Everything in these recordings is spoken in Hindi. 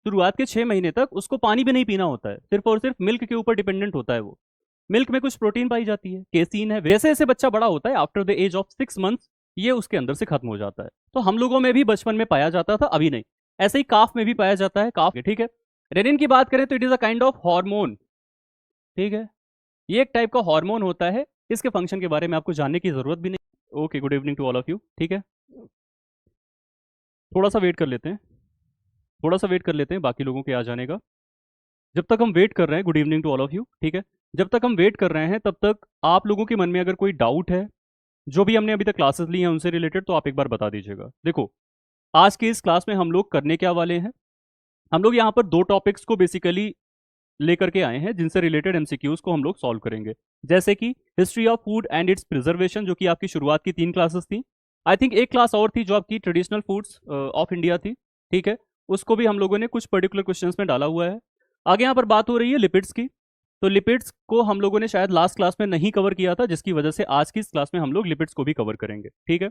शुरुआत के 6 महीने तक उसको पानी भी नहीं पीना होता है, सिर्फ और सिर्फ मिल्क के ऊपर डिपेंडेंट होता है वो। मिल्क में कुछ प्रोटीन पाई जाती है, केसीन है। वैसे जैसे बच्चा बड़ा होता है after the age of 6 months ये उसके अंदर से खत्म हो जाता है। तो हम लोगों में भी बचपन में पाया जाता था, अभी नहीं। ऐसे ही काफ में भी पाया जाता है, काफ, ठीक है। रेनिन की बात करें तो it is a kind of hormone, ठीक है। ये एक टाइप का हार्मोन होता है, इसके फंक्शन के बारे में आपको जानने की जरूरत भी नहीं। Okay, good evening to all of you, ठीक है। थोड़ा सा वेट कर लेते हैं, थोड़ा सा वेट कर लेते हैं बाकी लोगों के आ जाने का। जब तक हम वेट कर रहे हैं, good evening to all of you, ठीक है। जब तक हम वेट कर रहे हैं तब तक आप लोगों के मन में अगर कोई डाउट है जो भी हमने अभी तक क्लासेस ली हैं उनसे रिलेटेड, तो आप एक बार बता दीजिएगा। देखो, आज की इस क्लास में हम लोग करने क्या वाले हैं, हम लोग यहाँ पर दो टॉपिक्स को बेसिकली लेकर के आए हैं जिनसे रिलेटेड एमसीक्यूज को हम लोग सॉल्व करेंगे। जैसे कि history of food and it's preservation, जो कि आपकी शुरुआत की 3 क्लासेस थी। आई थिंक एक क्लास और थी जो आपकी ट्रेडिशनल फूड्स ऑफ इंडिया थी, ठीक है। उसको भी हम लोगों ने कुछ पर्टिकुलर क्वेश्चंस में डाला हुआ है। आगे यहाँ पर बात हो रही है लिपिड्स की। तो लिपिड्स को हम लोगों ने शायद लास्ट क्लास में नहीं कवर किया था, जिसकी वजह से आज की इस क्लास में हम लोग लिपिड्स को भी कवर करेंगे, ठीक है।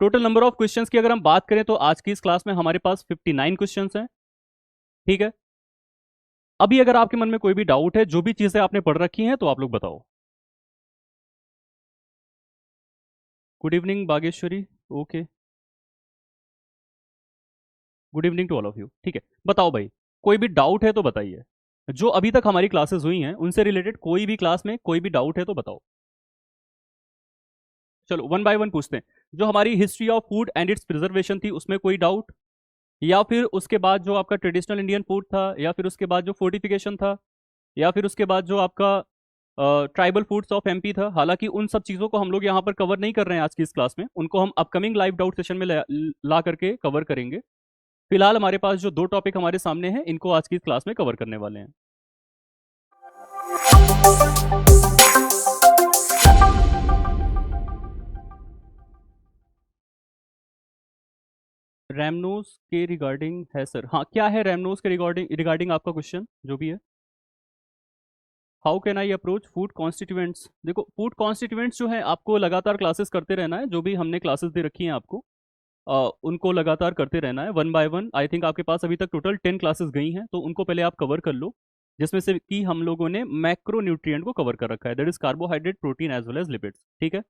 टोटल नंबर ऑफ क्वेश्चंस की अगर हम बात करें तो आज की इस क्लास में हमारे पास 59 क्वेश्चंस हैं, ठीक है। अभी अगर आपके मन में कोई भी डाउट है, जो भी चीजें आपने पढ़ रखी हैं, तो आप लोग बताओ। Good evening Bageshwari, okay, good evening to all of you, ठीक है। बताओ भाई, कोई भी डाउट है तो बताइए। जो अभी तक हमारी क्लासेस हुई हैं उनसे रिलेटेड कोई भी क्लास में कोई भी डाउट है तो बताओ। चलो वन बाय वन पूछते हैं। जो हमारी history of food and it's preservation थी उसमें कोई डाउट, या फिर उसके बाद जो आपका ट्रेडिशनल इंडियन फूड था, या फिर उसके बाद जो फोर्टिफिकेशन था, या फिर उसके बाद जो आपका ट्राइबल फूड्स ऑफ एमपी था। हालांकि उन सब चीज़ों को हम लोग यहाँ पर कवर नहीं कर रहे हैं आज की इस क्लास में, उनको हम अपकमिंग लाइव डाउट सेशन में ला करके कवर करेंगे। फिलहाल हमारे पास जो दो टॉपिक हमारे सामने हैं इनको आज की इस क्लास में कवर करने वाले हैं। रैमनोज के रिगार्डिंग है सर, हाँ क्या है रैमनोज के रिगार्डिंग रिगार्डिंग आपका क्वेश्चन जो भी है। How can I approach food constituents. देखो, फूड कॉन्स्टिट्यूएंट्स जो है आपको लगातार क्लासेस करते रहना है, जो भी हमने क्लासेस दे रखी हैं आपको उनको लगातार करते रहना है one by one. I think आपके पास अभी तक टोटल 10 क्लासेस गई हैं, तो उनको पहले आप कवर कर लो, जिसमें से कि हम लोगों ने मैक्रो न्यूट्रिएंट को कवर कर रखा है, that is carbohydrate, protein as well as lipids, ठीक है।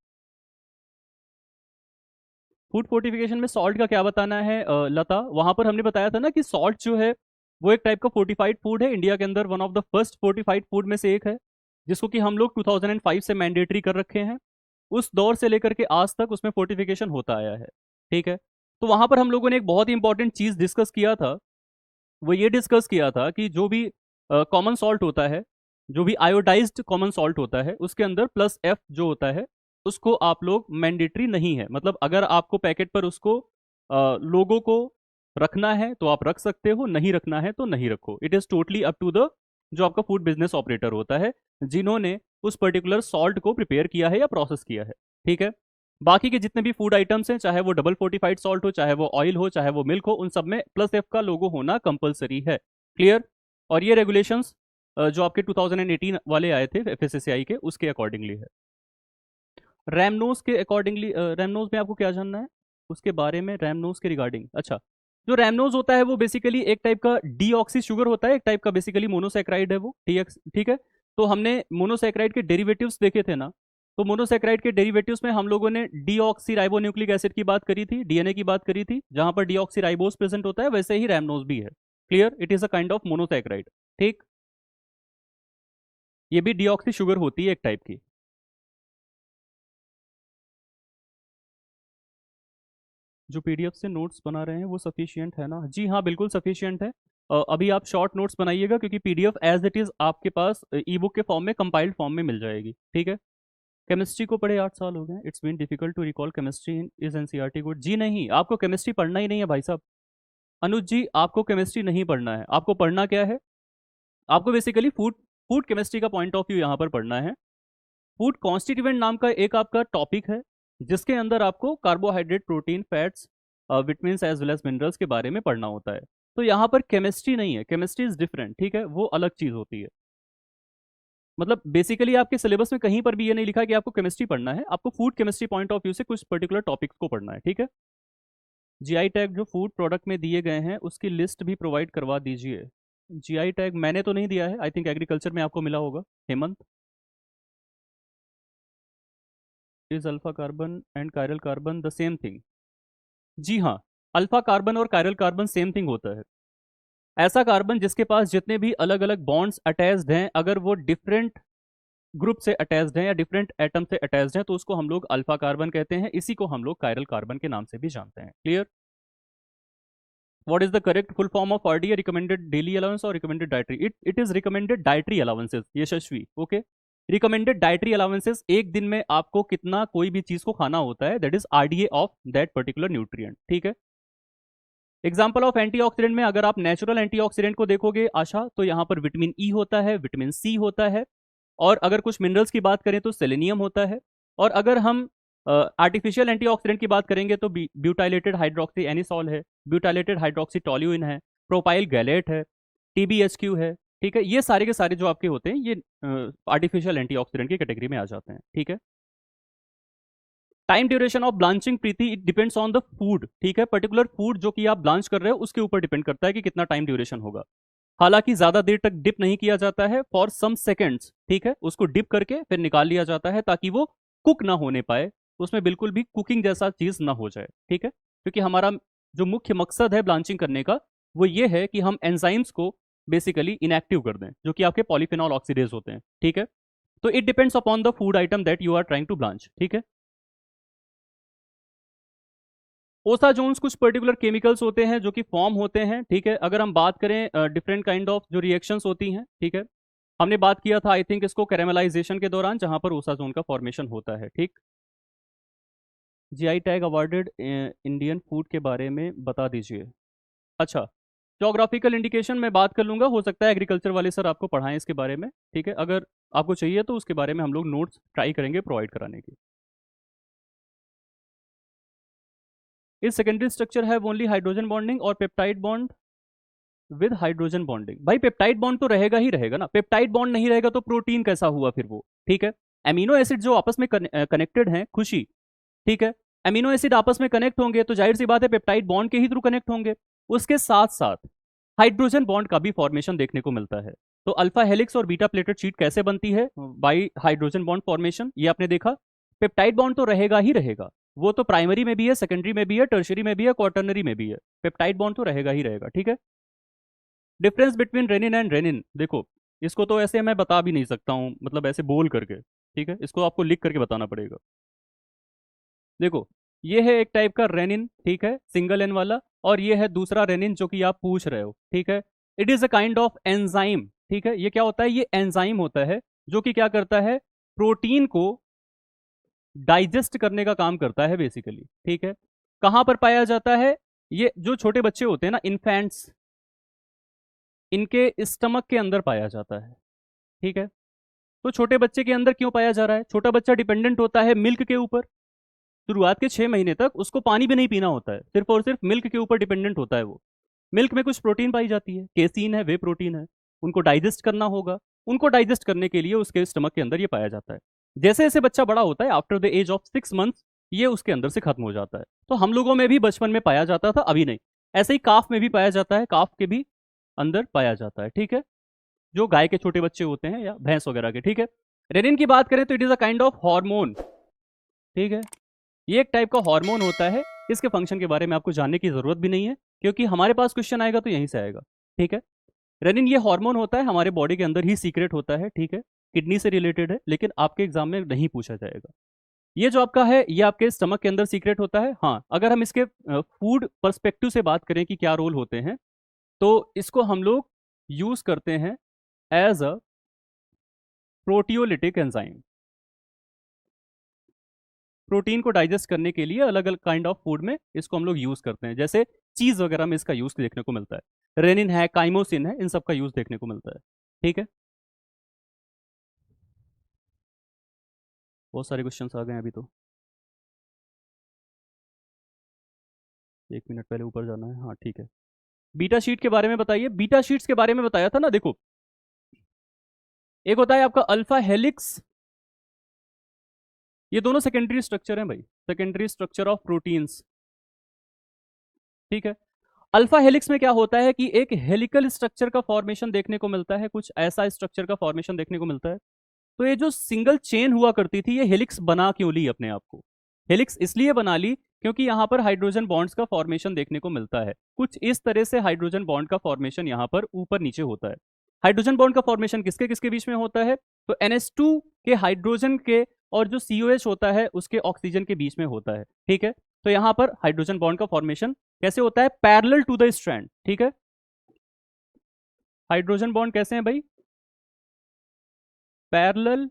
फूड फोर्टिफिकेशन में सॉल्ट का क्या बताना है लता, वहां पर हमने बताया था ना कि सॉल्ट जो है वो एक टाइप का फोर्टिफाइड फूड है, इंडिया के अंदर one of the first fortified food में से एक है, जिसको कि हम लोग 2005 से मैंडेटरी कर रखे हैं। उस दौर से लेकर के आज तक उसमें फोर्टिफिकेशन होता आया है, ठीक है। तो वहां पर हम लोगों ने एक बहुत ही इंपॉर्टेंट चीज डिस्कस किया था, वो ये डिस्कस किया था कि जो भी कॉमन सॉल्ट होता है, जो भी आयोडाइज्ड कॉमन सॉल्ट होता है, उसके अंदर प्लस एफ जो होता है उसको आप लोग मैंडेटरी नहीं है, मतलब अगर आपको पैकेट पर उसको लोगों को रखना है तो आप रख सकते हो, नहीं रखना है तो नहीं रखो। It is totally up to the जो आपका फूड बिजनेस ऑपरेटर होता है, जिन्होंने उस पर्टिकुलर सॉल्ट को प्रिपेयर किया है या प्रोसेस किया है, ठीक है। बाकी के जितने भी फूड आइटम्स हैं, चाहे वो डबल फोर्टिफाइड सॉल्ट हो, चाहे वो ऑयल हो, चाहे वो मिल्क हो, उन सब में प्लस एफ का लोगो होना कंपलसरी है, क्लियर। और ये रेगुलेशंस जो आपके 2018 वाले आए थे एफएसएसएआई के, उसके अकॉर्डिंगली है। रैमनोज के अकॉर्डिंगली, रैमनोज में आपको क्या जानना है उसके बारे में, रैमनोज के रिगार्डिंग। अच्छा, जो रैमनोज होता है वो बेसिकली एक टाइप का डीऑक्सी शुगर होता है, एक टाइप का बेसिकली मोनोसैक्राइड है वो, ठीक है। तो हमने मोनोसैक्राइड के डेरिवेटिव्स देखे थे ना, तो मोनोसैक्राइड के डेरिवेटिव्स में हम लोगों ने डीऑक्सी राइबोन्यूक्लिक एसिड की बात करी थी, डीएनए की बात करी थी, जहां पर डीऑक्सी राइबोस प्रेजेंट होता है, वैसे ही रैमनोज भी है, clear. It is a kind of monosaccharide, ठीक। ये भी डीऑक्सी शुगर होती है एक टाइप की। जो पीडीएफ से नोट्स बना रहे हैं वो सफिशियंट है ना, जी हाँ बिल्कुल सफिशियंट है। अभी आप शॉर्ट नोट्स बनाइएगा, क्योंकि पीडीएफ एज इट इज आपके पास ई बुक के फॉर्म में, कंपाइल्ड फॉर्म में मिल जाएगी, ठीक है। केमिस्ट्री को पढ़े 8 साल हो गए, it's been difficult to recall chemistry is NCERT good. जी नहीं, आपको केमिस्ट्री पढ़ना ही नहीं है भाई साहब। अनुज जी, आपको केमिस्ट्री नहीं पढ़ना है, आपको पढ़ना क्या है, आपको बेसिकली फूड फूड केमिस्ट्री का पॉइंट ऑफ व्यू यहाँ पर पढ़ना है। फूड कॉन्स्टिट्यूएंट नाम का एक आपका टॉपिक है, जिसके अंदर आपको carbohydrate, protein, fats, vitamin as well as minerals के बारे में पढ़ना होता है। तो यहाँ पर केमिस्ट्री नहीं है, केमिस्ट्री इज डिफरेंट, ठीक है, वो अलग चीज होती है। मतलब बेसिकली आपके सिलेबस में कहीं पर भी ये नहीं लिखा है कि आपको केमिस्ट्री पढ़ना है, आपको food chemistry point of view से कुछ पर्टिकुलर टॉपिक्स को पढ़ना है, ठीक है। जीआई टैग जो फूड प्रोडक्ट में दिए गए हैं उसकी लिस्ट भी प्रोवाइड करवा दीजिए। जीआई टैग मैंने तो नहीं दिया है, आई थिंक एग्रीकल्चर में आपको मिला होगा। Hemant, is alpha carbon and chiral carbon the same thing? जी हाँ, अल्फा कार्बन और कायरल कार्बन सेम थिंग होता है। ऐसा कार्बन जिसके पास जितने भी अलग अलग बॉन्ड्स अटैच्ड हैं, अगर वो डिफरेंट ग्रुप से अटैच्ड हैं या डिफरेंट एटम से अटैच्ड हैं, तो उसको हम लोग अल्फा कार्बन कहते हैं। इसी को हम लोग कायरल कार्बन के नाम से भी जानते हैं। Clear? What is the correct full form of RDA? Recommended daily allowance or recommended dietary? It is recommended dietary allowances. Yashasvi, okay. Recommended dietary allowances, एक दिन में आपको कितना कोई भी चीज को खाना होता है, that is RDA of that particular nutrient. ठीक है। एग्जाम्पल ऑफ एंटीऑक्सीडेंट में अगर आप नेचुरल एंटीऑक्सीडेंट को देखोगे आशा, तो यहाँ पर विटामिन ई होता है, विटामिन सी होता है, और अगर कुछ मिनरल्स की बात करें तो सेलेनियम होता है। और अगर हम आर्टिफिशियल एंटीऑक्सीडेंट की बात करेंगे तो ब्यूटाइलेटेड हाइड्रोक्सी एनिसॉल है, ब्यूटाइलेटेड हाइड्रोक्सी टोल्यूइन है, प्रोपाइल गैलेट है, टीबीएचक्यू है। ठीक है, ये सारे के सारे जो आपके होते हैं ये आर्टिफिशियल एंटीऑक्सीडेंट की कैटेगरी में आ जाते हैं। ठीक है। Time duration of blanching, Preeti, it depends on the food. ठीक है, पर्टिकुलर फूड जो कि आप ब्लांच कर रहे हो उसके ऊपर डिपेंड करता है कि कितना टाइम ड्यूरेशन होगा। हालांकि ज्यादा देर तक डिप नहीं किया जाता है, फॉर सम सेकेंड्स। ठीक है, उसको डिप करके फिर निकाल लिया जाता है ताकि वो कुक ना होने पाए, उसमें बिल्कुल भी कुकिंग जैसा चीज ना हो जाए। ठीक है, क्योंकि हमारा जो मुख्य मकसद है ब्लांचिंग करने का वो ये है कि हम एंजाइम्स को बेसिकली इनएक्टिव कर दें, जो कि आपके पॉलीफिनॉल ऑक्सीडेज होते हैं। ठीक है, तो it depends upon the food item that you are trying to blanch. ठीक है। ओसा जोन्स कुछ पर्टिकुलर केमिकल्स होते हैं जो कि फॉर्म होते हैं। ठीक है, अगर हम बात करें डिफरेंट काइंड ऑफ जो रिएक्शंस होती हैं, ठीक है, हमने बात किया था आई थिंक इसको कैरेमलाइजेशन के दौरान, जहां पर ओसा जोन का फॉर्मेशन होता है। ठीक। GI tag awarded Indian food के बारे में बता दीजिए। अच्छा, जोग्राफिकल इंडिकेशन मैं बात कर लूंगा, हो सकता है एग्रीकल्चर वाले सर आपको पढ़ाएं इसके बारे में। ठीक है, अगर आपको चाहिए तो उसके बारे में हम लोग नोट्स ट्राई करेंगे प्रोवाइड कराने की। इस सेकेंडरी स्ट्रक्चर है ओनली हाइड्रोजन बॉन्डिंग और peptide bond with hydrogen bonding. भाई पेप्टाइड बॉन्ड तो रहेगा ही रहेगा ना, पेप्टाइड बॉन्ड नहीं रहेगा तो प्रोटीन कैसा हुआ फिर वो? ठीक है, एमिनो एसिड जो आपस में कनेक्टेड हैं, खुशी, ठीक है, एमिनो एसिड आपस में कनेक्ट होंगे तो जाहिर सी बात है पेप्टाइड बॉन्ड के ही थ्रू कनेक्ट होंगे। उसके साथ साथ हाइड्रोजन बॉन्ड का भी फॉर्मेशन देखने को मिलता है। तो अल्फा हेलिक्स और बीटा प्लेटेड शीट कैसे बनती है? बाई हाइड्रोजन बॉन्ड फॉर्मेशन, ये आपने देखा। पेप्टाइड बॉन्ड तो रहेगा ही रहेगा, वो तो प्राइमरी में भी है, सेकेंडरी में भी है, टर्शरी में भी है, क्वार्टरनरी में भी है। पेप्टाइड बॉन्ड तो रहेगा ही रहेगा। ठीक है। Difference between rennin and renin, देखो इसको तो ऐसे मैं बता भी नहीं सकता हूँ, मतलब ऐसे बोल करके। ठीक है, इसको आपको लिख करके बताना पड़ेगा। देखो, ये है एक टाइप का रेनिन, ठीक है, सिंगल एन वाला, और ये है दूसरा रेनिन जो कि आप पूछ रहे हो। ठीक है, it is a kind of enzyme. ठीक है, ये क्या होता है? ये एंजाइम होता है जो कि क्या करता है, प्रोटीन को डाइजेस्ट करने का काम करता है बेसिकली। ठीक है, कहां पर पाया जाता है? ये जो छोटे बच्चे होते हैं ना, इन्फेंट्स, इनके स्टमक के अंदर पाया जाता है। ठीक है, तो छोटे बच्चे के अंदर क्यों पाया जा रहा है? छोटा बच्चा डिपेंडेंट होता है मिल्क के ऊपर। शुरुआत के 6 महीने तक उसको पानी भी नहीं पीना होता है, सिर्फ और सिर्फ मिल्क के ऊपर डिपेंडेंट होता है वो। मिल्क में कुछ प्रोटीन पाई जाती है, केसीन है, वे प्रोटीन है, उनको डाइजेस्ट करना होगा। उनको डाइजेस्ट करने के लिए उसके स्टमक के अंदर ये पाया जाता है। जैसे जैसे बच्चा बड़ा होता है, after the age of 6 months, ये उसके अंदर से खत्म हो जाता है। तो हम लोगों में भी बचपन में पाया जाता था, अभी नहीं। ऐसे ही काफ में भी पाया जाता है, काफ के भी अंदर पाया जाता है। ठीक है, जो गाय के छोटे बच्चे होते हैं या भैंस वगैरह के। ठीक है, रेनिन की बात करें तो it is a kind of hormone. ठीक है, ये एक टाइप का हार्मोन होता है। इसके फंक्शन के बारे में आपको जानने की जरूरत भी नहीं है, क्योंकि हमारे पास क्वेश्चन आएगा तो यहीं से आएगा। ठीक है, रेनिन ये हार्मोन होता है, हमारे बॉडी के अंदर ही सीक्रेट होता है। ठीक है, किडनी से रिलेटेड है, लेकिन आपके एग्जाम में नहीं पूछा जाएगा। ये जो आपका है ये आपके स्टमक के अंदर सीक्रेट होता है। हाँ, अगर हम इसके फूड पर्सपेक्टिव से बात करें कि क्या रोल होते हैं, तो इसको हम लोग यूज करते हैं as a proteolytic enzyme. Protein को डाइजेस्ट करने के लिए अलग अलग काइंड ऑफ फूड में इसको हम लोग यूज करते हैं, जैसे चीज वगैरह में इसका यूज देखने को मिलता है। रेनिन है, काइमोसिन है, इन सब का यूज देखने को मिलता है। ठीक है, बहुत सारे क्वेश्चन आ गए हैं अभी तो। 1 मिनट पहले ऊपर जाना है, हाँ ठीक है। बीटा शीट के बारे में बताइए। बीटा शीट्स के बारे में बताया था ना, देखो एक होता है आपका अल्फा हेलिक्स, ये दोनों सेकेंडरी स्ट्रक्चर हैं भाई, सेकेंडरी स्ट्रक्चर ऑफ प्रोटीन्स। ठीक है। अल्फा हेलिक्स में क्या होता है कि एक हेलिकल स्ट्रक्चर का फॉर्मेशन देखने को मिलता है, कुछ ऐसा स्ट्रक्चर का फॉर्मेशन देखने को मिलता है। तो ये जो सिंगल चेन हुआ करती थी, ये हेलिक्स बना क्यों ली अपने आप को? हेलिक्स इसलिए बना ली क्योंकि यहां पर हाइड्रोजन बॉन्ड्स का फॉर्मेशन देखने को मिलता है। कुछ इस तरह से हाइड्रोजन बॉन्ड का फॉर्मेशन यहां पर ऊपर नीचे होता है। हाइड्रोजन बॉन्ड का फॉर्मेशन किसके किसके बीच में होता है? तो NH2 के हाइड्रोजन के और जो COH होता है उसके ऑक्सीजन के बीच में होता है। ठीक है। तो यहां पर हाइड्रोजन बॉन्ड का फॉर्मेशन कैसे होता है? Parallel to the strand. ठीक है। हाइड्रोजन बॉन्ड कैसे हैं भाई? Parallel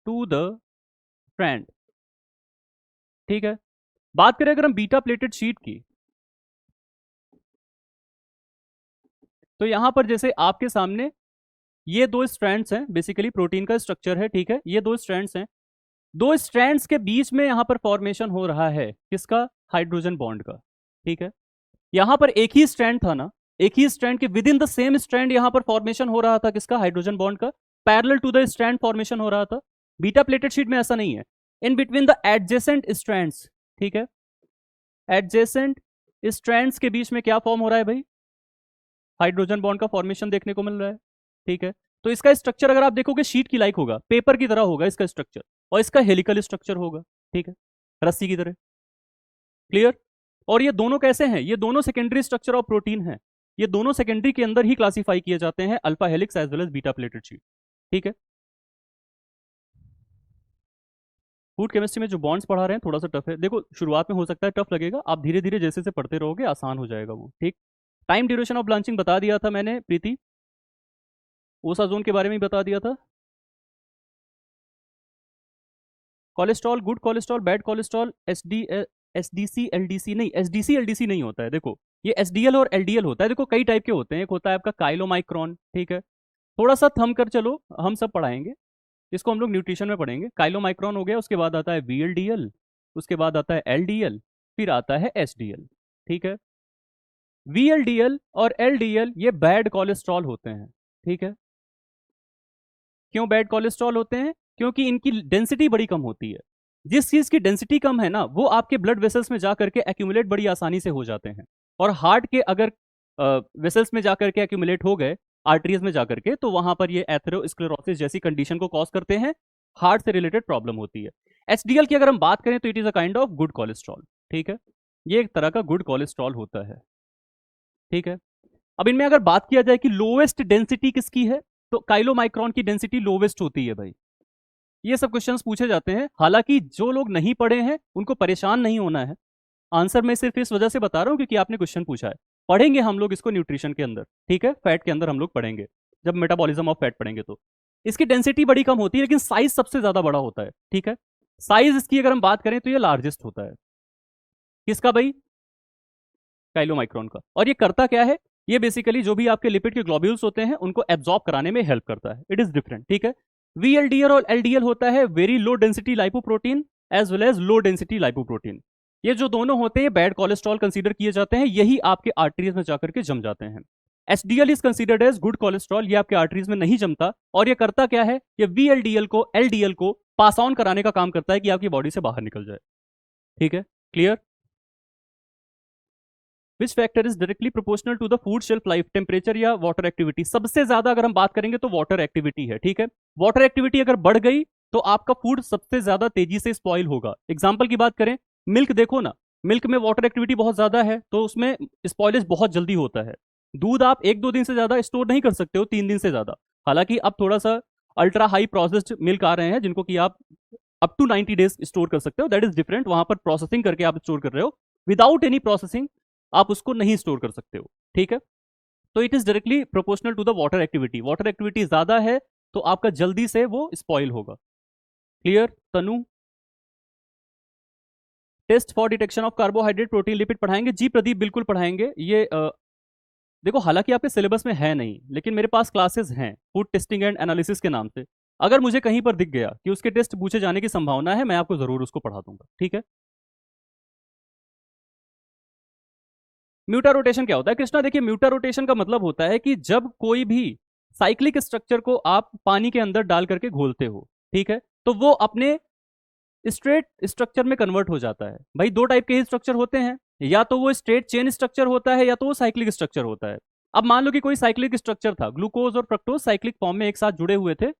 to the strand. ठीक है। बात करें अगर हम बीटा प्लेटेड शीट की, तो यहां पर जैसे आपके सामने ये दो स्ट्रैंड्स हैं, बेसिकली प्रोटीन का स्ट्रक्चर है। ठीक है। ये दो स्ट्रैंड्स हैं, दो स्ट्रैंड्स के बीच में यहां पर फॉर्मेशन हो रहा है किसका? हाइड्रोजन बॉन्ड का। ठीक है। यहां पर एक ही स्ट्रैंड था ना, एक ही स्ट्रैंड के within the same strand यहां पर फॉर्मेशन हो रहा था किसका? हाइड्रोजन बॉन्ड का। Parallel to the strand formation हो रहा था। बीटा प्लेटेड शीट में ऐसा नहीं है। In between the adjacent strands, ठीक है, एडजेसेंट स्ट्रैंड्स के बीच में क्या फॉर्म हो रहा है भाई? हाइड्रोजन बॉन्ड का फॉर्मेशन देखने को मिल रहा है। ठीक है। तो इसका स्ट्रक्चर अगर आप देखोगे शीट की लाइक होगा, पेपर की तरह होगा इसका स्ट्रक्चर, और इसका हेलिकल स्ट्रक्चर होगा। ठीक है। रस्सी की तरह। क्लियर? और ये दोनों कैसे हैं? ये दोनों सेकेंडरी स्ट्रक्चर ऑफ प्रोटीन है। ये दोनों सेकेंडरी के अंदर ही क्लासिफाई किए जाते हैं, alpha helix as well as beta pleated sheet. ठीक है। फूड केमिस्ट्री में जो बॉन्ड्स पढ़ा रहे हैं थोड़ा सा टफ है। देखो शुरुआत में हो सकता है टफ लगेगा, आप धीरे धीरे जैसे से पढ़ते रहोगे आसान हो जाएगा वो। ठीक। टाइम ड्यूरेशन ऑफ ब्लांचिंग बता दिया था मैंने प्रीति, ओसाजोन के बारे में बता दिया था। Cholesterol, good cholesterol, bad cholesterol, SDC LDC नहीं, SDC LDC नहीं होता है। देखो ये SDL और LDL होता है। देखो कई टाइप के होते हैं, एक होता है आपका काइलोमाइक्रोन। ठीक है। थोड़ा सा थम कर चलो, हम सब पढ़ाएंगे इसको, हम लोग न्यूट्रिशन में पढ़ेंगे। काइलोमाइक्रोन हो गया, उसके बाद आता है VLDL, उसके बाद आता है LDL, फिर आता है SDL। ठीक है। VLDL और LDL ये बैड कोलेस्ट्रॉल होते हैं। ठीक है। क्यों बैड कोलेस्ट्रॉल होते हैं? क्योंकि इनकी डेंसिटी बड़ी कम होती है। जिस चीज की डेंसिटी कम है ना, वो आपके ब्लड वेसल्स में जाकर के एक्यूमुलेट बड़ी आसानी से हो जाते हैं। और हार्ट के अगर वेसल्स में जाकर के एक्यूमुलेट हो गए, आर्टरीज में जाकर के, तो वहां पर ये एथेरोस्क्लेरोसिस जैसी कंडीशन को कॉज करते हैं, हार्ट से रिलेटेड प्रॉब्लम होती है। HDL की अगर हम बात करें तो it is a kind of good cholesterol. ठीक है। ये एक तरह का गुड कोलेस्ट्रॉल होता है। ठीक है। अब इनमें अगर बात किया जाए कि लोवेस्ट डेंसिटी किसकी है, तो काइलोमाइक्रोन की डेंसिटी लोवेस्ट होती है भाई। ये सब क्वेश्चंस पूछे जाते हैं, हालांकि जो लोग नहीं पढ़े हैं उनको परेशान नहीं होना है। आंसर मैं सिर्फ इस वजह से बता रहा हूं क्योंकि आपने क्वेश्चन पूछा है। पढ़ेंगे हम लोग इसको न्यूट्रिशन के अंदर। ठीक है। फैट के अंदर हम लोग पढ़ेंगे, जब मेटाबॉलिज्म ऑफ फैट पढ़ेंगे तो। इसकी डेंसिटी बड़ी कम होती है लेकिन साइज सबसे ज्यादा बड़ा होता है। ठीक है। साइज इसकी अगर हम बात करें तो ये लार्जेस्ट होता है। किसका भाई? काइलोमाइक्रोन का। और ये करता क्या है? ये बेसिकली जो भी आपके लिपिड के ग्लोब्यूल्स होते हैं उनको एब्जॉर्ब कराने में हेल्प करता है। It is different. ठीक है। VLDL और LDL होता है very low density lipoprotein as well as low density lipoprotein. ये जो दोनों होते हैं बैड कोलेस्ट्रॉल कंसीडर किए जाते हैं, यही आपके आर्टरीज में जाकर के जम जाते हैं। HDL is considered as good cholesterol, ये आपके आर्टरीज में नहीं जमता। और ये करता क्या है? ये VLDL को LDL को पास ऑन कराने का काम करता है कि आपकी बॉडी से बाहर निकल जाए। ठीक है। Clear? Which factor is directly proportional to the food shelf life? Temperature या वाटर एक्टिविटी? सबसे ज्यादा अगर हम बात करेंगे तो वाटर एक्टिविटी है। ठीक है। वाटर एक्टिविटी अगर बढ़ गई तो आपका फूड सबसे ज्यादा तेजी से स्पॉइल होगा। एग्जाम्पल की बात करें, मिल्क देखो ना, मिल्क में वाटर एक्टिविटी बहुत ज्यादा है तो उसमें स्पॉइलेज बहुत जल्दी होता है। दूध आप 1-2 दिन से ज्यादा स्टोर नहीं कर सकते हो, 3 दिन से ज्यादा। हालांकि अब थोड़ा सा अल्ट्रा हाई प्रोसेस्ड मिल्क आ रहे हैं जिनको कि आप अप टू 90 डेज स्टोर कर सकते हो, दैट इज डिफरेंट। वहां पर प्रोसेसिंग करके आप स्टोर कर रहे हो, विदाउट एनी प्रोसेसिंग आप उसको नहीं स्टोर कर सकते हो। ठीक है। तो it is directly proportional to the water activity. Water activity ज्यादा है तो आपका जल्दी से वो स्पॉइल होगा। Clear? Tanu, test for detection of carbohydrate, protein, lipid पढ़ाएंगे? जी प्रदीप, बिल्कुल पढ़ाएंगे। ये देखो हालांकि आपके सिलेबस में है नहीं, लेकिन मेरे पास क्लासेस हैं फूड टेस्टिंग एंड एनालिसिस के नाम से। अगर मुझे कहीं पर दिख गया कि उसके टेस्ट पूछे जाने की संभावना है, मैं आपको जरूर उसको पढ़ा दूंगा। ठीक है। म्यूटा रोटेशन क्या होता है कृष्णा? देखिए म्यूटा रोटेशन का मतलब होता है कि जब कोई भी साइक्लिक स्ट्रक्चर को आप पानी के अंदर डाल करके घोलते हो, ठीक है, तो वो अपने स्ट्रेट स्ट्रक्चर में कन्वर्ट हो जाता है। भाई दो टाइप के ही स्ट्रक्चर होते हैं, या तो वो स्ट्रेट चेन स्ट्रक्चर होता है या तो वो साइक्लिक स्ट्रक्चर होता है। अब मान लो कि कोई साइक्लिक स्ट्रक्चर था, ग्लूकोज और फ्रक्टोज साइक्लिक फॉर्म में एक साथ जुड़े हुए थे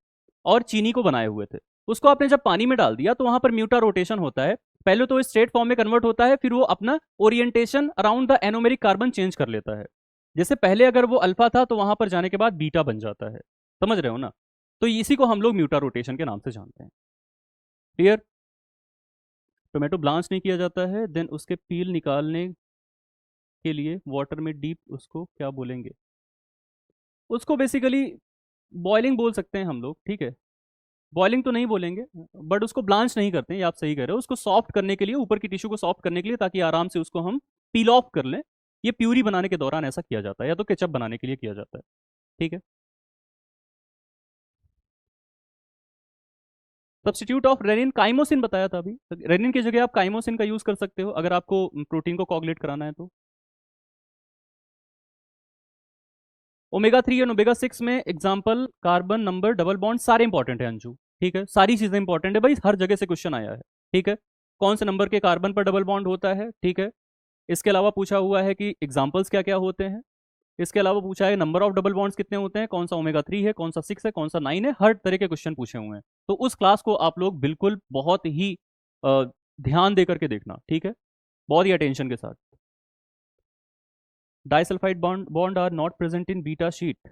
और चीनी को बनाए हुए थे। उसको आपने जब पानी में डाल दिया तो वहां पर म्यूटा रोटेशन होता है। पहले तो स्ट्रेट फॉर्म में कन्वर्ट होता है, फिर वो अपना orientation around the anomeric carbon change कर लेता है। जैसे पहले अगर वो अल्फा था तो वहां पर जाने के बाद बीटा बन जाता है। समझ रहे हो ना? तो इसी को हम लोग म्यूटा रोटेशन के नाम से जानते हैं। क्लियर? टोमेटो ब्लांच नहीं किया जाता है, देन उसके पील निकालने के लिए वाटर में डीप, उसको क्या बोलेंगे? उसको बेसिकली बॉइलिंग बोल सकते हैं हम लोग, ठीक है। बॉइलिंग तो नहीं बोलेंगे, बट उसको ब्लांच नहीं करते हैं, ये आप सही कह रहे हो। उसको सॉफ्ट करने के लिए, ऊपर की टिश्यू को सॉफ्ट करने के लिए, ताकि आराम से उसको हम पील ऑफ कर लें। ये प्यूरी बनाने के दौरान ऐसा किया जाता है, या तो केचप बनाने के लिए किया जाता है। ठीक है। सब्स्टिट्यूट ऑफ रेनिन, काइमोसिन बताया था अभी। रेनिन की जगह आप काइमोसिन का यूज कर सकते हो अगर आपको प्रोटीन को कोगुलेट कराना है तो। ओमेगा 3 और ओमेगा 6 में example carbon number double bond सारे इंपॉर्टेंट है अंशु। ठीक है, सारी चीजें इंपॉर्टेंट है भाई, हर जगह से क्वेश्चन आया है। ठीक है, कौन से नंबर के कार्बन पर डबल बॉन्ड होता है। ठीक है, इसके अलावा पूछा हुआ है कि एग्जाम्पल्स क्या क्या होते हैं। इसके अलावा पूछा है नंबर ऑफ डबल बॉन्ड्स कितने होते हैं, कौन सा ओमेगा 3 है, कौन सा 6 है, कौन सा 9 है। हर तरह के क्वेश्चन पूछे हुए हैं। तो उस क्लास को आप लोग बिल्कुल बहुत ही ध्यान दे करके देखना। ठीक है, बहुत ही अटेंशन के साथ। Disulphide bond bond are not present in beta sheet.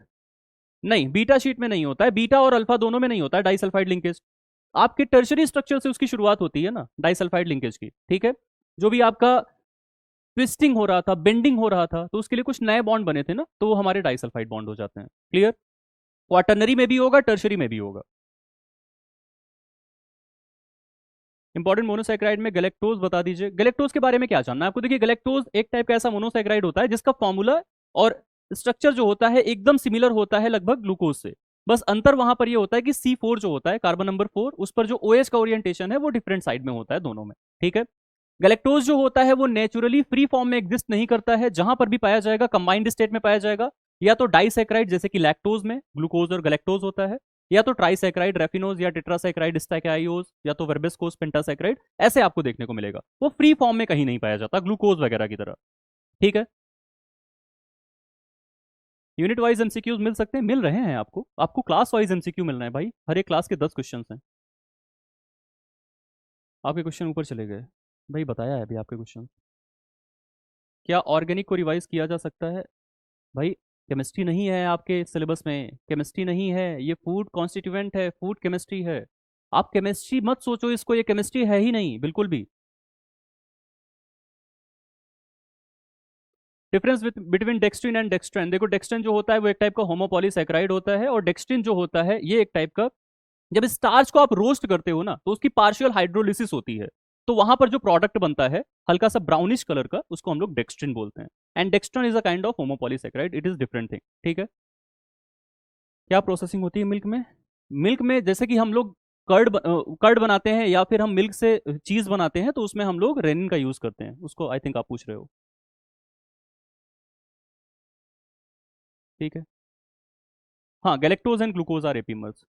नहीं, बीटा शीट में नहीं होता है, बीटा और अल्फा दोनों में नहीं होता है डाइसल्फाइड लिंकेज। आपके टर्शरी स्ट्रक्चर से उसकी शुरुआत होती है ना डाइसल्फाइड लिंकेज की। ठीक है, जो भी आपका ट्विस्टिंग हो रहा था, बेंडिंग हो रहा था, तो उसके लिए कुछ नए बॉन्ड बने थे ना, तो वो हमारे डाइसल्फाइड बॉन्ड हो जाते हैं। क्लियर? क्वाटरनरी में भी होगा, टर्शरी में भी होगा। इंपॉर्टेंट मोनोसैकेराइड में गैलेक्टोज बता दीजिए। गैलेक्टोज के बारे में क्या जानना है आपको? देखिए, गैलेक्टोज एक टाइप का ऐसा मोनोसैकेराइड होता है जिसका फॉर्मूला और स्ट्रक्चर जो होता है एकदम सिमिलर होता है लगभग ग्लूकोज से। बस अंतर वहां पर ये होता है कि C4 जो होता है, कार्बन नंबर 4, उस पर जो OH का ओरिएंटेशन है वो डिफरेंट साइड में होता है दोनों में। ठीक है, गैलेक्टोज जो होता है वो नेचुरली फ्री फॉर्म में एग्जिस्ट नहीं करता है, जहां पर भी पाया जाएगा कंबाइंड स्टेट में पाया जाएगा। या तो डाइसैकेराइड जैसे कि लैक्टोज में ग्लूकोज और गैलेक्टोज होता है, या तो ट्राइसैकेराइड रेफिनोज, या टेट्रासैकेराइड स्टैकायोज, या तो वर्बेस्कोस पेंटासैकेराइड, ऐसे आपको देखने को मिलेगा। वो फ्री फॉर्म में कहीं नहीं पाया जाता ग्लूकोज वगैरह की तरह। ठीक है, यूनिट वाइज एमसीक्यूज मिल सकते हैं, मिल रहे हैं आपको। आपको क्लास वाइज एमसीक्यू मिल रहे हैं भाई, हर एक क्लास के 10 क्वेश्चन हैं। आपके क्वेश्चन ऊपर चले गए भाई, बताया है अभी आपके क्वेश्चन। क्या ऑर्गेनिक को रिवाइज किया जा सकता है? भाई, केमिस्ट्री नहीं है आपके सिलेबस में, केमिस्ट्री नहीं है ये, फूड कॉन्स्टिट्यूएंट है, फूड केमिस्ट्री है। आप केमिस्ट्री मत सोचो इसको, ये केमिस्ट्री है ही नहीं बिल्कुल भी। डिफरेंस बिटवीन डेक्सट्रिन एंड डेक्सट्रैन, देखो डेक्सट्रिन जो होता है वो एक टाइप का होमोपॉलीसैकेराइड होता है, और डेक्सट्रिन जो होता है ये एक टाइप का, जब स्टार्च को आप रोस्ट करते हो ना तो उसकी पार्शियल हाइड्रोलिसिस होती है, तो वहां पर जो प्रोडक्ट बनता है हल्का सा ब्राउनिश कलर का, उसको हम लोग डेक्सट्रिन बोलते हैं। And dextrin is a kind of homopolysaccharide, it is different thing. ठीक है, क्या प्रोसेसिंग होती है मिल्क में? मिल्क में जैसे कि हम लोग कर्ड बनाते हैं, या फिर हम मिल्क से चीज बनाते हैं, तो उसमें हम लोग रेनिन का यूज करते हैं, उसको आई थिंक आप पूछ रहे हो। ठीक है, हाँ, galactose and glucose are epimers.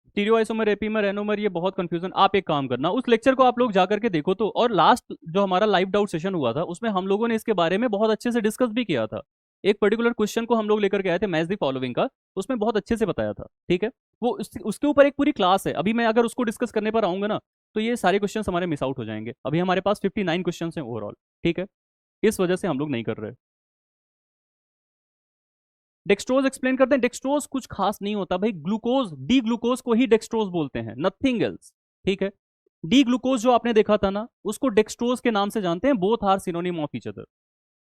Stereoisomer, epimer, anomer, ये बहुत कंफ्यूजन। आप एक काम करना, उस लेक्चर को आप लोग जाकर के देखो तो, और लास्ट जो हमारा लाइव डाउट सेशन हुआ था उसमें हम लोगों ने इसके बारे में बहुत अच्छे से डिस्कस भी किया था। एक पर्टिकुलर क्वेश्चन को हम लोग लेकर के आए थे, मैच द फॉलोइंग का, उसमें बहुत अच्छे से बताया था। ठीक है, वो उसके ऊपर एक पूरी क्लास है। अभी मैं अगर उसको डिस्कस करने पर आऊंगा ना तो ये सारे क्वेश्चन हमारे मिस आउट हो जाएंगे। अभी हमारे पास 59 क्वेश्चन हैं ओवरऑल। ठीक है, इस वजह से हम लोग नहीं कर रहे। डेक्सट्रोज एक्सप्लेन करते हैं। डेक्सट्रोज कुछ खास नहीं होता भाई, ग्लूकोज, डी ग्लूकोज को ही डेक्सट्रोज बोलते हैं, नथिंग एल्स। ठीक है, डी ग्लूकोज जो आपने देखा था ना उसको डेक्सट्रोज के नाम से जानते हैं, both are synonym of each other.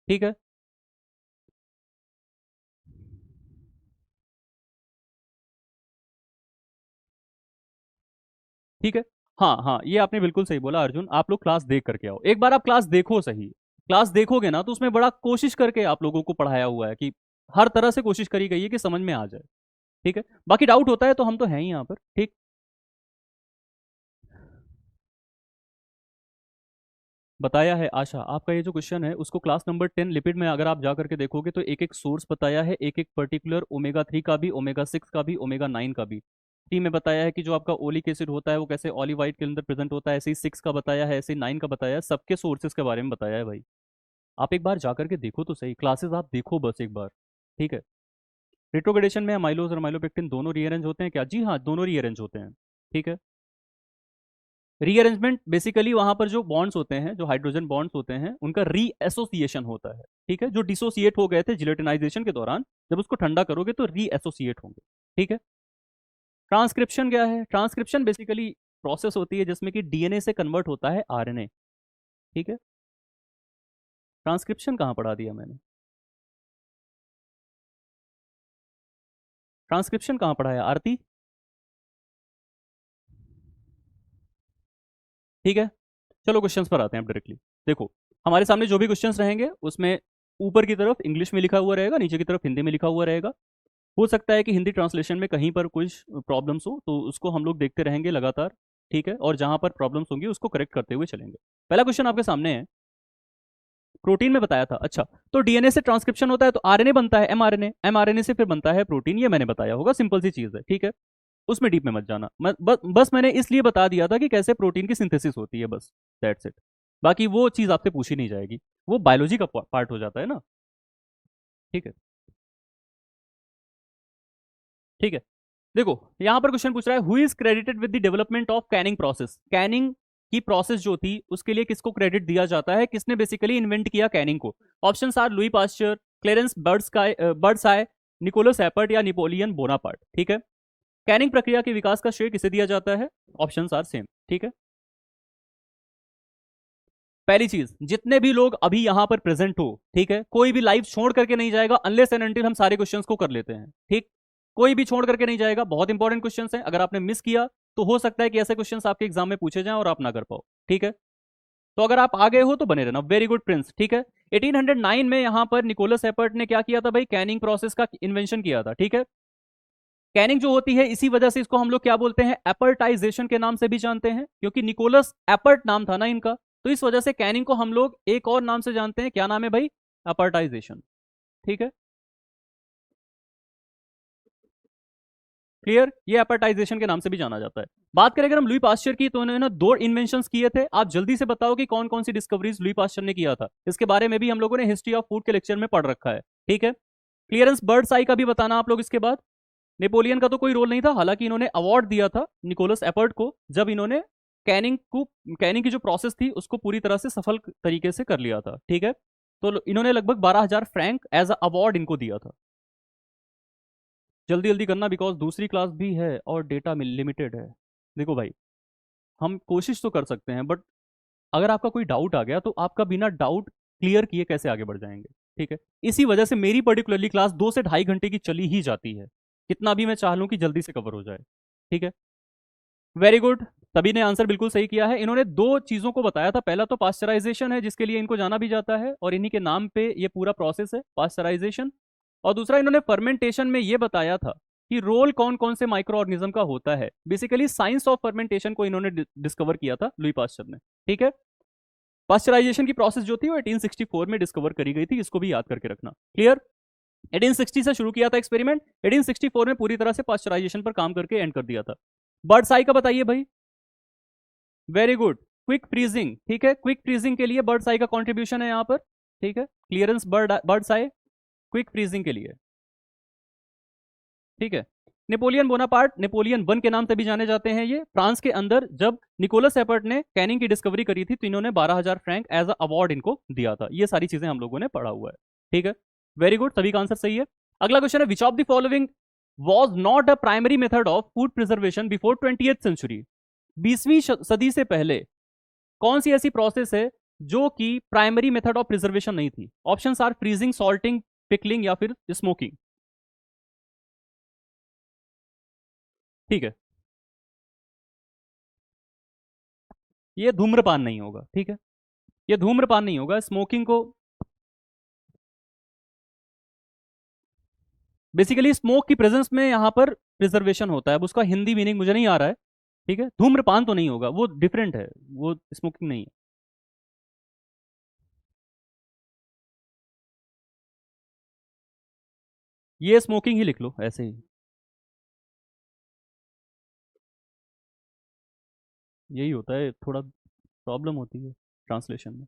ठीक है, ठीक है, हाँ हाँ, ये आपने बिल्कुल सही बोला अर्जुन। आप लोग क्लास देख करके आओ, एक बार आप क्लास देखो सही। क्लास देखोगे ना तो उसमें बड़ा कोशिश करके आप लोगों को पढ़ाया हुआ है, कि हर तरह से कोशिश करी गई है कि समझ में आ जाए। ठीक है, बाकी डाउट होता है तो हम तो हैं ही यहाँ पर। ठीक, बताया है आशा, आपका ये जो क्वेश्चन है उसको क्लास नंबर 10 लिपिड में अगर आप जा करके देखोगे तो एक एक सोर्स बताया है, एक एक पर्टिकुलर ओमेगा 3 का भी, ओमेगा 6 का भी, ओमेगा 9 का भी। 3 में बताया है कि जो आपका ओलिक एसिड होता है वो कैसे ऑलिवाइट के अंदर प्रेजेंट होता है, ऐसे ही 6 का बताया है, ऐसे ही 9 का बताया है, सबके सोर्सेज के बारे में बताया है भाई। आप एक बार जा करके देखो तो सही, क्लासेस आप देखो बस एक बार, ठीक है। रेट्रोग्रेडेशन में अमाइलोज और माइलोपेक्टिन दोनों रीअरेंज होते हैं क्या? जी हाँ, दोनों रीअरेंज होते हैं, ठीक है। रीअरेंजमेंट बेसिकली वहां पर जो बॉन्ड्स होते हैं, जो हाइड्रोजन बॉन्ड्स होते हैं, उनका रीएसोसिएशन होता है, ठीक है। जो डिसोसिएट हो गए थे जिलेटिनाइजेशन के दौरान, जब उसको ठंडा करोगे तो रीएसोसिएट होंगे, ठीक है। ट्रांसक्रिप्शन क्या है? ट्रांसक्रिप्शन बेसिकली प्रोसेस होती है जिसमें कि डीएनए से कन्वर्ट होता है आरएनए, ठीक है। ट्रांसक्रिप्शन कहाँ पढ़ा दिया मैंने? ट्रांसक्रिप्शन कहाँ पढ़ाया आरती? ठीक है, चलो क्वेश्चंस पर आते हैं अब डायरेक्टली। देखो, हमारे सामने जो भी क्वेश्चंस रहेंगे उसमें ऊपर की तरफ इंग्लिश में लिखा हुआ रहेगा, नीचे की तरफ हिंदी में लिखा हुआ रहेगा। हो सकता है कि हिंदी ट्रांसलेशन में कहीं पर कुछ प्रॉब्लम्स हो, तो उसको हम लोग देखते रहेंगे लगातार, ठीक है। और जहां पर प्रॉब्लम्स होंगी उसको करेक्ट करते हुए चलेंगे। पहला क्वेश्चन आपके सामने है, प्रोटीन में बताया था, अच्छा। तो डीएनए से ट्रांसक्रिप्शन होता है तो आरएनए बनता है एमआरएनए, एमआरएनए से फिर बनता है प्रोटीन, ये मैंने बताया होगा, सिंपल सी चीज है, ठीक है। उसमें डीप में मत जाना, बस मैंने इसलिए बता दिया था कि कैसे प्रोटीन की सिंथेसिस होती है, बस दैट्स इट। बाकी वो चीज आपसे पूछी नहीं जाएगी, वो बायोलॉजी का पार्ट हो जाता है ना, ठीक है। ठीक है, देखो यहां पर क्वेश्चन पूछ रहा है, who is credited with the development of Canning process? Canning की प्रोसेस जो थी उसके लिए किसको क्रेडिट दिया जाता है, किसने बेसिकली इन्वेंट किया कैनिंग को? Options are Louis Pasteur, Clarence Birdseye, Nicolas Appert या नेपोलियन बोनापार्ट, ठीक है। कैनिंग प्रक्रिया के विकास का श्रेय किसे दिया जाता है? ऑप्शंस आर सेम, ठीक है। पहली चीज, जितने भी लोग अभी यहां पर प्रेजेंट हो, ठीक है, कोई भी लाइव छोड़ करके नहीं जाएगा अनलेस एंड अनटिल हम सारे क्वेश्चंस को कर लेते हैं, ठीक। कोई भी छोड़ करके नहीं जाएगा, बहुत इंपॉर्टेंट क्वेश्चंस हैं, अगर आपने मिस किया तो हो सकता है कि ऐसे क्वेश्चंस आपके एग्जाम में पूछे जाएं और आप ना कर पाओ, ठीक है। तो अगर आप आ गए हो तो बने रहना, वेरी गुड प्रिंस, ठीक है। 1809 में यहां पर निकोलस एपर्ट ने क्या किया था भाई? कैनिंग प्रोसेस का इन्वेंशन किया था, ठीक है। कैनिंग जो होती है, इसी वजह से इसको हम लोग क्या बोलते हैं? एपर्टाइजेशन के नाम से भी जानते हैं, क्योंकि निकोलस एपर्ट नाम था ना इनका, तो इस वजह से कैनिंग को हम लोग एक और नाम से जानते हैं, क्या नाम है भाई? एपर्टाइजेशन, ठीक है। क्लियर, ये एपर्टाइजेशन के नाम से भी जाना जाता है। बात करें अगर हम लुई पास्चर की, तो उन्होंने दो इन्वेंशंस किए थे। आप जल्दी से बताओ कि कौन कौन सी डिस्कवरीज लुई पास्चर ने किया था, इसके बारे में भी हम लोगों ने हिस्ट्री ऑफ फूड के लेक्चर में पढ़ रखा है, ठीक है। क्लियरेंस बर्ड्स आई का भी बताना आप लोग इसके बाद। नेपोलियन का तो कोई रोल नहीं था, हालांकि इन्होंने अवार्ड दिया था निकोलस एपर्ट को, जब इन्होंने कैनिंग को, कैनिंग की जो प्रोसेस थी उसको पूरी तरह से सफल तरीके से कर लिया था, ठीक है। तो इन्होंने लगभग 12,000 फ्रैंक एज अ अवार्ड इनको दिया था। जल्दी जल्दी करना, बिकॉज दूसरी क्लास भी है और डेटा लिमिटेड है। देखो भाई, हम कोशिश तो कर सकते हैं, बट अगर आपका कोई डाउट आ गया तो आपका बिना डाउट क्लियर किए कैसे आगे बढ़ जाएंगे, ठीक है। इसी वजह से मेरी पर्टिकुलरली क्लास 2 से 2.5 घंटे की चली ही जाती है, कितना भी मैं चाह लूँ कि जल्दी से कवर हो जाए, ठीक है। वेरी गुड, सभी ने आंसर बिल्कुल सही किया है। इन्होंने दो चीजों को बताया था, पहला तो पास्चराइजेशन है जिसके लिए इनको जाना भी जाता है, और इन्हीं के नाम पे ये पूरा प्रोसेस है पास्चराइजेशन। और दूसरा इन्होंने फर्मेंटेशन में ये बताया था कि रोल कौन कौन से माइक्रो ऑर्गेनिज्म का होता है। बेसिकली साइंस ऑफ फर्मेंटेशन को इन्होंने डिस्कवर किया था लुई पास्चर ने, ठीक है। पास्चराइजेशन की प्रोसेस जो थी वो 1864 में डिस्कवर करी गई थी, इसको भी याद करके रखना, क्लियर। 1860 से शुरू किया था एक्सपेरिमेंट, 1864 में पूरी तरह से पास्चराइजेशन पर काम करके एंड कर दिया था। बर्ड्स आई का बताइए भाई। वेरी गुड, क्विक फ्रीजिंग, ठीक है। क्विक फ्रीजिंग के लिए बर्ड्स आई का कंट्रीब्यूशन है यहाँ पर, ठीक है। क्लियरेंस बर्ड्स आई क्विक फ्रीजिंग के लिए, ठीक है। नेपोलियन बोनापार्ट, नेपोलियन वन के नाम से भी जाने जाते हैं, ये फ्रांस के अंदर जब निकोलस एपर्ट ने कैनिंग की डिस्कवरी करी थी तो इन्होंने 12,000 फ्रैंक एज अ अवार्ड इनको दिया था। ये सारी चीजें हम लोगों ने पढ़ा हुआ है, ठीक है। वेरी गुड, सभी का आंसर सही है। अगला क्वेश्चन है, which of the following was not a primary method of food preservation before 20th century? 20वीं सदी से पहले कौन सी ऐसी प्रोसेस है जो कि प्राइमरी मेथड ऑफ प्रिजर्वेशन नहीं थी? Option are freezing, salting, pickling या फिर स्मोकिंग, ठीक है। ये धूम्रपान नहीं होगा, ठीक है। ये धूम्रपान नहीं होगा, स्मोकिंग को बेसिकली स्मोक की प्रेजेंस में यहाँ पर प्रिजर्वेशन होता है। अब उसका हिंदी मीनिंग मुझे नहीं आ रहा है, ठीक है। धूम्रपान तो नहीं होगा, वो डिफरेंट है, वो स्मोकिंग नहीं है। ये स्मोकिंग ही लिख लो ऐसे ही। यही होता है, थोड़ा प्रॉब्लम होती है ट्रांसलेशन में।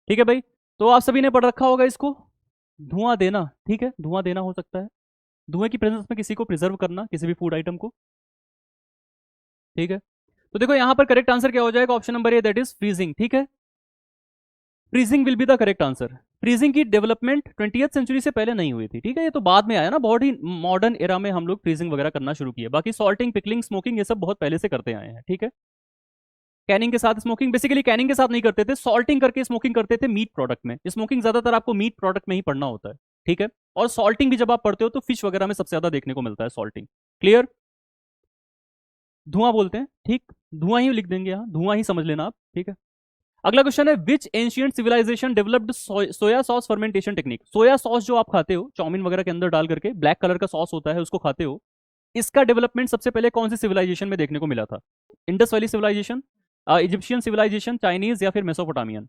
ठीक है भाई, तो आप सभी ने पढ़ रखा होगा इसको। धुआं देना, ठीक है, धुआं देना हो सकता है, धुएं की प्रेजेंस में किसी को प्रिजर्व करना, किसी भी फूड आइटम को। ठीक है, तो देखो यहाँ पर करेक्ट आंसर क्या हो जाएगा, option number A, that is freezing. ठीक है, freezing will be the correct answer. Freezing की डेवलपमेंट 20th सेंचुरी से पहले नहीं हुई थी, ठीक है, ये तो बाद में आया ना, बहुत ही मॉडर्न एरा में हम लोग फ्रीजिंग वगैरह करना शुरू किया। बाकी सॉल्टिंग, पिकलिंग, स्मोकिंग ये सब बहुत पहले से करते आए हैं। ठीक है, कैनिंग के साथ स्मोकिंग, बेसिकली कैनिंग के साथ नहीं करते थे, सॉल्टिंग करके स्मोकिंग करते थे मीट प्रोडक्ट में। स्मोकिंग ज्यादातर आपको मीट प्रोडक्ट में ही पढ़ना होता है। ठीक है, और सॉल्टिंग भी जब आप पढ़ते हो तो फिश वगैरह में सबसे ज्यादा देखने को मिलता है सॉल्टिंग। क्लियर, धुआं बोलते हैं, ठीक, धुआं ही लिख देंगे यहाँ, धुआं ही समझ लेना आप। ठीक है, अगला क्वेश्चन है, which ancient civilization developed soya sauce fermentation technique. Soya sauce जो आप खाते हो चाउमीन वगैरह के अंदर डाल करके, ब्लैक कलर का सॉस होता है, उसको खाते हो, इसका डेवलपमेंट सबसे पहले कौन सी सिविलाइजेशन में देखने को मिला था? Indus valley civilisation, Egyptian civilisation, Chinese या फिर मेसोपोटामियन?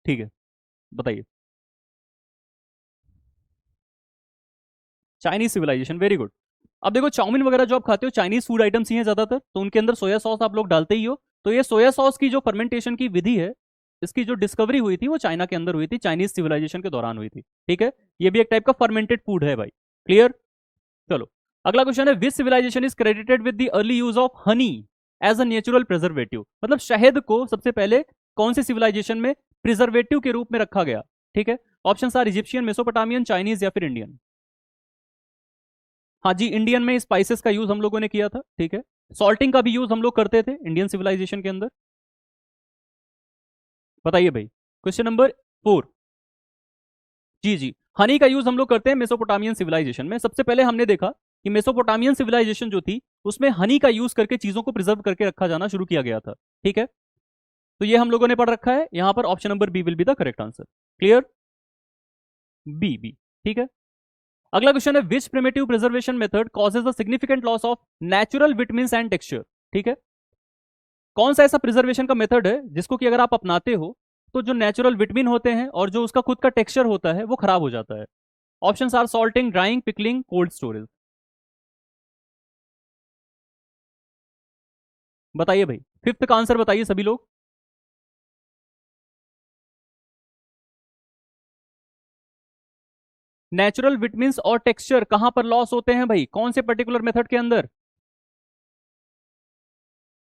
ठीक है, बताइए। Chinese civilisation, very good. अब देखो चाउमीन वगैरह जो आप खाते हो चाइनीज फूड आइटम्स ही हैं ज्यादातर, तो उनके अंदर सोया सॉस आप लोग डालते ही हो। तो ये सोया सॉस की जो फर्मेंटेशन की विधि है, इसकी जो डिस्कवरी हुई थी वो चाइना के अंदर हुई थी, चाइनीज सिविलाइजेशन के दौरान हुई थी। ठीक है, ये भी एक टाइप का फर्मेंटेड फूड है भाई। क्लियर, चलो अगला क्वेश्चन है, which civilization is credited with the early use of honey as a natural preservative. मतलब शहद को सबसे पहले कौन सी सिविलाइजेशन में प्रिजर्वेटिव के रूप में रखा गया? ठीक है, option are Egyptian, Mesopotamian, Chinese या फिर इंडियन। हाँ जी, इंडियन में स्पाइसेस का यूज हम लोगों ने किया था। ठीक है, सॉल्टिंग का भी यूज हम लोग करते थे इंडियन सिविलाइजेशन के अंदर। बताइए भाई, क्वेश्चन नंबर 4। जी जी, हनी का यूज हम लोग करते हैं मेसोपोटामियन सिविलाइजेशन में। सबसे पहले हमने देखा कि मेसोपोटामियन सिविलाइजेशन जो थी उसमें हनी का यूज करके चीजों को प्रिजर्व करके रखा जाना शुरू किया गया था। ठीक है, तो ये हम लोगों ने पढ़ रखा है, यहां पर option number B will be the correct answer. Clear, B B. ठीक है, अगला क्वेश्चन है, which primitive preservation method causes a significant loss of natural vitamins and texture. ठीक है, कौन सा ऐसा प्रिजर्वेशन का मेथड है जिसको कि अगर आप अपनाते हो तो जो नेचुरल विटामिन होते हैं और जो उसका खुद का टेक्सचर होता है वो खराब हो जाता है? Option are salting, drying, pickling, cold storage. बताइए भाई, फिफ्थ का आंसर बताइए सभी लोग। नेचुरल विटामिन्स और टेक्सचर कहां पर लॉस होते हैं भाई, कौन से पर्टिकुलर मेथड के अंदर?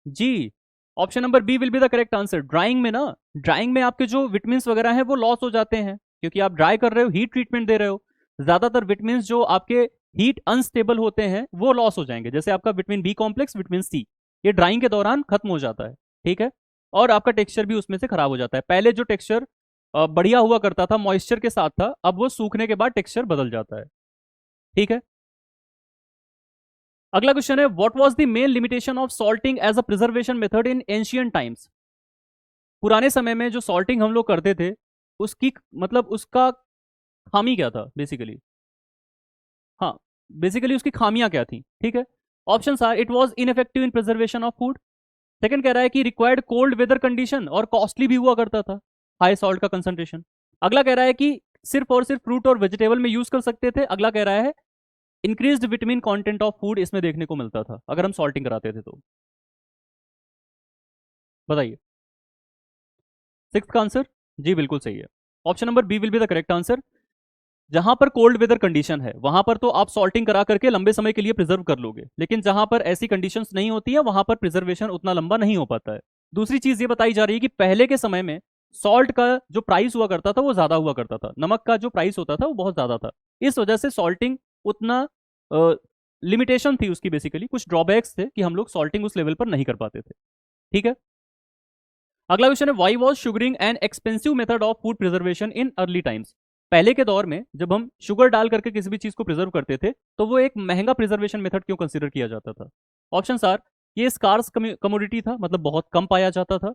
जी, option number B will be the correct answer, drying में ना। ड्राइंग में आपके जो विटामिन वगैरह हैं वो लॉस हो जाते हैं, क्योंकि आप ड्राई कर रहे हो, हीट ट्रीटमेंट दे रहे हो। ज्यादातर विटामिन जो आपके हीट अनस्टेबल होते हैं वो लॉस हो जाएंगे, जैसे आपका vitamin B complex, vitamin C, ये ड्राइंग के दौरान खत्म हो जाता है। ठीक है, और आपका टेक्सचर भी उसमें से खराब हो जाता है। पहले जो टेक्सचर बढ़िया हुआ करता था, मॉइस्चर के साथ था, अब वो सूखने के बाद टेक्सचर बदल जाता है। ठीक है, अगला क्वेश्चन है, what was the main limitation of salting as a preservation method in ancient times. पुराने समय में जो सॉल्टिंग हम लोग करते थे उसकी, मतलब उसका खामी क्या था बेसिकली? हाँ, बेसिकली उसकी खामियां क्या थी? ठीक है, option are, it was ineffective in preservation of food. Second कह रहा है कि रिक्वायर्ड कोल्ड वेदर कंडीशन और कॉस्टली भी हुआ करता था, हाई सॉल्ट का कंसंट्रेशन। अगला कह रहा है कि सिर्फ और सिर्फ फ्रूट और वेजिटेबल में यूज कर सकते थे। अगला कह रहा है increased vitamin content of food इसमें देखने को मिलता था अगर हम सॉल्टिंग कराते थे तो। बताइए, सिक्स का आंसर जी बिल्कुल सही है, option number B will be the correct answer. जहां पर कोल्ड वेदर कंडीशन है वहां पर तो आप सॉल्टिंग करा करके लंबे समय के लिए प्रिजर्व कर लोगे, लेकिन जहां पर ऐसी कंडीशंस नहीं होती है वहां पर प्रिजर्वेशन उतना लंबा नहीं हो पाता है। दूसरी चीज ये बताई जा रही है कि पहले के समय में सॉल्ट का जो प्राइस हुआ करता था वो ज्यादा हुआ करता था, नमक का जो प्राइस होता था वो बहुत ज्यादा था। इस वजह से सॉल्टिंग उतना लिमिटेशन थी उसकी, बेसिकली कुछ ड्रॉबैक्स थे कि हम लोग सॉल्टिंग उस लेवल पर नहीं कर पाते थे। ठीक है, अगला क्वेश्चन है, why was sugaring an expensive method of food preservation in early times. पहले के दौर में जब हम शुगर डाल करके किसी भी चीज को प्रिजर्व करते थे तो वो एक महंगा प्रिजर्वेशन मेथड क्यों कंसिडर किया जाता था? ऑप्शन आर, ये स्कार्स कमोडिटी था, मतलब बहुत कम पाया जाता था,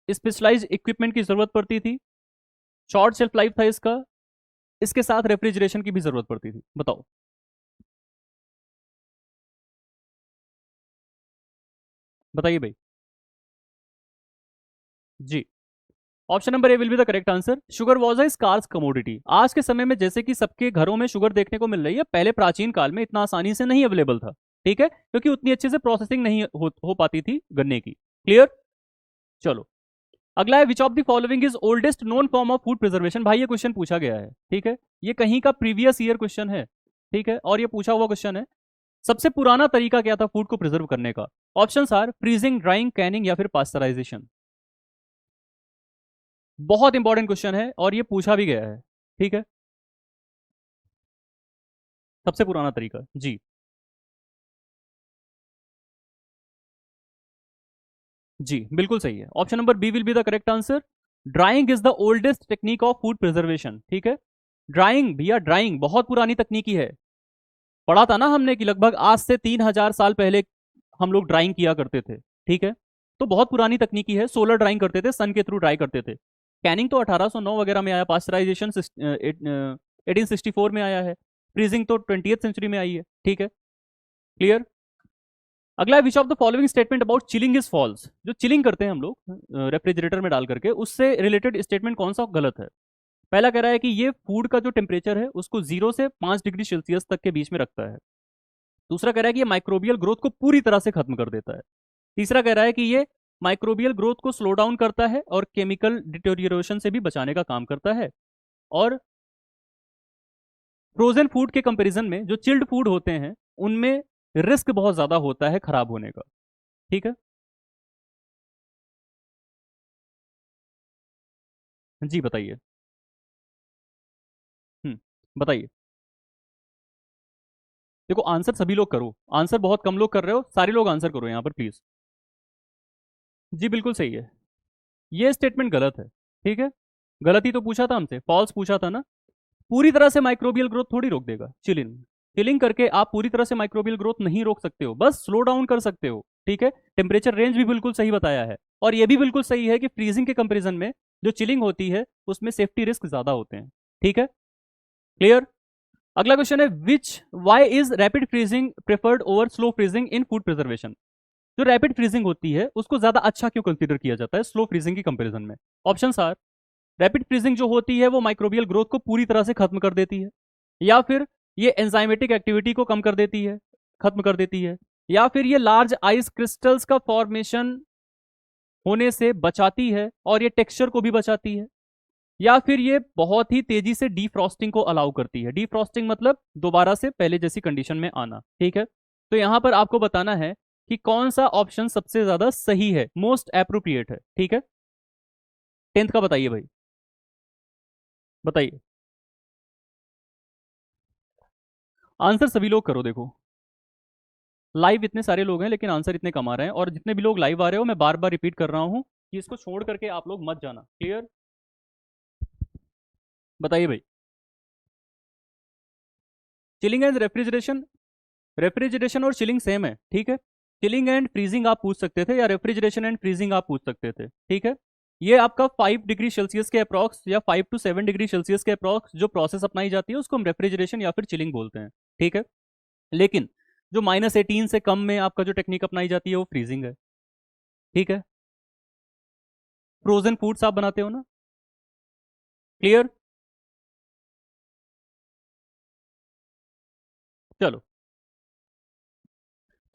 स्पेशलाइज इक्विपमेंट की जरूरत पड़ती थी, शॉर्ट शेल्फ लाइफ था इसका, इसके साथ रेफ्रिजरेशन की भी जरूरत पड़ती थी। बताओ, बताइए भाई। जी, option number A will be the correct answer. Sugar was a scarce commodity. आज के समय में जैसे कि सबके घरों में शुगर देखने को मिल रही है, पहले प्राचीन काल में इतना आसानी से नहीं अवेलेबल था, ठीक है, क्योंकि उतनी अच्छे से प्रोसेसिंग नहीं हो पाती थी गन्ने की। क्लियर। चलो अगला है, which of the following is oldest known form of food preservation. भाई ये क्वेश्चन पूछा गया है, ठीक है, ये कहीं का प्रीवियस ईयर क्वेश्चन है, ठीक है, और ये पूछा हुआ क्वेश्चन है। सबसे पुराना तरीका क्या था फूड को प्रिजर्व करने का? Options are freezing, drying, canning या फिर पास्चराइजेशन। बहुत इंपॉर्टेंट क्वेश्चन है और ये पूछा भी गया है, ठीक है। सबसे पुराना तरीका जी। जी बिल्कुल सही है, option number B will be the correct answer. Drying is the oldest technique of food preservation, ठीक है। ड्राइंग भैया, ड्राइंग बहुत पुरानी तकनीकी है। पढ़ा था ना हमने कि लगभग आज से 3,000 साल पहले हम लोग ड्राइंग किया करते थे, ठीक है। तो बहुत पुरानी तकनीकी है। सोलर ड्राइंग करते थे, सन के थ्रू ड्राई करते थे। कैनिंग तो 1809 वगैरह में आया, पास्चराइजेशन 1864 में आया है, फ्रीजिंग तो 20th सेंचुरी में आई है, ठीक है। क्लियर। अगला है, which of the following statement about chilling is false. जो चिलिंग करते हैं हम लोग रेफ्रिजरेटर में डाल करके, उससे रिलेटेड स्टेटमेंट कौन सा गलत है? पहला कह रहा है कि ये फूड का जो टेम्परेचर है उसको 0 से 5 डिग्री सेल्सियस तक के बीच में रखता है। दूसरा कह रहा है कि ये माइक्रोबियल ग्रोथ को पूरी तरह से खत्म कर देता है। तीसरा कह रहा है कि ये माइक्रोबियल ग्रोथ को स्लो डाउन करता है और केमिकल डिटोरिएशन से भी बचाने का काम करता है। और फ्रोजन फूड के कंपैरिजन में जो चिल्ड फूड होते हैं उनमें रिस्क बहुत ज्यादा होता है खराब होने का, ठीक है। जी बताइए। बताइए। देखो आंसर सभी लोग करो, आंसर बहुत कम लोग कर रहे हो, सारे लोग आंसर करो यहाँ पर प्लीज। जी बिल्कुल सही है, ये स्टेटमेंट गलत है, ठीक है। गलत ही तो पूछा था हमसे, फॉल्स पूछा था ना। पूरी तरह से माइक्रोबियल ग्रोथ थोड़ी रोक देगा चिलिंग। चिलिंग करके आप पूरी तरह से माइक्रोबियल ग्रोथ नहीं रोक सकते हो, बस स्लो डाउन कर सकते हो, ठीक है। टेम्परेचर रेंज भी बिल्कुल सही बताया है, और ये भी बिल्कुल सही है कि फ्रीजिंग के कंपेरिजन में जो चिलिंग होती है उसमें सेफ्टी रिस्क ज्यादा होते हैं, ठीक है। क्लियर। अगला क्वेश्चन है, which why is rapid freezing preferred over slow freezing in food preservation. जो रैपिड फ्रीजिंग होती है उसको ज्यादा अच्छा क्यों कंसीडर किया जाता है स्लो फ्रीजिंग की कंपैरिजन में? ऑप्शन आर, रैपिड फ्रीजिंग जो होती है वो माइक्रोबियल ग्रोथ को पूरी तरह से खत्म कर देती है, या फिर ये एंजाइमेटिक एक्टिविटी को कम कर देती है, खत्म कर देती है, या फिर ये लार्ज आइस क्रिस्टल्स का फॉर्मेशन होने से बचाती है और ये टेक्सचर को भी बचाती है, या फिर ये बहुत ही तेजी से डीफ्रॉस्टिंग को अलाउ करती है। डीफ्रॉस्टिंग मतलब दोबारा से पहले जैसी कंडीशन में आना, ठीक है। तो यहां पर आपको बताना है कि कौन सा ऑप्शन सबसे ज्यादा सही है, मोस्ट एप्रोप्रिएट है, ठीक है। 10th का बताइए भाई, बताइए। आंसर सभी लोग करो, देखो लाइव इतने सारे लोग हैं लेकिन आंसर इतने कम आ रहे हैं, और जितने भी लोग लाइव आ रहे हो मैं बार बार रिपीट कर रहा हूं कि इसको छोड़ करके आप लोग मत जाना। क्लियर। बताइए भाई। चिलिंग एंड रेफ्रिजरेशन, रेफ्रिजरेशन और चिलिंग सेम है, ठीक है। चिलिंग एंड फ्रीजिंग आप पूछ सकते थे, या रेफ्रिजरेशन एंड फ्रीजिंग आप पूछ सकते थे, ठीक है। ये आपका 5 डिग्री सेल्सियस के अप्रॉक्स या 5 to 7 डिग्री सेल्सियस के अप्रॉक्स जो प्रोसेस अपनाई जाती है उसको हम रेफ्रिजरेशन या फिर चिलिंग बोलते हैं, ठीक है। लेकिन जो -18 से कम में आपका जो टेक्निक अपनाई जाती है वो फ्रीजिंग है, ठीक है। फ्रोजन फूड्स आप बनाते हो ना। क्लियर। चलो,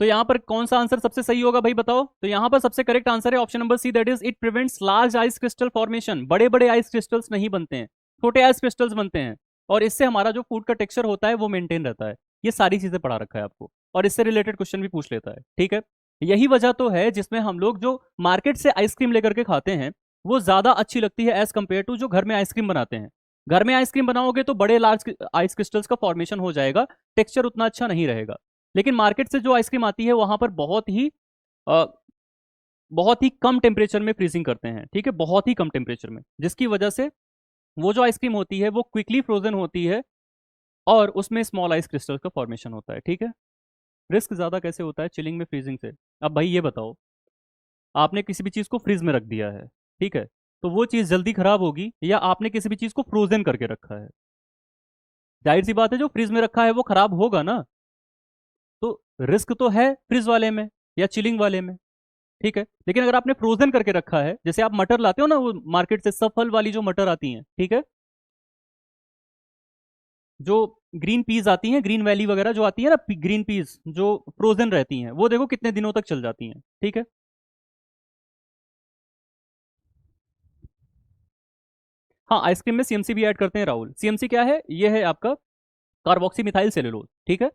तो यहां पर कौन सा आंसर सबसे सही होगा भाई बताओ? तो यहां पर सबसे करेक्ट आंसर है option number C, that is it prevents large ice crystal formation. बड़े बड़े आइस क्रिस्टल्स नहीं बनते हैं, छोटे आइस क्रिस्टल्स बनते हैं, और इससे हमारा जो फूड का टेक्सचर होता है वो मेंटेन रहता है। ये सारी चीजें पढ़ा रखा है आपको, और इससे रिलेटेड क्वेश्चन भी पूछ लेता है, ठीक है। यही वजह तो है जिसमें हम लोग जो मार्केट से आइसक्रीम लेकर के खाते हैं वो ज्यादा अच्छी लगती है एज कंपेयर टू जो घर में आइसक्रीम बनाते हैं। घर में आइसक्रीम बनाओगे तो बड़े लार्ज आइस क्रिस्टल्स का फॉर्मेशन हो जाएगा, टेक्सचर उतना अच्छा नहीं रहेगा। लेकिन मार्केट से जो आइसक्रीम आती है वहां पर अ, बहुत ही कम टेम्परेचर में फ्रीजिंग करते हैं, ठीक है, बहुत ही कम टेम्परेचर में, जिसकी वजह से वो जो आइसक्रीम होती है वो क्विकली फ्रोजन होती है और उसमें स्मॉल आइस क्रिस्टल का फॉर्मेशन होता है, ठीक है। रिस्क ज्यादा कैसे होता है चिलिंग में फ्रीजिंग से? अब भाई ये बताओ, आपने किसी भी चीज को फ्रीज में रख दिया है, ठीक है, तो वो चीज जल्दी खराब होगी या आपने किसी भी चीज को फ्रोजन करके रखा है? जाहिर सी बात है जो फ्रीज में रखा है वो खराब होगा ना। तो रिस्क तो है फ्रीज वाले में या चिलिंग वाले में? ठीक है। लेकिन अगर आपने फ्रोजन करके रखा है, जैसे आप मटर लाते हो ना वो मार्केट से, सफल वाली जो मटर आती हैं, ठीक है, जो ग्रीन पीस आती हैं, ग्रीन वैली वगैरह जो आती है ना, ग्रीन पीस जो फ्रोजन रहती हैं, वो देखो कितने दिनों तक चल जाती हैं, ठीक है। हाँ, आइसक्रीम में सीएमसी भी ऐड करते हैं राहुल। सीएमसी क्या है? ये है आपका कार्बोक्सी मिथाइल सेलुलोज, ठीक है।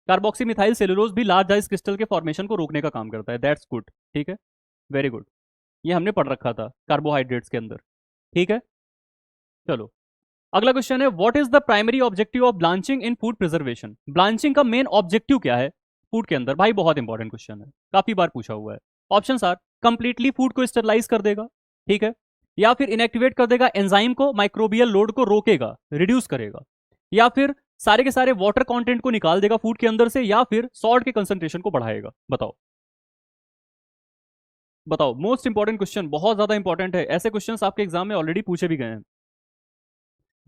कार्बोक्सी मिथाइल सेलुलोज भी लार्ज आइस क्रिस्टल के फॉर्मेशन को रोकने का काम करता है, दैट्स गुड, ठीक है, वेरी गुड। ये हमने पढ़ रखा था कार्बोहाइड्रेट्स के अंदर, ठीक है। चलो, अगला क्वेश्चन है, what is the primary objective of blanching in food preservation? Blanching का मेन ऑब्जेक्टिव क्या है फूड के अंदर? भाई बहुत इंपॉर्टेंट क्वेश्चन है, काफी बार पूछा हुआ है। ऑप्शन आर, कंप्लीटली फूड को स्टरलाइज कर देगा, ठीक है, या फिर इनएक्टिवेट कर देगा एंजाइम को, माइक्रोबियल लोड को रोकेगा, रिड्यूस करेगा, या फिर सारे के सारे वाटर कंटेंट को निकाल देगा फूड के अंदर से, या फिर सॉल्ट के कंसंट्रेशन को बढ़ाएगा? बताओ बताओ, मोस्ट इंपॉर्टेंट क्वेश्चन, बहुत ज्यादा इंपॉर्टेंट है, ऐसे क्वेश्चंस आपके एग्जाम में ऑलरेडी पूछे भी गए हैं।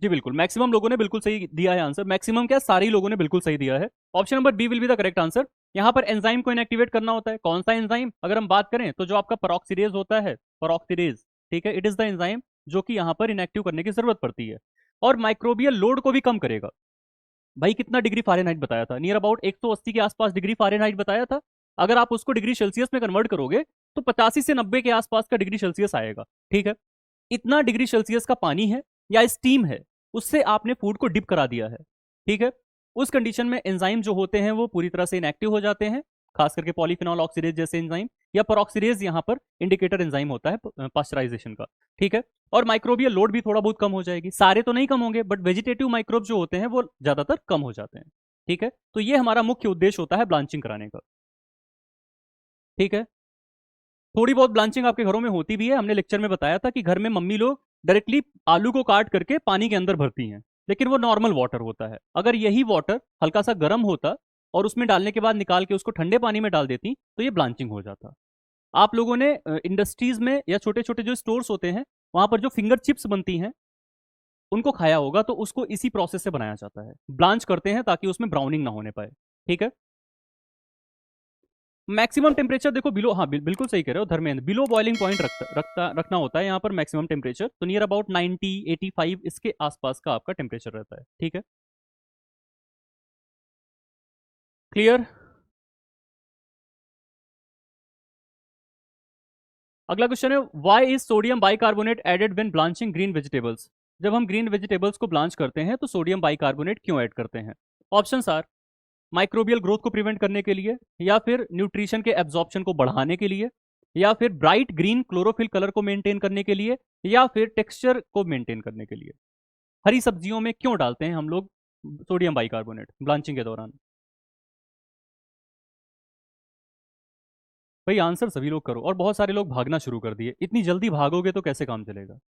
जी बिल्कुल, मैक्सिमम लोगों ने बिल्कुल सही दिया है आंसर, मैक्सिमम क्या, सारे ही लोगों ने बिल्कुल सही दिया है। Option number B will be the correct answer. यहाँ पर एंजाइम को इनएक्टिवेट करना होता है, कौन सा एंजाइम? अगर हम बात करें तो जो आपका पेरोक्सीडेज होता है, पेरोक्सीडेज, ठीक है, इट इज द एंजाइम जो कि यहाँ पर इनएक्टिव करने की जरूरत पड़ती है, और माइक्रोबियल लोड को भी कम करेगा। भाई कितना डिग्री फ़ारेनहाइट बताया था? नियर अबाउट 180 के आसपास डिग्री फ़ारेनहाइट बताया था। अगर आप उसको डिग्री सेल्सियस में कन्वर्ट करोगे तो 85 से 90 के आसपास का डिग्री सेल्सियस आएगा, ठीक है। इतना डिग्री सेल्सियस का पानी है या स्टीम है, उससे आपने फूड को डिप करा दिया है, ठीक है। उस कंडीशन में एंजाइम जो होते हैं वो पूरी तरह से इनएक्टिव हो जाते हैं, खास करके पॉलीफिनॉल ऑक्सीडेज जैसे एंजाइम, या पेरोक्सीडेज यहाँ पर इंडिकेटर एंजाइम होता है पास्चराइजेशन का, ठीक है। और माइक्रोबियल लोड भी थोड़ा बहुत कम हो जाएगी, सारे तो नहीं कम होंगे बट वेजिटेटिव माइक्रोब जो होते हैं वो ज्यादातर कम हो जाते हैं, ठीक है। तो ये हमारा मुख्य उद्देश्य होता है ब्लांचिंग कराने का, ठीक है। थोड़ी बहुत ब्लांचिंग आपके घरों में होती भी है, हमने लेक्चर में बताया था कि घर में मम्मी लोग डायरेक्टली आलू को काट करके पानी के अंदर भरती हैं, लेकिन वो नॉर्मल वाटर होता है। अगर यही वाटर हल्का सा गर्म होता और उसमें डालने के बाद निकाल के उसको ठंडे पानी में डाल देती तो ये ब्लांचिंग हो जाता। आप लोगों ने इंडस्ट्रीज में या छोटे छोटे जो स्टोर्स होते हैं वहां पर जो फिंगर चिप्स बनती हैं उनको खाया होगा, तो उसको इसी प्रोसेस से बनाया जाता है, ब्लांच करते हैं ताकि उसमें ब्राउनिंग ना होने पाए, ठीक है। मैक्सिमम टेम्परेचर देखो बिलो, हाँ बिल्कुल सही कह रहे हो धर्मेंद्र, बिलो बॉइलिंग पॉइंट रखना होता है यहाँ पर मैक्सिमम टेम्परेचर, तो नियर अबाउट 90 85 इसके आसपास का आपका टेम्परेचर रहता है, ठीक है। क्लियर। अगला क्वेश्चन है, why is sodium bicarbonate added when blanching green vegetables? जब हम ग्रीन वेजिटेबल्स को ब्लांच करते हैं तो सोडियम बाइकार्बोनेट क्यों ऐड करते हैं? ऑप्शंस आर, माइक्रोबियल ग्रोथ को प्रिवेंट करने के लिए, या फिर न्यूट्रिशन के एब्जॉर्प्शन को बढ़ाने के लिए, या फिर ब्राइट ग्रीन क्लोरोफिल कलर को मेंटेन करने के लिए, या फिर टेक्सचर को मेंटेन करने के लिए। हरी सब्जियों में क्यों डालते हैं हम लोग सोडियम बाइकार्बोनेट ब्लांचिंग के दौरान? भाई आंसर सभी लोग करो, और बहुत सारे लोग भागना शुरू कर दिए, इतनी जल्दी भागोगे तो कैसे काम चलेगा?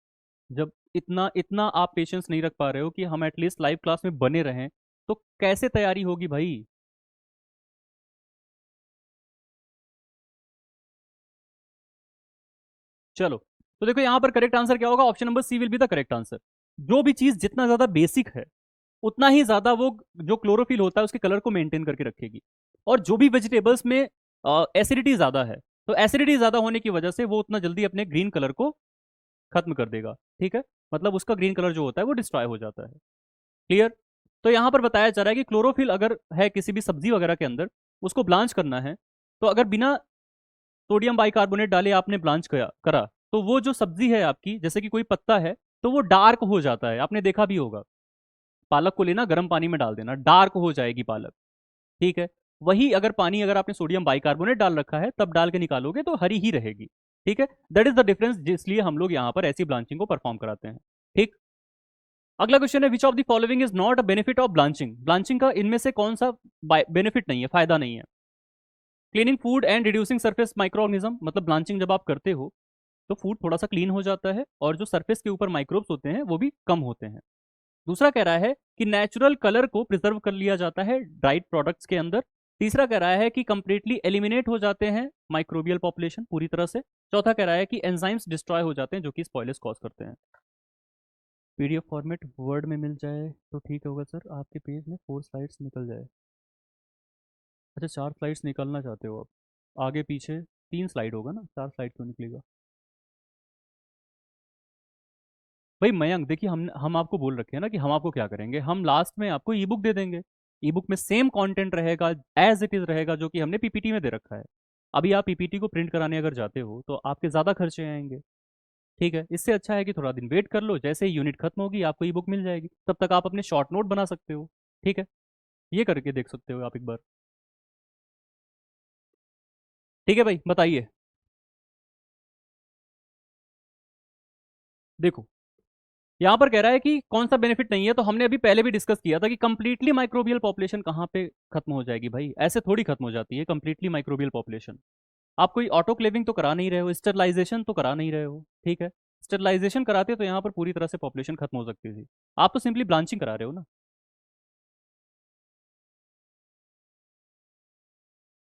जब इतना इतना आप पेशेंस नहीं रख पा रहे हो कि हम एटलीस्ट लाइव क्लास में बने रहें, तो कैसे तैयारी होगी भाई? चलो, तो देखो यहाँ पर करेक्ट आंसर क्या होगा, option number C will be the correct answer. जो भी चीज जितना ज्यादा बेसिक है उतना ही ज्यादा वो जो क्लोरोफिल होता है उसके कलर को मेंटेन करके रखेगी। और जो भी वेजिटेबल्स में एसिडिटी ज्यादा है, तो एसिडिटी ज्यादा होने की वजह से वो उतना जल्दी अपने ग्रीन कलर को खत्म कर देगा, ठीक है। मतलब उसका ग्रीन कलर जो होता है वो डिस्ट्रॉय हो जाता है, क्लियर। तो यहाँ पर बताया जा रहा है कि क्लोरोफिल अगर है किसी भी सब्जी वगैरह के अंदर, उसको ब्लांच करना है, तो अगर बिना सोडियम बाइकार्बोनेट डाले आपने ब्लांच करा तो वो जो सब्जी है आपकी, जैसे कि कोई पत्ता है, तो वो डार्क हो जाता है, आपने देखा भी होगा। पालक को लेना, गर्म पानी में डाल देना, डार्क हो जाएगी पालक, ठीक है। वही अगर पानी अगर आपने सोडियम बाइकार्बोनेट डाल रखा है तब डाल के निकालोगे तो हरी ही रहेगी, ठीक है। दैट इज द डिफरेंस, जिसलिए हम लोग यहाँ पर ऐसी ब्लांचिंग को परफॉर्म कराते हैं, ठीक। अगला क्वेश्चन है, which of the following is not a benefit of blanching? Blanching का इनमें से कौन सा बेनिफिट नहीं है, फायदा नहीं है? Cleaning food and reducing surface micro organism, मतलब ब्लांचिंग जब आप करते हो तो फूड थोड़ा सा क्लीन हो जाता है और जो सरफेस के ऊपर माइक्रोब्स होते हैं वो भी कम होते हैं। दूसरा कह रहा है कि नेचुरल कलर को प्रिजर्व कर लिया जाता है ड्राइड प्रोडक्ट्स के अंदर। तीसरा कह रहा है कि कंप्लीटली एलिमिनेट हो जाते हैं माइक्रोबियल पॉपुलेशन पूरी तरह से। चौथा कह रहा है कि एंजाइम्स डिस्ट्रॉय हो जाते हैं जो कि स्पॉइलेज कॉज करते हैं। पीडीएफ फॉर्मेट वर्ड में मिल जाए तो ठीक होगा सर, आपके पेज में 4 स्लाइड्स निकल जाए। अच्छा, 4 स्लाइड्स निकालना चाहते हो आप, आगे पीछे 3 स्लाइड होगा ना, 4 स्लाइड क्यों निकलेगा भाई? मयंक देखिए, हम आपको बोल रखे हैं ना कि हम आपको क्या करेंगे, हम लास्ट में आपको ई बुक दे देंगे। ई बुक में सेम कंटेंट रहेगा, एज इट इज रहेगा, जो कि हमने पीपीटी में दे रखा है। अभी आप पीपीटी को प्रिंट कराने अगर जाते हो तो आपके ज़्यादा खर्चे आएंगे। ठीक है, इससे अच्छा है कि थोड़ा दिन वेट कर लो, जैसे ही यूनिट खत्म होगी आपको ई बुक मिल जाएगी, तब तक आप अपने शॉर्ट नोट बना सकते हो। ठीक है, ये करके देख सकते हो आप एक बार। ठीक है भाई, बताइए। देखो, यहाँ पर कह रहा है कि कौन सा बेनिफिट नहीं है, तो हमने अभी पहले भी डिस्कस किया था कि कंप्लीटली माइक्रोबियल पॉपुलेशन कहाँ पे खत्म हो जाएगी भाई, ऐसे थोड़ी खत्म हो जाती है कंप्लीटली माइक्रोबियल पॉपुलेशन। आप कोई ऑटोक्लेविंग तो करा नहीं रहे हो, स्टरलाइजेशन तो करा नहीं रहे हो। ठीक है, स्टरलाइजेशन कराते तो यहाँ पर पूरी तरह से पॉपुलेशन खत्म हो सकती थी। आप तो सिंपली ब्लांचिंग करा रहे हो ना।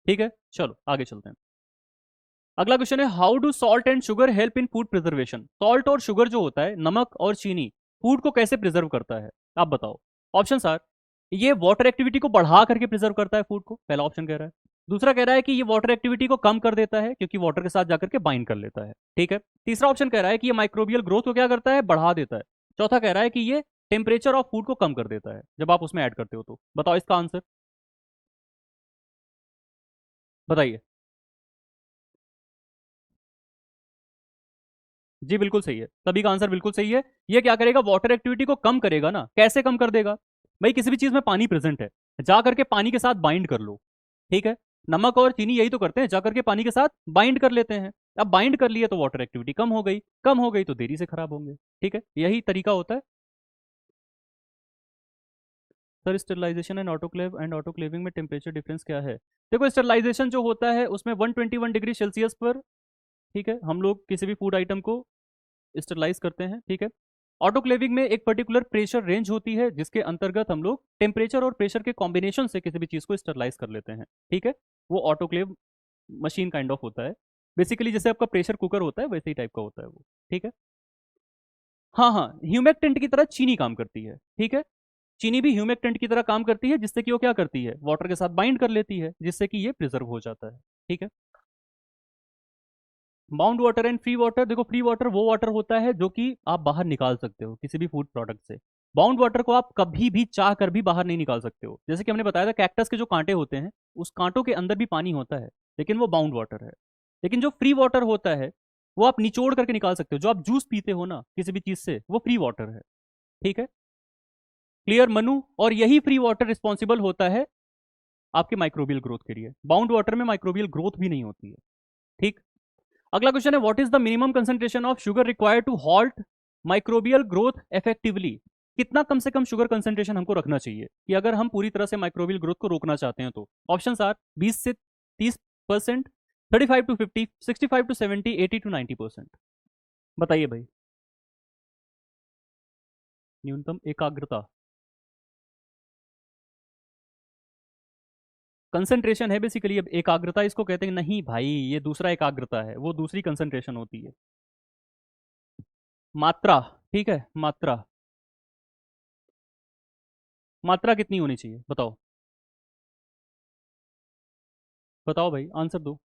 ठीक है, चलो आगे चलते हैं। अगला क्वेश्चन है, how do salt and sugar help in food preservation? Salt और शुगर जो होता है, नमक और चीनी, फूड को कैसे प्रिजर्व करता है? आप बताओ। ऑप्शन आर, ये वाटर एक्टिविटी को बढ़ा करके प्रिजर्व करता है फूड को, पहला ऑप्शन कह रहा है। दूसरा कह रहा है कि ये वाटर एक्टिविटी को कम कर देता है, क्योंकि वाटर के साथ जाकर के बाइंड कर लेता है। ठीक है, तीसरा ऑप्शन कह रहा है कि ये माइक्रोबियल ग्रोथ को क्या करता है, बढ़ा देता है। चौथा कह रहा है कि ये टेम्परेचर ऑफ फूड को कम कर देता है जब आप उसमें ऐड करते हो। तो बताओ इसका आंसर, बताइए। जी बिल्कुल सही है, सभी का आंसर बिल्कुल सही है। ये क्या करेगा, वाटर एक्टिविटी को कम करेगा ना। कैसे कम कर देगा भाई? किसी भी चीज में पानी प्रेजेंट है, जा करके पानी के साथ बाइंड कर लो। ठीक है, नमक और चीनी यही तो करते हैं, जा करके पानी के साथ बाइंड कर लेते हैं। अब बाइंड कर लिए तो वाटर एक्टिविटी कम हो गई, कम हो गई तो देरी से खराब होंगे। ठीक है, यही तरीका होता है। सर, स्टरलाइजेशन एंड ऑटोक्लेविंग में टेम्परेचर डिफरेंस क्या है? देखो, स्टरलाइजेशन जो होता है उसमें 121 डिग्री सेल्सियस पर, ठीक है, हम लोग किसी भी फूड आइटम को स्टरलाइज करते हैं। ठीक है, ऑटोक्लेविंग में एक पर्टिकुलर प्रेशर रेंज होती है, जिसके अंतर्गत हम लोग टेम्परेचर और प्रेशर के कॉम्बिनेशन से किसी भी चीज को स्टरलाइज कर लेते हैं। ठीक है, वो ऑटोक्लेव मशीन काइंड ऑफ होता है। बेसिकली जैसे आपका प्रेशर कुकर होता है वैसे ही टाइप का होता है वो। ठीक है, हाँ हाँ, ह्यूमेक्टेंट की तरह चीनी काम करती है। ठीक है, चीनी भी ह्यूमेक्टेंट की तरह काम करती है, जिससे कि वो क्या करती है, वाटर के साथ बाइंड कर लेती है, जिससे कि ये प्रिजर्व हो जाता है। ठीक है, bound water and free water, देखो फ्री वाटर वो वाटर होता है जो कि आप बाहर निकाल सकते हो किसी भी फूड प्रोडक्ट से। बाउंड वाटर को आप कभी भी चाह कर भी बाहर नहीं निकाल सकते हो। जैसे कि हमने बताया था, कैक्टस के जो कांटे होते हैं, उस कांटों के अंदर भी पानी होता है, लेकिन वो बाउंड वाटर है। लेकिन जो फ्री वाटर होता है, वो आप निचोड़ करके निकाल सकते हो। जो आप जूस पीते हो ना किसी भी चीज से, वो फ्री वाटर है। ठीक है, क्लियर मनु? और यही फ्री वाटर रिस्पॉन्सिबल होता है आपके माइक्रोबियल ग्रोथ के लिए। बाउंड वाटर में माइक्रोबियल ग्रोथ भी नहीं होती है। ठीक, अगला क्वेश्चन है, what is the minimum concentration of sugar required to halt microbial growth effectively? कितना कम से कम शुगर कंसंट्रेशन हमको रखना चाहिए कि अगर हम पूरी तरह से माइक्रोबियल ग्रोथ को रोकना चाहते हैं? तो ऑप्शन आर, 20 से 30%, 35 टू 50, 65 टू 70, 80 टू 90%। बताइए भाई। न्यूनतम एकाग्रता, कंसंट्रेशन है बेसिकली। अब एकाग्रता इसको कहते हैं? नहीं भाई, ये दूसरा एकाग्रता है, वो दूसरी कंसंट्रेशन होती है। मात्रा, ठीक है, मात्रा। मात्रा कितनी होनी चाहिए बताओ? बताओ भाई, आंसर दो।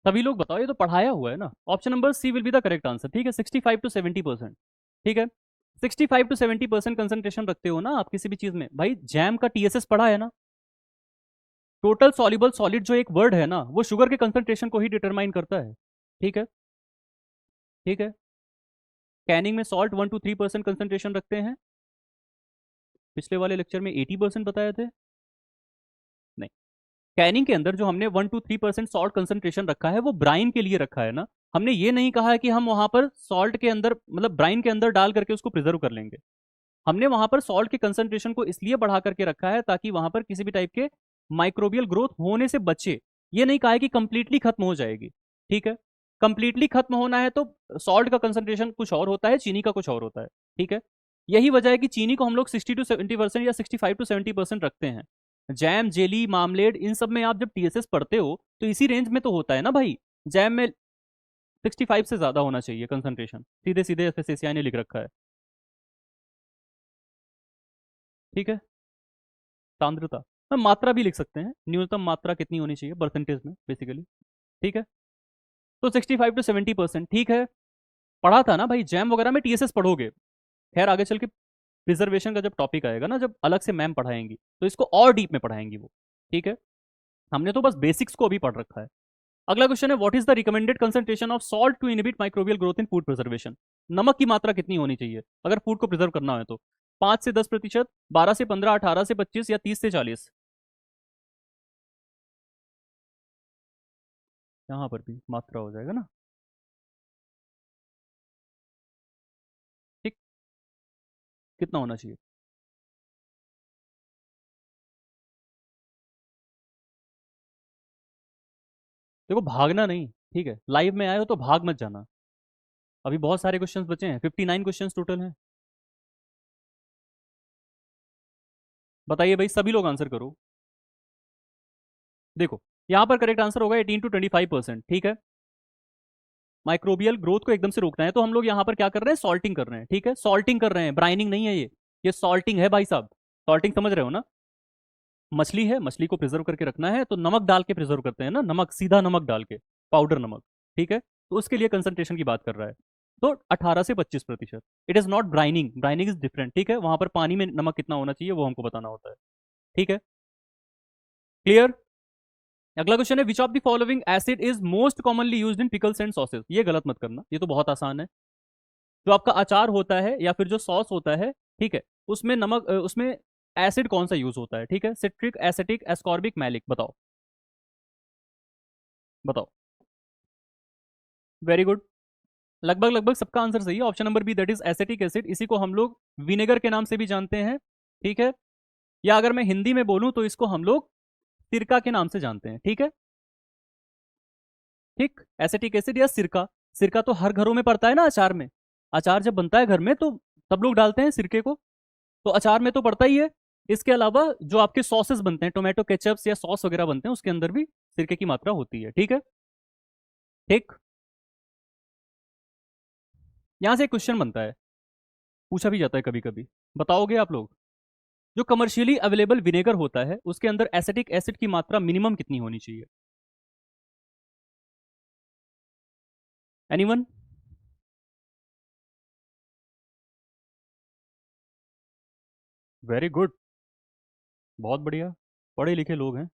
सभी लोग बताओ, ये तो पढ़ाया हुआ है ना। Option number C will be the correct answer. ठीक है, 65 टू 70%। ठीक है, 65 टू 70% कंसंट्रेशन रखते हो ना आप किसी भी चीज में। भाई जैम का टीएसएस पढ़ा है ना? टोटल सॉल्युबल सॉलिड जो एक वर्ड है ना, वो शुगर के कंसंट्रेशन को ही डिटरमाइन करता है। ठीक है, ठीक है, कैनिंग में सॉल्ट 1 टू 3% कंसंट्रेशन रखते हैं। पिछले वाले लेक्चर में 80% बताए थे। नहीं, कैनिंग के अंदर जो हमने 1 टू 3% सॉल्ट कंसंट्रेशन रखा है, वो ब्राइन के लिए रखा है ना। हमने ये नहीं कहा है कि हम वहां पर सॉल्ट के अंदर, मतलब ब्राइन के अंदर डाल करके उसको प्रिजर्व कर लेंगे। हमने वहां पर सॉल्ट के कंसंट्रेशन को इसलिए बढ़ा करके रखा है ताकि वहां पर किसी भी टाइप के माइक्रोबियल ग्रोथ होने से बचे। ये नहीं कहा है कि कंप्लीटली खत्म हो जाएगी। ठीक है, कंप्लीटली खत्म होना है तो सॉल्ट का कंसंट्रेशन कुछ और होता है, चीनी का कुछ और होता है। ठीक है, यही वजह है कि चीनी को हम लोग 60 टू 70% या 65 टू 70% रखते हैं। जैम, जेली, मामलेड, इन सब में आप जब टीएसएस पढ़ते हो तो इसी रेंज में तो होता है ना भाई। जैम में 65 से ज्यादा होना चाहिए कंसंट्रेशन, सीधे सीधे एफएसएसआई ने लिख रखा है। ठीक है, सांद्रता, हम मात्रा भी लिख सकते हैं, न्यूनतम मात्रा कितनी होनी चाहिए परसेंटेज में बेसिकली। ठीक है, तो 65 to 70%, ठीक है। पढ़ा था ना भाई, जैम वगैरह में टीएसएस पढ़ोगे। खैर आगे चल के प्रिजर्वेशन का जब टॉपिक आएगा ना, जब अलग से मैम पढ़ाएंगी तो इसको और डीप में पढ़ाएंगी वो। ठीक है, हमने तो बस बेसिक्स को अभी पढ़ रखा है। अगला क्वेश्चन है, what is the recommended concentration of salt to inhibit microbial growth in food preservation. नमक की मात्रा कितनी होनी चाहिए अगर फूड को प्रिजर्व करना है तो? 5 से 10%, 12 से 15, 18 से 25 या 30 से 40? यहाँ पर भी मात्रा हो जाएगा ना। ठीक, कितना होना चाहिए? देखो भागना नहीं, ठीक है, लाइव में आए हो तो भाग मत जाना। अभी बहुत सारे क्वेश्चंस बचे हैं, 59 क्वेश्चंस टोटल हैं। बताइए भाई, सभी लोग आंसर करो। देखो, यहाँ पर करेक्ट आंसर होगा 18 to 25%। ठीक है, माइक्रोबियल ग्रोथ को एकदम से रोकना है तो हम लोग यहाँ पर क्या कर रहे हैं, सॉल्टिंग कर रहे हैं। ठीक है, सॉल्टिंग कर रहे हैं, ब्राइनिंग नहीं है ये सॉल्टिंग है भाई साहब। सॉल्टिंग समझ रहे हो ना? मछली है, मछली को प्रिजर्व करके रखना है तो नमक डाल के प्रिजर्व करते हैं ना, नमक, सीधा नमक डाल के, पाउडर नमक। ठीक है, तो उसके लिए कंसंट्रेशन की बात कर रहा है। तो 18 से 25%। It is not brining, brining is different. ठीक है, वहां पर पानी में नमक कितना होना चाहिए वो हमको बताना होता है। ठीक है, क्लियर। अगला क्वेश्चन है, which of the following acid is most commonly used in pickles and sauces. ये गलत मत करना, ये तो बहुत आसान है। जो आपका अचार होता है या फिर जो सॉस होता है, ठीक है, उसमें नमक उसमें एसिड कौन सा यूज होता है? ठीक है, सिट्रिक, एसिटिक, एस्कॉर्बिक, मैलिक, बताओ बताओ। वेरी गुड, लगभग लगभग सबका आंसर सही है। Option number B, that is acetic acid. इसी को हम लोग विनेगर के नाम से भी जानते हैं। ठीक है, या अगर मैं हिंदी में बोलूं तो इसको हम लोग सिरका के नाम से जानते हैं। ठीक है, ठीक, एसिटिक एसिड या सिरका। सिरका तो हर घरों में पड़ता है ना अचार में। अचार जब बनता है घर में तो सब लोग डालते हैं सिरके को, तो अचार में तो पड़ता ही है। इसके अलावा जो आपके सॉसेस बनते हैं, टोमेटो केचप्स या सॉस वगैरह बनते हैं, उसके अंदर भी सिरके की मात्रा होती है। ठीक है, ठीक। यहां से एक क्वेश्चन बनता है, पूछा भी जाता है कभी कभी, बताओगे आप लोग? जो कमर्शियली अवेलेबल विनेगर होता है उसके अंदर एसिटिक एसिड की मात्रा मिनिमम कितनी होनी चाहिए? एनीवन? वेरी गुड, बहुत बढ़िया, पढ़े लिखे लोग हैं।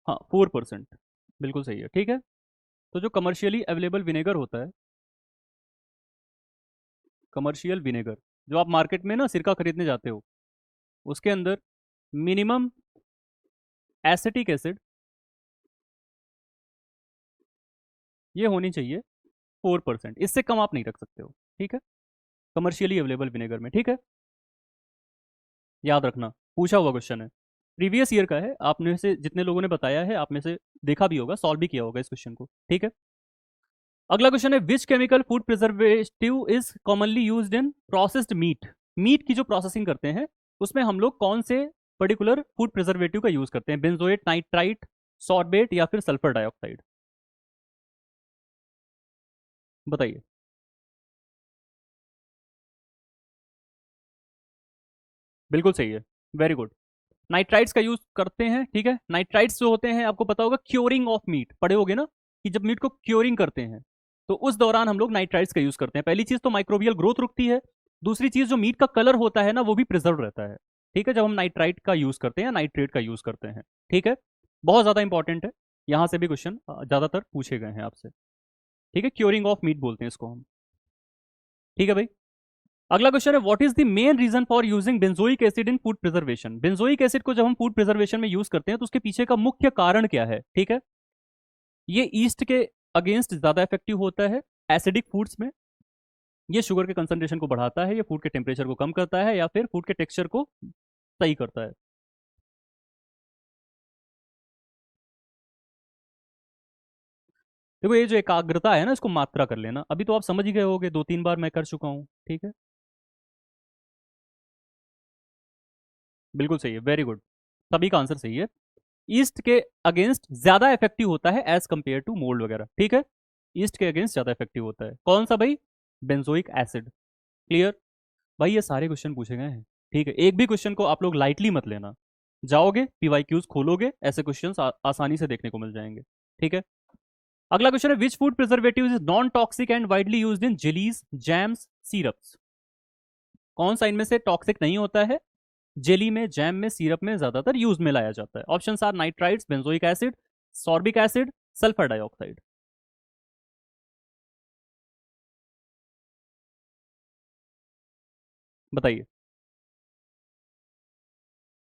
हाँ, 4%, बिल्कुल सही है। ठीक है, तो जो कमर्शियली अवेलेबल विनेगर होता है, कमर्शियल विनेगर, जो आप मार्केट में ना सिरका खरीदने जाते हो, उसके अंदर मिनिमम एसिटिक एसिड ये होनी चाहिए 4%। इससे कम आप नहीं रख सकते हो। ठीक है, कमर्शियली अवेलेबल विनेगर में। ठीक है, याद रखना, पूछा हुआ क्वेश्चन है, प्रीवियस ईयर का है। आप में से जितने लोगों ने बताया है, आप में से देखा भी होगा, सॉल्व भी किया होगा इस क्वेश्चन को। ठीक है, अगला क्वेश्चन है, which chemical food preservative is commonly used in processed meat. Meat की जो प्रोसेसिंग करते हैं उसमें हम लोग कौन से पर्टिकुलर फूड प्रिजर्वेटिव का यूज करते हैं? बेंजोएट, नाइट्राइट, सॉर्बेट या फिर सल्फर डाइऑक्साइड? बताइए। बिल्कुल सही है, वेरी गुड। नाइट्राइट्स का यूज करते हैं। ठीक है, नाइट्राइट्स जो होते हैं आपको पता होगा, क्योरिंग ऑफ मीट पढ़े होगे ना, कि जब मीट को क्योरिंग करते हैं तो उस दौरान हम लोग नाइट्राइट्स का यूज करते हैं। पहली चीज तो माइक्रोबियल ग्रोथ रुकती है, दूसरी चीज जो मीट का कलर होता है ना वो भी प्रिजर्व रहता है। ठीक है, जब हम नाइट्राइट का यूज करते हैं या नाइट्रेट का यूज करते हैं। ठीक है, बहुत ज्यादा इंपॉर्टेंट है, यहाँ से भी क्वेश्चन ज्यादातर पूछे गए हैं आपसे। ठीक है, क्योरिंग ऑफ मीट बोलते हैं इसको हम। ठीक है भाई, अगला क्वेश्चन है, what is the main reason for using benzoic acid in food preservation. Benzoic acid को जब हम फूड प्रिजर्वेशन में यूज करते हैं तो उसके पीछे का मुख्य कारण क्या है? ठीक है, ये ईस्ट के अगेंस्ट ज्यादा इफेक्टिव होता है एसिडिक फूड्स में। ये शुगर के कंसंट्रेशन को बढ़ाता है, ये फूड के टेम्परेचर को कम करता है, या फिर फूड के टेक्सचर को सही करता है? देखो, ये जो एकाग्रता है ना, इसको मात्रा कर लेना। अभी तो आप समझ ही गए होगे, 2-3 बार मैं कर चुका हूँ। ठीक है, बिल्कुल सही है, वेरी गुड, सभी का आंसर सही है। ईस्ट के अगेंस्ट ज्यादा इफेक्टिव होता है एज कंपेयर टू मोल्ड वगैरह। ठीक है, ईस्ट के अगेंस्ट ज्यादा इफेक्टिव होता है कौन सा भाई? Benzoic acid. क्लियर भाई, ये सारे क्वेश्चन पूछे गए हैं। ठीक है, एक भी क्वेश्चन को आप लोग लाइटली मत लेना। जाओगे पीवाईक्यूज खोलोगे, ऐसे क्वेश्चन आसानी से देखने को मिल जाएंगे। ठीक है, अगला क्वेश्चन है, which food preservative is non toxic and widely used in jellies, jams, syrups? कौन सा इनमें से टॉक्सिक नहीं होता है? जेली में, जैम में, सिरप में ज्यादातर यूज में लाया जाता है। Option are nitrites, benzoic acid, sorbic acid, sulphur dioxide. बताइए।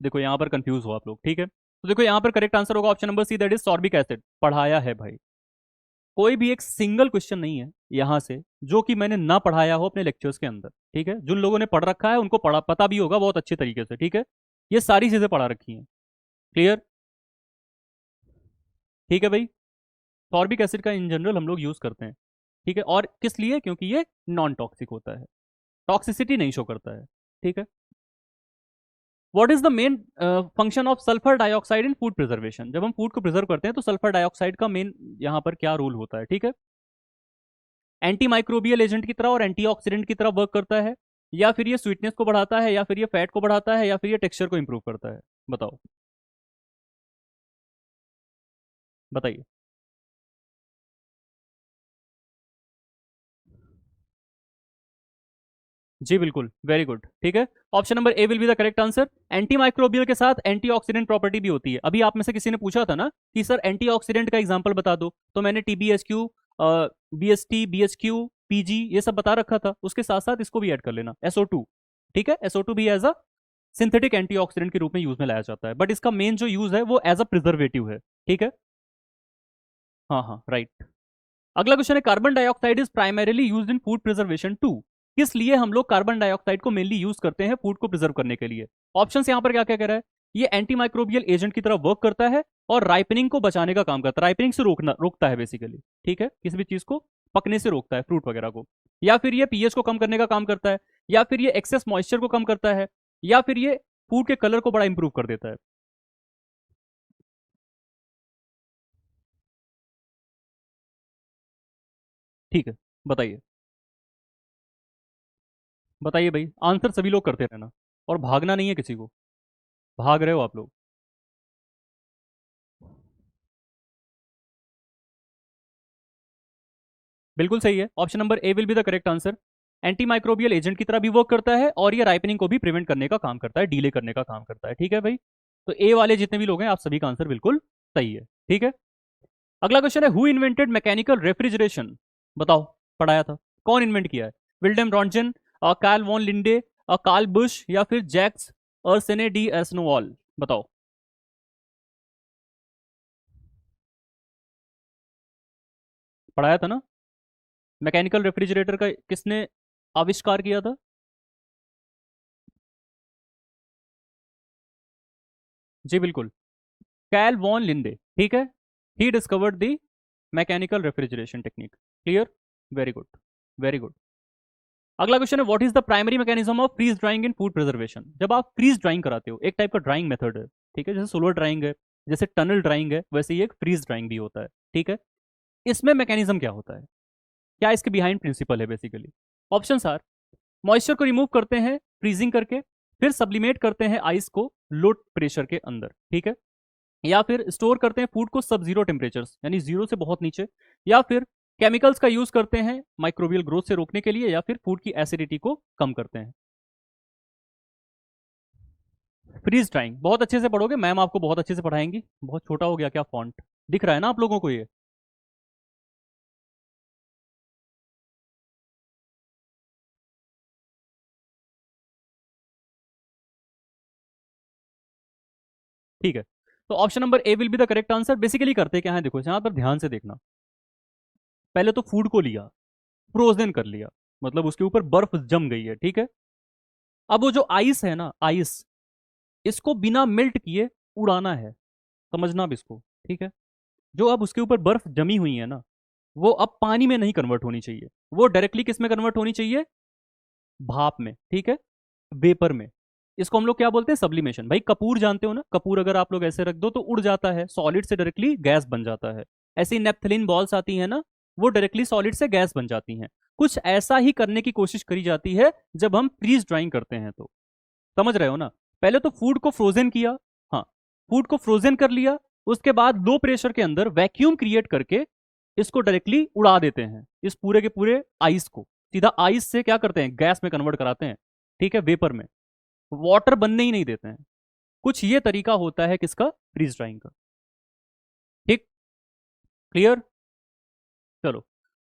देखो यहां पर कंफ्यूज हो आप लोग, ठीक है, तो देखो यहां पर करेक्ट आंसर होगा option number C, that is sorbic acid. पढ़ाया है भाई, कोई भी एक सिंगल क्वेश्चन नहीं है यहां से जो कि मैंने ना पढ़ाया हो अपने लेक्चर्स के अंदर, ठीक है। जिन लोगों ने पढ़ रखा है उनको पढ़ा पता भी होगा बहुत अच्छे तरीके से, ठीक है। ये सारी चीजें पढ़ा रखी हैं। क्लियर? ठीक है भाई। फॉर्बिक एसिड का इन जनरल हम लोग यूज करते हैं, ठीक है, और किस लिए? क्योंकि ये नॉन टॉक्सिक होता है, टॉक्सिसिटी नहीं शो करता है, ठीक है। What is the main function of sulphur dioxide in food preservation? जब हम फूड को प्रिजर्व करते हैं तो सल्फर डाइऑक्साइड का मेन यहाँ पर क्या रोल होता है, ठीक है। एंटी माइक्रोबियल एजेंट की तरह और एंटीऑक्सीडेंट की तरह वर्क करता है, या फिर ये स्वीटनेस को बढ़ाता है, या फिर ये फैट को बढ़ाता है, या फिर ये टेक्सचर को इंप्रूव करता है? बताओ, बताइए। जी बिल्कुल, वेरी गुड, ठीक है। Option number A will be the correct answer. Anti microbial के साथ एंटीऑक्सीडेंट प्रॉपर्टी भी होती है। अभी आप में से किसी ने पूछा था ना कि सर एंटीऑक्सीडेंट का एग्जांपल बता दो, तो मैंने टीबीएसक्यू, बीएसटी, बीएचक्यू, पीजी ये सब बता रखा था, उसके साथ साथ इसको भी ऐड कर लेना, SO2, ठीक है। SO2 भी एज अ सिंथेटिक एंटीऑक्सीडेंट के रूप में यूज में लाया जाता है, बट इसका मेन जो यूज है वो एज अ प्रिजर्वेटिव है, ठीक है। हाँ हाँ, राइट। अगला क्वेश्चन है, carbon dioxide is primarily used in food preservation to? किस लिए हम लोग कार्बन डाइऑक्साइड को मेनली यूज करते हैं फूड को प्रिजर्व करने के लिए? ऑप्शन यहाँ पर क्या क्या कह रहा है? ये एंटी माइक्रोबियल एजेंट की तरह वर्क करता है और राइपनिंग को बचाने का काम करता है, राइपनिंग से रोकता है बेसिकली, ठीक है, किसी भी चीज को पकने से रोकता है, फ्रूट वगैरह को। या फिर ये पीएच को कम करने का काम करता है, या फिर ये एक्सेस मॉइस्चर को कम करता है, या फिर ये फूड के कलर को बड़ा इंप्रूव कर देता है। ठीक है, बताइए। बताइए भाई, आंसर सभी लोग करते रहना, और भागना नहीं है किसी को। भाग रहे हो आप लोग। बिल्कुल सही है, option number A will be the correct answer. Anti microbial agent की तरह भी वर्क करता है और ये राइपनिंग को भी प्रिवेंट करने का काम करता है, डीले करने का काम करता है, ठीक है भाई। तो ए वाले जितने भी लोग हैं आप सभी का आंसर बिल्कुल सही है, ठीक है। अगला क्वेश्चन है, हु इन्वेंटेड मैकेनिकल रेफ्रिजरेशन? बताओ, पढ़ाया था, कौन इन्वेंट किया है? Wilhelm Roentgen, Karl von Linde, Carl Bosch, या फिर जैक्स अर्सेने डी एस्नोवाल? बताओ। पढ़ाया था ना, मैकेनिकल रेफ्रिजरेटर का किसने आविष्कार किया था? जी बिल्कुल, कैल वॉन लिंडे, ठीक है। He discovered the mechanical refrigeration technique. Clear? Very good, very good. अगला क्वेश्चन है, what is the primary mechanism of freeze drying in food preservation? जब आप फ्रीज ड्राइंग कराते हो, एक टाइप का ड्राइंग मेथड है, ठीक है, जैसे सोलर ड्राइंग है, जैसे टनल ड्राइंग है, वैसे ही एक फ्रीज ड्राइंग भी होता है, ठीक है। इसमें मैकेनिज्म क्या होता है, क्या इसके बिहाइंड प्रिंसिपल है बेसिकली? ऑप्शन आर, मॉइस्चर को रिमूव करते हैं फ्रीजिंग करके, फिर सब्लिमेट करते हैं आइस को लो प्रेशर के अंदर, ठीक है, या फिर स्टोर करते हैं फूड को सब जीरो टेम्परेचर्स यानी जीरो से बहुत नीचे, या फिर केमिकल्स का यूज करते हैं माइक्रोबियल ग्रोथ से रोकने के लिए, या फिर फूड की एसिडिटी को कम करते हैं। फ्रीज ड्राइंग बहुत अच्छे से पढ़ोगे, मैम आपको बहुत अच्छे से पढ़ाएंगी। बहुत छोटा हो गया क्या फॉन्ट? दिख रहा है ना आप लोगों को ये? ठीक है, तो option number A will be the correct answer. Basically करते क्या है, देखो यहाँ पर ध्यान से देखना। पहले तो फूड को लिया, फ्रोजन कर लिया, मतलब उसके ऊपर बर्फ जम गई है, ठीक है। अब वो जो आइस है ना, आइस, इसको बिना मेल्ट किए उड़ाना है, समझना अब इसको, ठीक है। जो अब उसके ऊपर बर्फ जमी हुई है ना, वो अब पानी में नहीं कन्वर्ट होनी चाहिए, वो डायरेक्टली किस में कन्वर्ट होनी चाहिए? भाप में, ठीक है, वेपर में। इसको हम लोग क्या बोलते हैं? सब्लिमेशन। भाई कपूर जानते हो ना, कपूर अगर आप लोग ऐसे रख दो तो उड़ जाता है, सॉलिड से डायरेक्टली गैस बन जाता है। ऐसी नेपथलीन बॉल्स आती है ना, वो डायरेक्टली सॉलिड से गैस बन जाती हैं। कुछ ऐसा ही करने की कोशिश करी जाती है जब हम फ्रीज ड्राइंग करते हैं, तो समझ रहे हो ना। पहले तो फूड को फ्रोजन किया, हाँ, फूड को फ्रोजन कर लिया, उसके बाद लो प्रेशर के अंदर वैक्यूम क्रिएट करके इसको डायरेक्टली उड़ा देते हैं, इस पूरे के पूरे आइस को सीधा आइस से क्या करते हैं, गैस में कन्वर्ट कराते हैं, ठीक है, वेपर में, वाटर बनने ही नहीं देते हैं। कुछ ये तरीका होता है किसका, फ्रीज ड्राइंग का। ठीक, क्लियर। चलो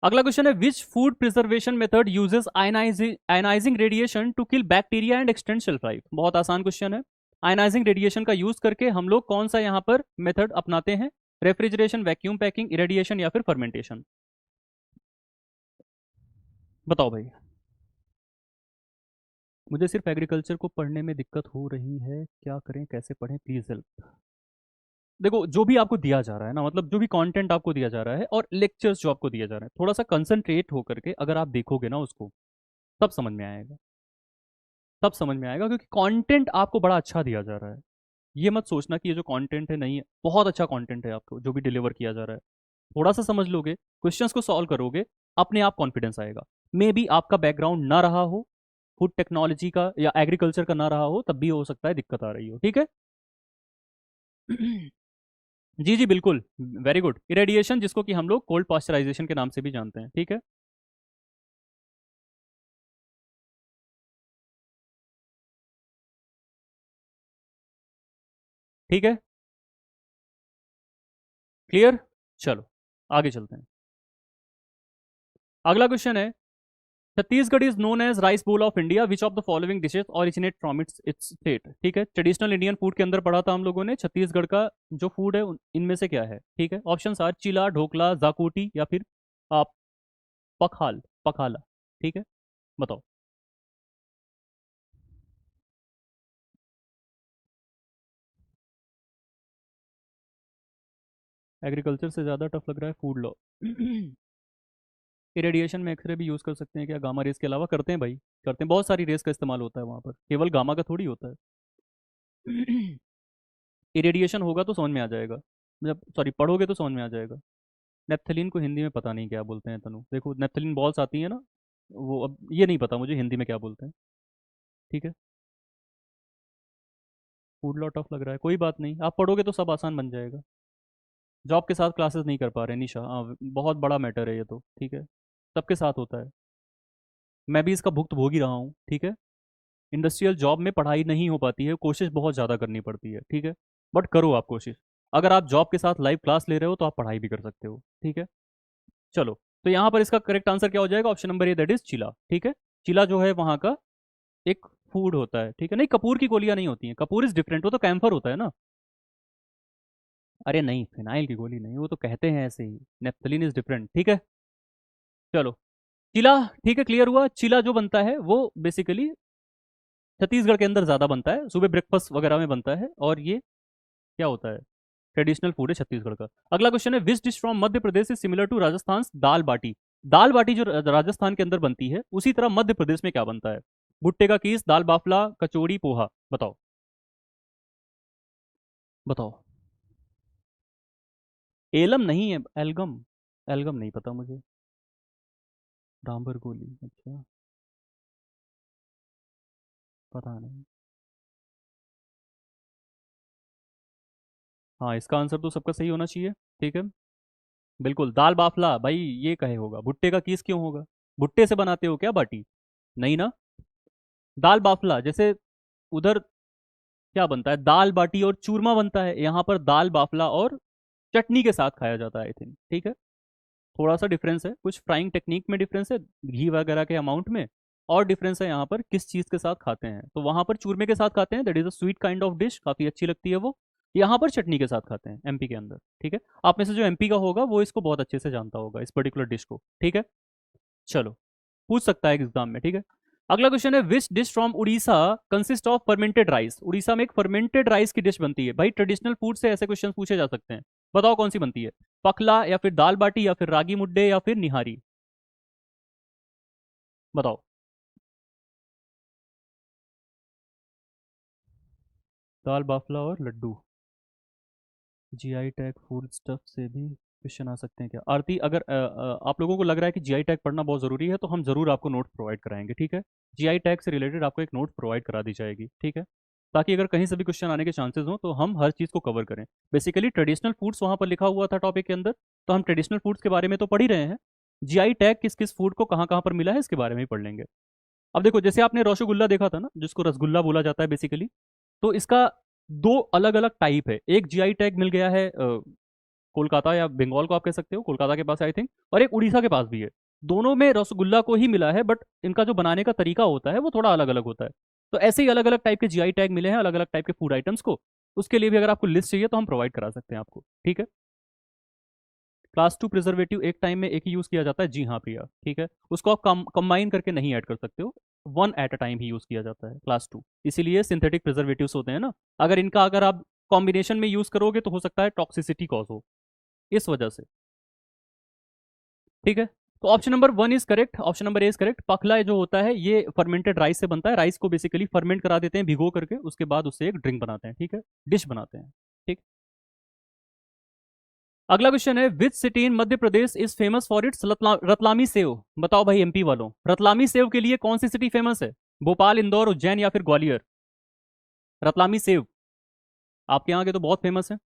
अगला क्वेश्चन है, which food preservation method uses ionizing radiation to kill bacteria and extend shelf life. बहुत आसान क्वेश्चन है। आयनाइजिंग रेडिएशन का यूज करके हम लोग कौन सा यहाँ पर मेथड अपनाते हैं, रेफ्रिजरेशन, वैक्यूम पैकिंग, इरेडिएशन या फिर फर्मेंटेशन। बताओ भाई। मुझे सिर्फ एग्रीकल्चर को पढ़ने में दिक्कत हो रही है, क्या करें, कैसे पढ़ें, प्लीज हेल्प। देखो जो भी आपको दिया जा रहा है ना, मतलब जो भी कंटेंट आपको दिया जा रहा है और लेक्चर्स जो आपको दिया जा रहा है, थोड़ा सा कंसंट्रेट होकर के अगर आप देखोगे ना उसको, तब समझ में आएगा, तब समझ में आएगा, क्योंकि कंटेंट आपको बड़ा अच्छा दिया जा रहा है। ये मत सोचना कि ये जो कंटेंट है नहीं है, बहुत अच्छा कंटेंट है आपको जो भी डिलीवर किया जा रहा है। थोड़ा सा समझ लोगे, क्वेश्चंस को सॉल्व करोगे, अपने आप कॉन्फिडेंस आएगा। मे बी आपका बैकग्राउंड ना रहा हो फूड टेक्नोलॉजी का या एग्रीकल्चर का, ना रहा हो, तब भी हो सकता है दिक्कत आ रही हो, ठीक है। जी जी बिल्कुल, वेरी गुड। इरेडिएशन जिसको कि हम लोग कोल्ड पास्चराइजेशन के नाम से भी जानते हैं, ठीक है। ठीक है, क्लियर। चलो आगे चलते हैं। अगला क्वेश्चन है, Chhattisgarh is known as rice bowl of India, which of the following dishes originate from its its state. ठीक है, ट्रेडिशनल इंडियन फूड के अंदर पढ़ा था हम लोगों ने, छत्तीसगढ़ का जो फूड है इनमें से क्या है, ठीक है। ऑप्शन आर चिला, ढोकला, जाकूटी या फिर आप पखाल, पखाला, ठीक है। बताओ। एग्रीकल्चर से ज़्यादा टफ लग रहा है फूड लॉ। इरेडिएशन में एक्सरे भी यूज़ कर सकते हैं क्या, गामा रेस के अलावा? करते हैं भाई, करते हैं, बहुत सारी रेस का इस्तेमाल होता है वहाँ पर, केवल गामा का थोड़ी होता है। इरेडिएशन होगा तो समझ में आ जाएगा, जब सॉरी पढ़ोगे तो समझ में आ जाएगा। नेप्थलीन को हिंदी में पता नहीं क्या बोलते हैं तनु, देखो नेप्थलीन बॉल्स आती है ना, वो अब ये नहीं पता मुझे हिंदी में क्या बोलते हैं, ठीक है। फूड लॉ टफ लग रहा है, कोई बात नहीं, आप पढ़ोगे तो सब आसान बन जाएगा। जॉब के साथ क्लासेस नहीं कर पा रहे निशा, हाँ बहुत बड़ा मैटर है ये तो, ठीक है। सबके साथ होता है, मैं भी इसका भुक्त भोग ही रहा हूँ, ठीक है। इंडस्ट्रियल जॉब में पढ़ाई नहीं हो पाती है, कोशिश बहुत ज़्यादा करनी पड़ती है, ठीक है। बट करो आप कोशिश, अगर आप जॉब के साथ लाइव क्लास ले रहे हो तो आप पढ़ाई भी कर सकते हो, ठीक है। चलो, तो यहाँ पर इसका करेक्ट आंसर क्या हो जाएगा, option number A, that is चिला, ठीक है। चिला जो है वहाँ का एक फूड होता है, ठीक है। नहीं, कपूर की गोलियां नहीं होती हैं, कपूर इज डिफरेंट, वो तो कैम्फर होता है ना। अरे नहीं, फिनाइल की गोली नहीं, वो तो कहते हैं ऐसे ही, नेप्थलीन इज डिफरेंट, ठीक है। चलो, चिला, ठीक है, क्लियर हुआ। चिला जो बनता है वो बेसिकली छत्तीसगढ़ के अंदर ज़्यादा बनता है, सुबह ब्रेकफास्ट वगैरह में बनता है, और ये क्या होता है, ट्रेडिशनल फूड है छत्तीसगढ़ का। अगला क्वेश्चन है, which dish from Madhya Pradesh is similar to Rajasthan dal baati. Dal baati जो राजस्थान के अंदर बनती है, उसी तरह मध्य प्रदेश में क्या बनता है, भुट्टे का कीस, दाल बाफला, कचौड़ी, पोहा। बताओ, बताओ। एलम नहीं है, एलगम, एलगम नहीं पता मुझे। डांबर गोली, अच्छा, पता नहीं। हाँ, इसका आंसर तो सबका सही होना चाहिए, ठीक है। बिल्कुल, दाल बाफला भाई, ये कहे होगा, भुट्टे का कीस क्यों होगा, भुट्टे से बनाते हो क्या बाटी, नहीं ना। दाल बाफला जैसे उधर क्या बनता है, दाल बाटी और चूरमा बनता है, यहाँ पर दाल बाफला और चटनी के साथ खाया जाता है, आई थिंक, ठीक है। थोड़ा सा डिफरेंस है, कुछ फ्राइंग टेक्निक में डिफरेंस है, घी वगैरह के अमाउंट में, और डिफरेंस है यहाँ पर किस चीज़ के साथ खाते हैं। तो वहाँ पर चूरमे के साथ खाते हैं, that is a sweet kind of dish, काफ़ी अच्छी लगती है वो। यहाँ पर चटनी के साथ खाते हैं एमपी के अंदर, ठीक है। आप में से जो एमपी का होगा वो इसको बहुत अच्छे से जानता होगा, इस पर्टिकुलर डिश को, ठीक है। चलो, पूछ सकता है एग्जाम में, ठीक है। अगला क्वेश्चन है, which dish from Orissa consist of fermented rice. Orissa में एक फर्मेंटेड राइस की डिश बनती है भाई, ट्रेडिशनल फूड से ऐसे क्वेश्चन पूछे जा सकते हैं। बताओ कौन सी बनती है, पकला या फिर दाल बाटी या फिर रागी मुड्डे या फिर निहारी। बताओ। दाल बाफला और laddu, GI tag food stuff से भी क्वेश्चन आ सकते हैं क्या आरती? अगर आप लोगों को लग रहा है कि जीआई टैग पढ़ना बहुत ज़रूरी है, तो हम ज़रूर आपको नोट प्रोवाइड कराएंगे, ठीक है। जीआई टैग से रिलेटेड आपको एक नोट प्रोवाइड करा दी जाएगी, ठीक है। ताकि अगर कहीं से भी क्वेश्चन आने के चांसेस हो तो हम हर चीज़ को कवर करें। बेसिकली ट्रेडिशनल फूड्स वहाँ पर लिखा हुआ था टॉपिक के अंदर, तो हम ट्रेडिशनल फूड्स के बारे में तो पढ़ ही रहे हैं, जीआई टैग किस किस फूड को कहाँ कहाँ पर मिला है इसके बारे में ही पढ़ लेंगे। अब देखो, जैसे आपने रसगुल्ला देखा था ना, जिसको रसगुल्ला बोला जाता है बेसिकली, तो इसका दो अलग अलग टाइप है। एक जीआई टैग मिल गया है कोलकाता या बंगाल को आप कह सकते हो, कोलकाता के पास आई थिंक, और एक उड़ीसा के पास भी है। दोनों में रसगुल्ला को ही मिला है, बट इनका जो बनाने का तरीका होता है वो थोड़ा अलग अलग होता है। तो ऐसे ही अलग अलग टाइप के जीआई टैग मिले हैं अलग अलग टाइप के फूड आइटम्स को। उसके लिए भी अगर आपको लिस्ट चाहिए तो हम प्रोवाइड करा सकते हैं आपको, ठीक है। क्लास 2 प्रिजर्वेटिव एक टाइम में एक ही यूज किया जाता है, जी हाँ प्रिया, ठीक है। उसको आप कंबाइन करके नहीं ऐड कर सकते हो, one at a time he use किया जाता है क्लास 2। इसीलिए सिंथेटिक प्रिजर्वेटिव्स होते हैं ना, अगर आप कॉम्बिनेशन में यूज करोगे तो हो सकता है टॉक्सिसिटी कॉज हो, इस वजह से, ठीक है। तो option number 1 is correct, option number A is correct. Pakhala जो होता है ये फर्मेंटेड राइस से बनता है, राइस को बेसिकली फर्मेंट करा देते हैं भिगो करके, उसके बाद उससे एक ड्रिंक बनाते हैं, ठीक है, डिश बनाते हैं, ठीक। अगला क्वेश्चन है, which city in Madhya Pradesh is famous for its Ratlami save. बताओ भाई एमपी वालों, रतलामी सेव के लिए कौन सी सिटी फेमस है? भोपाल, इंदौर, उज्जैन या फिर ग्वालियर? रतलामी सेव आपके यहाँ के तो बहुत फेमस है,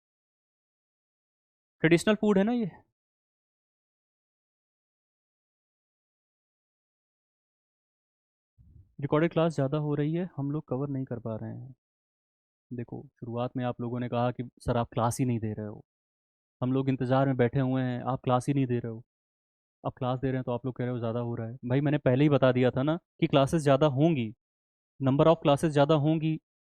ट्रेडिशनल फूड है ना ये। रिकॉर्डेड क्लास ज़्यादा हो रही है, हम लोग कवर नहीं कर पा रहे हैं। देखो, शुरुआत में आप लोगों ने कहा कि सर आप क्लास ही नहीं दे रहे हो, हम लोग इंतजार में बैठे हुए हैं, आप क्लास ही नहीं दे रहे हो। अब क्लास दे रहे हैं तो आप लोग कह रहे हो ज़्यादा हो रहा है। भाई मैंने पहले ही बता दिया था ना कि क्लासेस ज़्यादा होंगी, नंबर ऑफ क्लासेस ज़्यादा होंगी,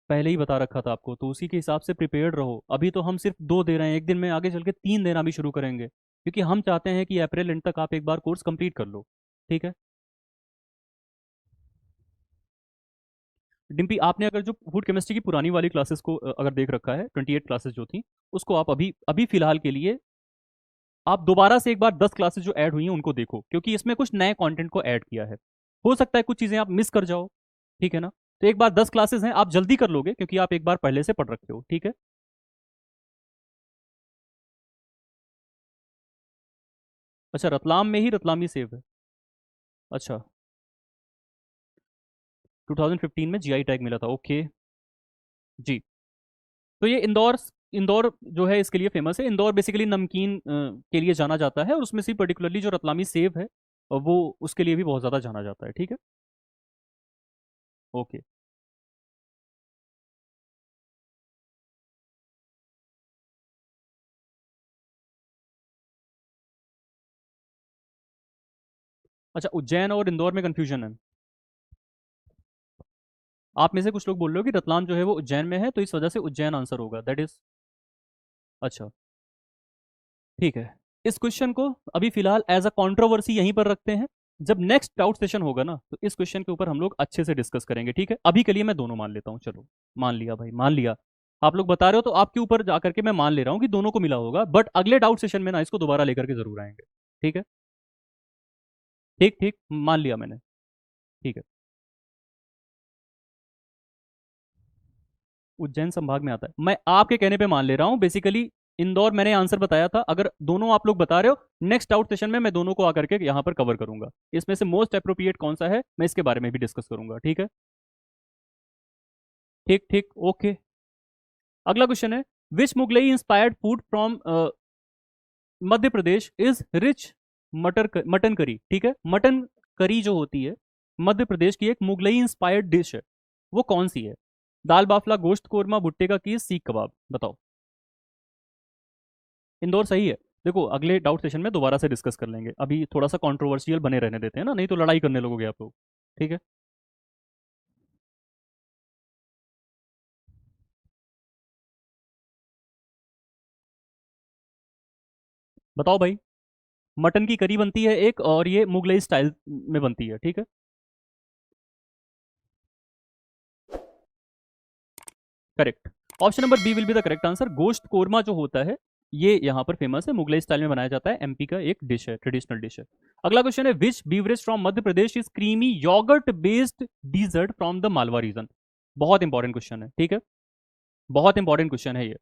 पहले ही बता रखा था आपको, तो उसी के हिसाब से प्रिपेयर्ड रहो। अभी तो हम सिर्फ 2 दे रहे हैं, एक दिन में आगे चल के 3 देना भी शुरू करेंगे, क्योंकि हम चाहते हैं कि अप्रैल एंड तक आप एक बार कोर्स कंप्लीट कर लो, ठीक है। डिम्पी, आपने अगर जो फूड केमिस्ट्री की पुरानी वाली क्लासेस को अगर देख रखा है, 28 क्लासेस जो थी, उसको आप अभी अभी फिलहाल के लिए आप दोबारा से एक बार 10 क्लासेस जो ऐड हुई हैं उनको देखो, क्योंकि इसमें कुछ नए कंटेंट को ऐड किया है। हो सकता है कुछ चीज़ें आप मिस कर जाओ, ठीक है ना। तो एक बार 10 क्लासेस हैं, आप जल्दी कर लोगे क्योंकि आप एक बार पहले से पढ़ रखे हो, ठीक है। अच्छा, रतलाम में ही रतलामी सेव है? अच्छा, 2015 में जीआई टैग मिला था, ओके जी। तो ये इंदौर, इंदौर जो है इसके लिए फेमस है। इंदौर बेसिकली नमकीन के लिए जाना जाता है, और उसमें से पर्टिकुलरली जो रतलामी सेव है वो उसके लिए भी बहुत ज़्यादा जाना जाता है, ठीक है। ओके। अच्छा, उज्जैन और इंदौर में कंफ्यूजन है। आप में से कुछ लोग बोल रहे हो कि रतलाम जो है वो उज्जैन में है, तो इस वजह से उज्जैन आंसर होगा, दैट इज अच्छा, ठीक है। इस क्वेश्चन को अभी फिलहाल एज अ कंट्रोवर्सी यहीं पर रखते हैं, जब नेक्स्ट डाउट सेशन होगा ना तो इस क्वेश्चन के ऊपर हम लोग अच्छे से डिस्कस करेंगे, ठीक है। अभी के लिए मैं दोनों मान लेता हूँ, चलो मान लिया भाई, मान लिया। आप लोग बता रहे हो तो आपके ऊपर जाकर के मैं मान ले रहा हूँ कि दोनों को मिला होगा, बट अगले डाउट सेशन में ना इसको दोबारा लेकर के जरूर आएंगे, ठीक है। ठीक ठीक, मान लिया मैंने, ठीक है। उज्जैन संभाग में आता है, मैं आपके कहने पे मान ले रहा हूँ बेसिकली। इंदौर मैंने आंसर बताया था, अगर दोनों आप लोग बता रहे हो, नेक्स्ट आउट सेशन में मैं दोनों को आकर के यहाँ पर कवर करूंगा, इसमें से मोस्ट अप्रोप्रिएट कौन सा है मैं इसके बारे में भी डिस्कस करूंगा, ठीक है। ठीक ठीक, ओके। अगला क्वेश्चन है, which Mughlai inspired food from Madhya Pradesh is rich mutton curry, ठीक है। मटन करी जो होती है मध्य प्रदेश की एक मुगलई इंस्पायर्ड डिश है, वो कौन सी है? दाल बाफला, गोश्त कोरमा, भुट्टे का कीस, सीख कबाब, बताओ। इंदौर सही है। देखो, अगले डाउट सेशन में दोबारा से डिस्कस कर लेंगे, अभी थोड़ा सा कंट्रोवर्शियल बने रहने देते हैं ना, नहीं तो लड़ाई करने लगोगे आप लोग, ठीक है। बताओ भाई, मटन की करी बनती है एक, और ये मुगलई स्टाइल में बनती है, ठीक है। Correct, option number B will be the correct answer. Gosht korma जो होता है ये यहाँ पर फेमस है, मुगलई स्टाइल में बनाया जाता है, एमपी का एक डिश है, ट्रेडिशनल डिश है। अगला क्वेश्चन है, which beverage from Madhya Pradesh is creamy yoghurt based dessert from the Malwa region. बहुत इंपॉर्टेंट क्वेश्चन है, ठीक है, बहुत इंपॉर्टेंट क्वेश्चन है ये।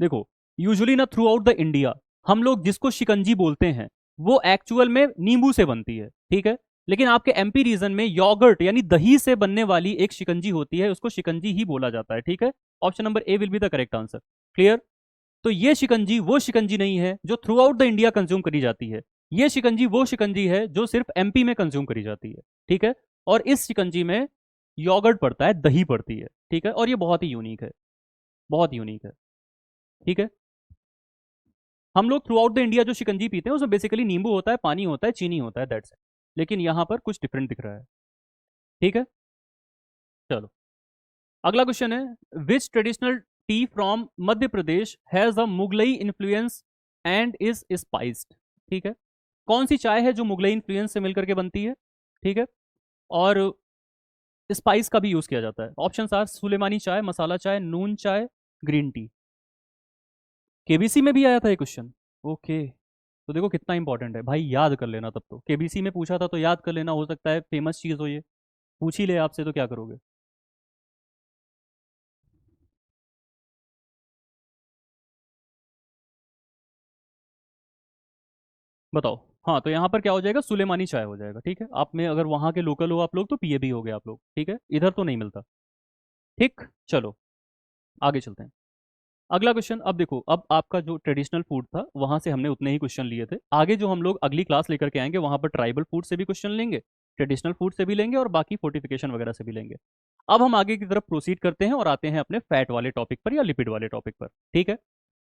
देखो, यूजुअली ना थ्रू आउट द इंडिया हम लोग जिसको शिकंजी बोलते हैं वो एक्चुअल में नींबू से बनती है, ठीक है। लेकिन आपके एमपी रीजन में योगर्ट यानी दही से बनने वाली एक शिकंजी होती है, उसको शिकंजी ही बोला जाता है, ठीक है। Option number A will be the correct answer. Clear. तो ये शिकंजी वो शिकंजी नहीं है जो through out the India consume करी जाती है, ये शिकंजी वो शिकंजी है जो सिर्फ एमपी में कंज्यूम करी जाती है, ठीक है। और इस शिकंजी में योगर्ट पड़ता है, दही पड़ती है, ठीक है। और ये बहुत ही यूनिक है, बहुत यूनिक है, ठीक है। हम लोग थ्रू आउट द इंडिया जो शिकंजी पीते हैं उसमें बेसिकली नींबू होता है, पानी होता है, चीनी होता है, दैट्स इट। लेकिन यहां पर कुछ डिफरेंट दिख रहा है, ठीक है। चलो, अगला क्वेश्चन है, which traditional tea from Madhya Pradesh has a Mughlai influence and is spiced, ठीक है। कौन सी चाय है जो मुगलई इन्फ्लुएंस से मिलकर के बनती है, ठीक है, और स्पाइस का भी यूज किया जाता है। ऑप्शन आर सुलेमानी चाय, मसाला चाय, नून चाय, ग्रीन टी। केबीसी में भी आया था ये क्वेश्चन, ओके। तो देखो कितना इंपॉर्टेंट है भाई, याद कर लेना। तब तो केबीसी में पूछा था तो याद कर लेना, हो सकता है फेमस चीज हो ये, पूछ ही ले आपसे तो क्या करोगे। बताओ। हाँ, तो यहाँ पर क्या हो जाएगा, सुलेमानी चाय हो जाएगा, ठीक है। आप में अगर वहाँ के लोकल हो आप लोग तो पीए भी हो गए आप लोग, ठीक है, इधर तो नहीं मिलता। ठीक, चलो आगे चलते हैं। अगला क्वेश्चन, अब देखो, अब आपका जो ट्रेडिशनल फूड था वहां से हमने उतने ही क्वेश्चन लिए थे। आगे जो हम लोग अगली क्लास लेकर के आएंगे वहां पर ट्राइबल फूड से भी क्वेश्चन लेंगे, ट्रेडिशनल फूड से भी लेंगे और बाकी फोर्टिफिकेशन वगैरह से भी लेंगे। अब हम आगे की तरफ प्रोसीड करते हैं और आते हैं अपने फैट वाले टॉपिक पर या लिपिड वाले टॉपिक पर, ठीक है।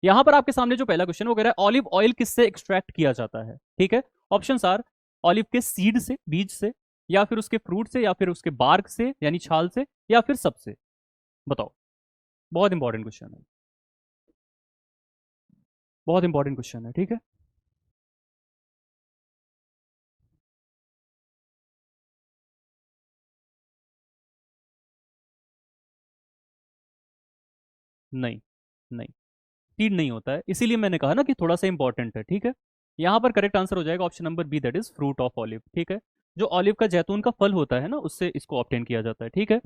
यहां पर आपके सामने जो पहला क्वेश्चन वो कह रहा है ऑलिव ऑयल किससे एक्सट्रैक्ट किया जाता है, ठीक है। ऑप्शन आर ऑलिव के सीड से, बीज से, या फिर उसके फ्रूट से, या फिर उसके बार्क से यानी छाल से, या फिर सबसे। बताओ। बहुत इंपॉर्टेंट क्वेश्चन है, बहुत इंपॉर्टेंट क्वेश्चन है, ठीक है। नहीं, नहीं, सीड नहीं होता है, इसीलिए मैंने कहा ना कि थोड़ा सा इंपॉर्टेंट है, ठीक है। यहाँ पर करेक्ट आंसर हो जाएगा option number B, that is fruit of olive, ठीक है। जो ऑलिव का जैतून का फल होता है ना उससे इसको ऑब्टेन किया जाता है, ठीक है।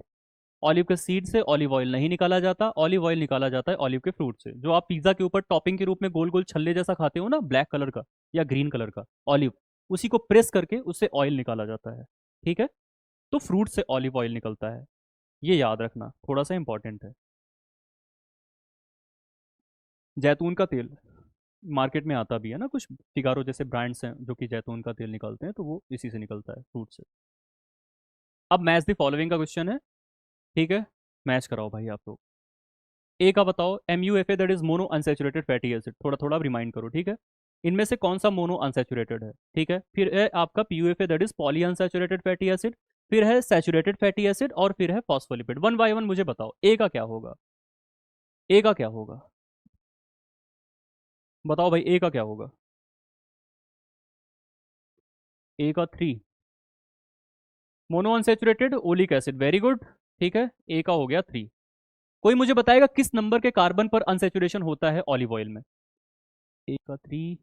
ऑलिव के सीड से ऑलिव ऑयल नहीं निकाला जाता, ऑलिव ऑयल निकाला जाता है ऑलिव के फ्रूट से। जो आप पिज्जा के ऊपर टॉपिंग के रूप में गोल गोल छल्ले जैसा खाते हो ना, ब्लैक कलर का या ग्रीन कलर का ऑलिव, उसी को प्रेस करके उससे ऑयल निकाला जाता है, ठीक है। तो फ्रूट से ऑलिव ऑयल निकलता है, ये याद रखना, थोड़ा सा इंपॉर्टेंट है। जैतून का तेल मार्केट में आता भी है ना, कुछ सिगारो जैसे ब्रांड्स हैं जो कि जैतून का तेल निकालते हैं, तो वो इसी से निकलता है, फ्रूट से। अब मैच द फॉलोइंग का क्वेश्चन है, ठीक है। मैच कराओ भाई आप लोग। ए का बताओ, MUFA that is mono unsaturated fatty acid, थोड़ा थोड़ा रिमाइंड करो, ठीक है। इनमें से कौन सा मोनो अनसेचुरेटेड है, ठीक है। फिर है आपका PUFA that is poly unsaturated fatty acid, फिर है सैचुरेटेड फैटी एसिड, और फिर है फॉस्फोलिपिड। वन बाय वन मुझे बताओ, ए का क्या होगा, ए का क्या होगा। बताओ भाई, ए का क्या होगा। ए का 3, mono unsaturated oleic acid, very good, ठीक है। ए का हो गया 3। कोई मुझे बताएगा किस नंबर के कार्बन पर अनसेचुरेशन होता है ऑलिव ऑयल में। ए का 3,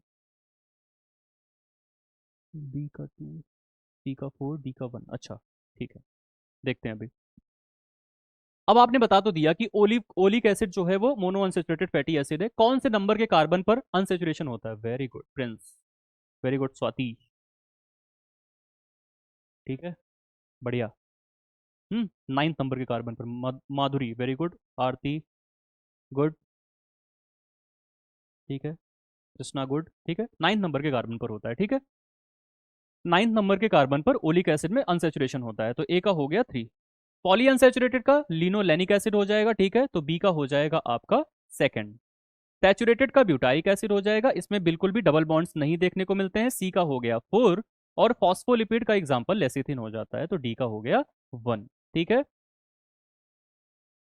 बी का 2, सी का 4, डी का 1, अच्छा, ठीक है। देखते हैं अभी। अब आपने बता तो दिया कि ओलिव ओलिक एसिड जो है वो मोनो अनसेचुरेटेड फैटी एसिड है, कौन से नंबर के कार्बन पर अनसेचुरेशन होता है। Very good Prince, very good Swati, ठीक है, बढ़िया। 9th नंबर के कार्बन पर। माधुरी, वेरी गुड। आरती, गुड, ठीक है। कृष्णा, गुड, ठीक है। 9th नंबर के कार्बन पर होता है, ठीक है। 9th नंबर के कार्बन पर ओलिक एसिड में अनसेचुरेशन होता है, तो ए का हो गया 3। पॉली अनसेचुरेटेड का लिनोलेनिक एसिड हो जाएगा, ठीक है, तो बी का हो जाएगा आपका सेकंड। सैचुरेटेड का ब्यूटारिक एसिड हो जाएगा, इसमें बिल्कुल भी डबल बॉन्ड्स नहीं देखने को मिलते हैं, सी का हो गया 4। और फॉस्फोलिपिड का एग्जांपल लेसिथिन हो जाता है, तो डी का हो गया 1, ठीक है।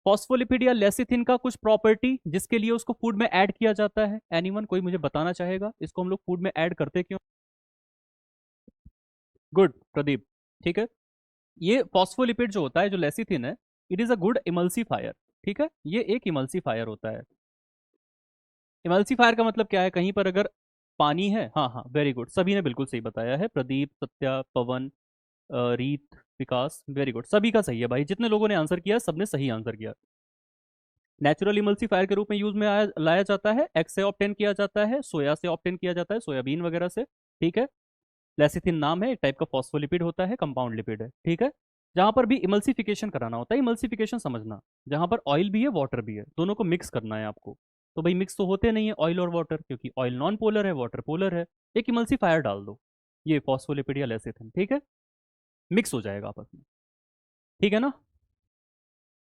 फॉस्फोलिपिड या लेसिथिन का कुछ प्रॉपर्टी जिसके लिए उसको फूड में ऐड किया जाता है, एनीवन कोई मुझे बताना चाहेगा इसको हम लोग फूड में ऐड करते क्यों। गुड प्रदीप, ठीक है। ये फॉस्फोलिपिड जो होता है, जो लेसिथिन है, it is a good emulsifier, ठीक है। ये एक इमल्सीफायर होता है। इमल्सीफायर का मतलब क्या है, कहीं पर अगर पानी है, हाँ हाँ, वेरी गुड, सभी ने बिल्कुल सही बताया है, प्रदीप, सत्या, पवन, रीत, विकास, वेरी गुड, सभी का सही है भाई, जितने लोगों ने आंसर किया सबने सही आंसर किया। नेचुरल इमल्सीफायर के रूप में यूज में लाया जाता है, एग से ऑब्टेन किया जाता है, सोया से ऑब्टेन किया जाता है, सोयाबीन वगैरह से, ठीक है। लेसिथिन नाम है, एक टाइप का फॉस्फोलिपिड होता है, कंपाउंड लिपिड है, ठीक है। जहां पर भी इमल्सिफिकेशन कराना होता है, इमल्सिफिकेशन समझना, जहां पर ऑयल भी है वाटर भी है, दोनों को मिक्स करना है आपको। तो भाई मिक्स तो होते नहीं है ऑयल और वाटर, क्योंकि ऑयल नॉन पोलर है, वाटर पोलर है। एक इमल्सीफायर डाल दो, ये फॉस्फोलिपिड या लेसिथिन, ठीक है, मिक्स हो जाएगा आपस में, ठीक है ना।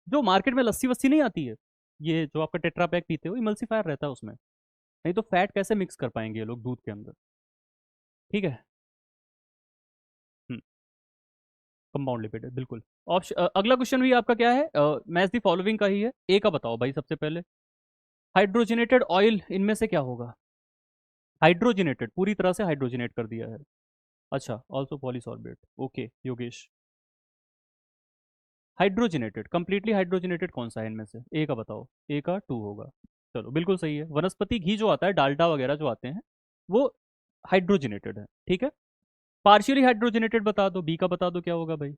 जो मार्केट में लस्सी वस्सी नहीं आती है, ये जो आपका टेट्रा पैक पीते हो, इमल्सीफायर रहता है उसमें, नहीं तो फैट कैसे मिक्स कर पाएंगे ये लोग दूध के अंदर, ठीक है। कंपाउंड लिपिड है बिल्कुल। ऑप्शन अगला क्वेश्चन भी आपका क्या है, मैच द फॉलोइंग का ही है, ए का बताओ भाई सबसे पहले। हाइड्रोजनेटेड ऑयल इनमें से क्या होगा? हाइड्रोजनेटेड, पूरी तरह से हाइड्रोजनेट कर दिया है। अच्छा, also polysorbate, okay Yogesh. Hydrogenated, completely hydrogenated कौन सा है इनमें से, ए का बताओ। ए का टू होगा, चलो बिल्कुल सही है। वनस्पति घी जो आता है, डालडा वगैरह जो आते हैं, वो हाइड्रोजनेटेड है, ठीक है। पार्शियली हाइड्रोजनेटेड बता दो, बी का बता दो क्या होगा भाई।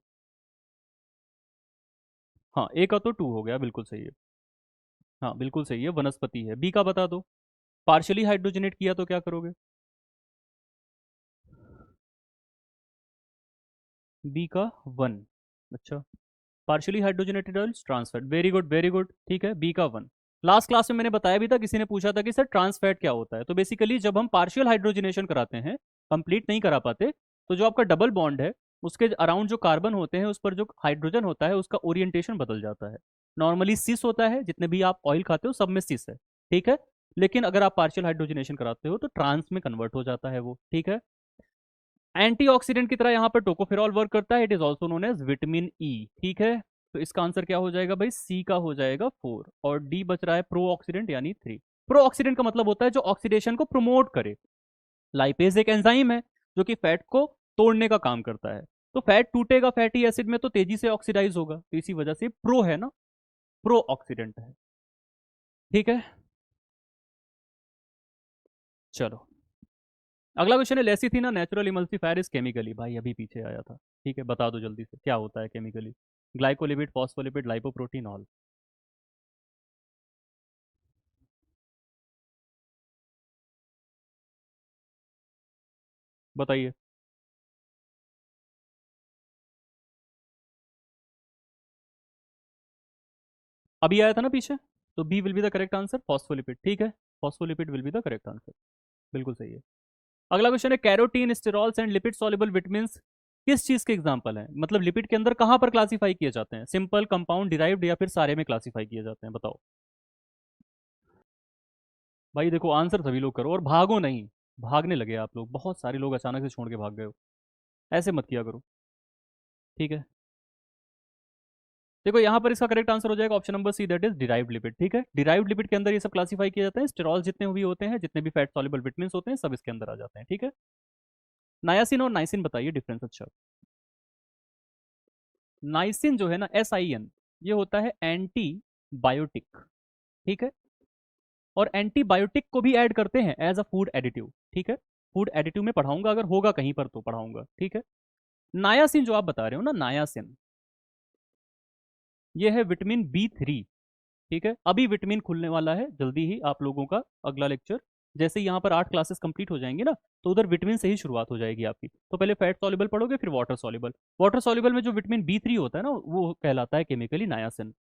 हाँ, ए का तो टू हो गया, बिल्कुल सही है। हाँ बिल्कुल सही है, वनस्पति है। बी का बता दो, पार्शियली हाइड्रोजनेट किया तो क्या करोगे। बी का वन, अच्छा। Partially hydrogenated oils trans fat, very good very good, ठीक है, बी का वन। लास्ट क्लास में मैंने बताया भी था, किसी ने पूछा था कि सर ट्रांसफैट क्या होता है, तो बेसिकली जब हम पार्शियल हाइड्रोजनेशन कराते हैं, कंप्लीट नहीं करा पाते, तो जो आपका डबल बॉन्ड है, उसके अराउंड जो कार्बन होते हैं, उस पर जो हाइड्रोजन होता है, उसका ओरिएंटेशन बदल जाता है। नॉर्मली सिस होता है, जितने भी आप ऑयल खाते हो सब में सिस है, ठीक है। लेकिन अगर आप पार्शियल हाइड्रोजनेशन कराते हो तो ट्रांस में कन्वर्ट हो जाता है वो, ठीक है। एंटीऑक्सीडेंट की तरह यहाँ पर टोकोफेरॉल वर्क करता है, it is also known as vitamin E, ठीक है। तो इसका आंसर क्या हो जाएगा भाई, सी का हो जाएगा फोर, और डी बच रहा है प्रो ऑक्सीडेंट यानी थ्री। प्रो ऑक्सीडेंट का मतलब होता है जो ऑक्सीडेशन को प्रमोट करे। लाइपेज एक एंजाइम है जो कि फैट को तोड़ने का काम करता है। तो फैट टूटेगा फैटी एसिड में तो तेजी से ऑक्सीडाइज होगा, तो इसी वजह से प्रो है ना, प्रो ऑक्सीडेंट है, ठीक है। चलो अगला क्वेश्चन है, lecithin natural emulsifier is chemically, भाई अभी पीछे आया था, ठीक है, बता दो जल्दी से क्या होता है chemically. Glycolipid, phospholipid, lipoprotein, all. बताइए। अभी आया था ना पीछे, तो B will be the correct answer, phospholipid, ठीक है। Phospholipid will be the correct answer, बिल्कुल सही है। अगला क्वेश्चन है, carotene, sterols and lipid soluble vitamins किस चीज के एग्जांपल हैं, मतलब लिपिड के अंदर कहां पर क्लासीफाई किए जाते हैं, सिंपल, कंपाउंड, डिराइव्ड, या फिर सारे में क्लासीफाई किए जाते हैं, बताओ। भाई देखो आंसर सभी लोग करो और भागो नहीं, भागने लगे आप लोग, बहुत सारे लोग अचानक से छोड़ के भाग गए हो, ऐसे मत किया करो, ठीक है। देखो यहाँ पर इसका करेक्ट आंसर हो जाएगा option number C, that is derived lipid, ठीक है। डिराइव्ड लिपिड के अंदर ये सब क्लासीफाई किए जाते हैं, स्टेरॉल जितने भी होते हैं, जितने भी फैट सॉल्युबल विटामिन्स होते हैं, सब इसके अंदर आ जाते हैं, ठीक है। नायासिन और नाइसिन बताइए डिफरेंस, अच्छा। नाइसिन जो है ना, SIN, ये होता है एंटी बायोटिक, ठीक है। और एंटीबायोटिक को भी ऐड करते हैं एज अ फूड एडिटिव, ठीक है। फूड एडिटिव में पढ़ाऊंगा, अगर होगा कहीं पर तो पढ़ाऊंगा, ठीक है। नायासिन जो आप बता रहे हो ना, नायासिन, ये है विटामिन B3, ठीक है। अभी विटामिन खुलने वाला है जल्दी ही आप लोगों का अगला लेक्चर, जैसे ही यहाँ पर 8 क्लासेस कंप्लीट हो जाएंगी ना, तो उधर विटामिन से ही शुरुआत हो जाएगी आपकी। तो पहले फैट सॉल्युबल पढ़ोगे, फिर वाटर सॉल्युबल। वाटर सॉल्युबल में जो विटामिन B3 होता है ना, वो कहलाता है केमिकली नायासिन,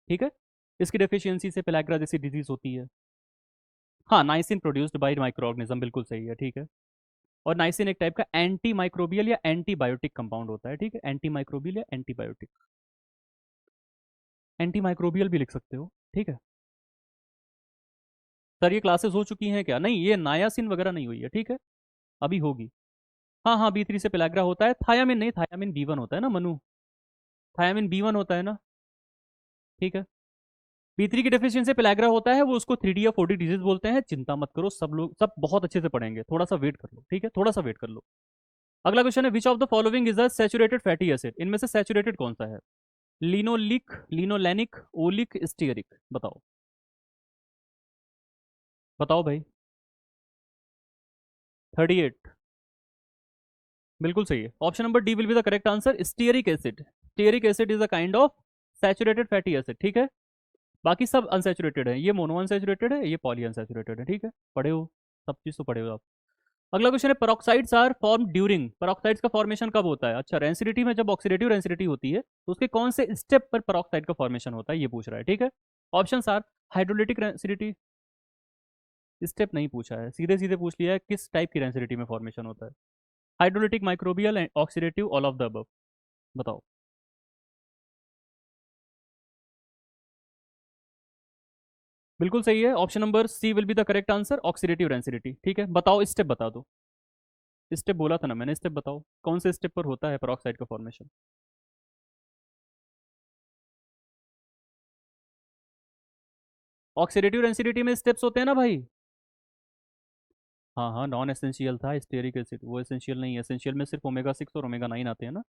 ठीक है। इसकी डेफिशिएंसी से पेलाग्रा जैसी डिजीज होती है। हाँ, niacin produced by micro organism, बिल्कुल सही है, ठीक है। और नाइसिन एक टाइप का एंटी माइक्रोबियल या एंटीबायोटिक कंपाउंड होता है, ठीक है, एंटी माइक्रोबियल या एंटीबायोटिक। एंटी माइक्रोबियल भी लिख सकते हो, ठीक है। सर ये क्लासेस हो चुकी हैं क्या, नहीं ये नायासिन वगैरह नहीं हुई है, ठीक है, अभी होगी। हाँ हाँ, B3 से पेलाग्रा होता है, थायामिन नहीं, थायामिन B1 होता है ना मनु, थायामिन B1 होता है ना, ठीक है। B3 की डेफिशिएंसी से पेलाग्रा होता है, वो उसको 3D या 4D डिजीज बोलते हैं, चिंता मत करो, सब लोग सब बहुत अच्छे से पढ़ेंगे, थोड़ा सा वेट कर लो, ठीक है, थोड़ा सा वेट कर लो। अगला क्वेश्चन है, which of the following is a saturated fatty acid, इनमें से सैचुरेटेड कौन सा है। लिनोलिक, लिनोलैनिक, ओलिक, स्टीयरिक, बताओ। बताओ भाई। 38, बिल्कुल सही है, option number D will be the correct answer, stearic acid. Stearic acid is a kind of saturated fatty acid, ठीक है। बाकी सब अनसैचुरेटेड है, ये मोनो अनसैचुरेटेड है, ये पॉली अनसैचुरेटेड है, ठीक है। पढ़े हो, सब चीज़ तो पढ़े हो आप। अगला क्वेश्चन है पेरोक्साइड्स आर फॉर्म ड्यूरिंग, पेरोक्साइड्स का फॉर्मेशन कब होता है? अच्छा, रेंसिडिटी में, जब ऑक्सीडेटिव रेंसिडिटी होती है तो उसके कौन से स्टेप पर पेरोक्साइड का फॉर्मेशन होता है, ये पूछ रहा है। ठीक है, options are hydrolytic rancidity, step नहीं पूछा है, सीधे सीधे पूछ लिया है किस टाइप की रेंसिडिटी में फॉर्मेशन होता है। Hydrolytic, microbial and oxidative, all of the above. बताओ। बिल्कुल सही है, option number C will be the correct answer, oxidative rancidity. ठीक है, बताओ स्टेप बता दो। स्टेप बोला था ना मैंने, स्टेप बताओ कौन से स्टेप पर होता है पेरोक्साइड का फॉर्मेशन। ऑक्सीडेटिव रेंसिडिटी में स्टेप्स होते हैं ना भाई। हाँ हाँ, नॉन एसेंशियल था स्टेरिक एसिड, वो एसेंशियल नहीं है, एसेंशियल में सिर्फ ओमेगा 6 और ओमेगा 9 आते हैं ना।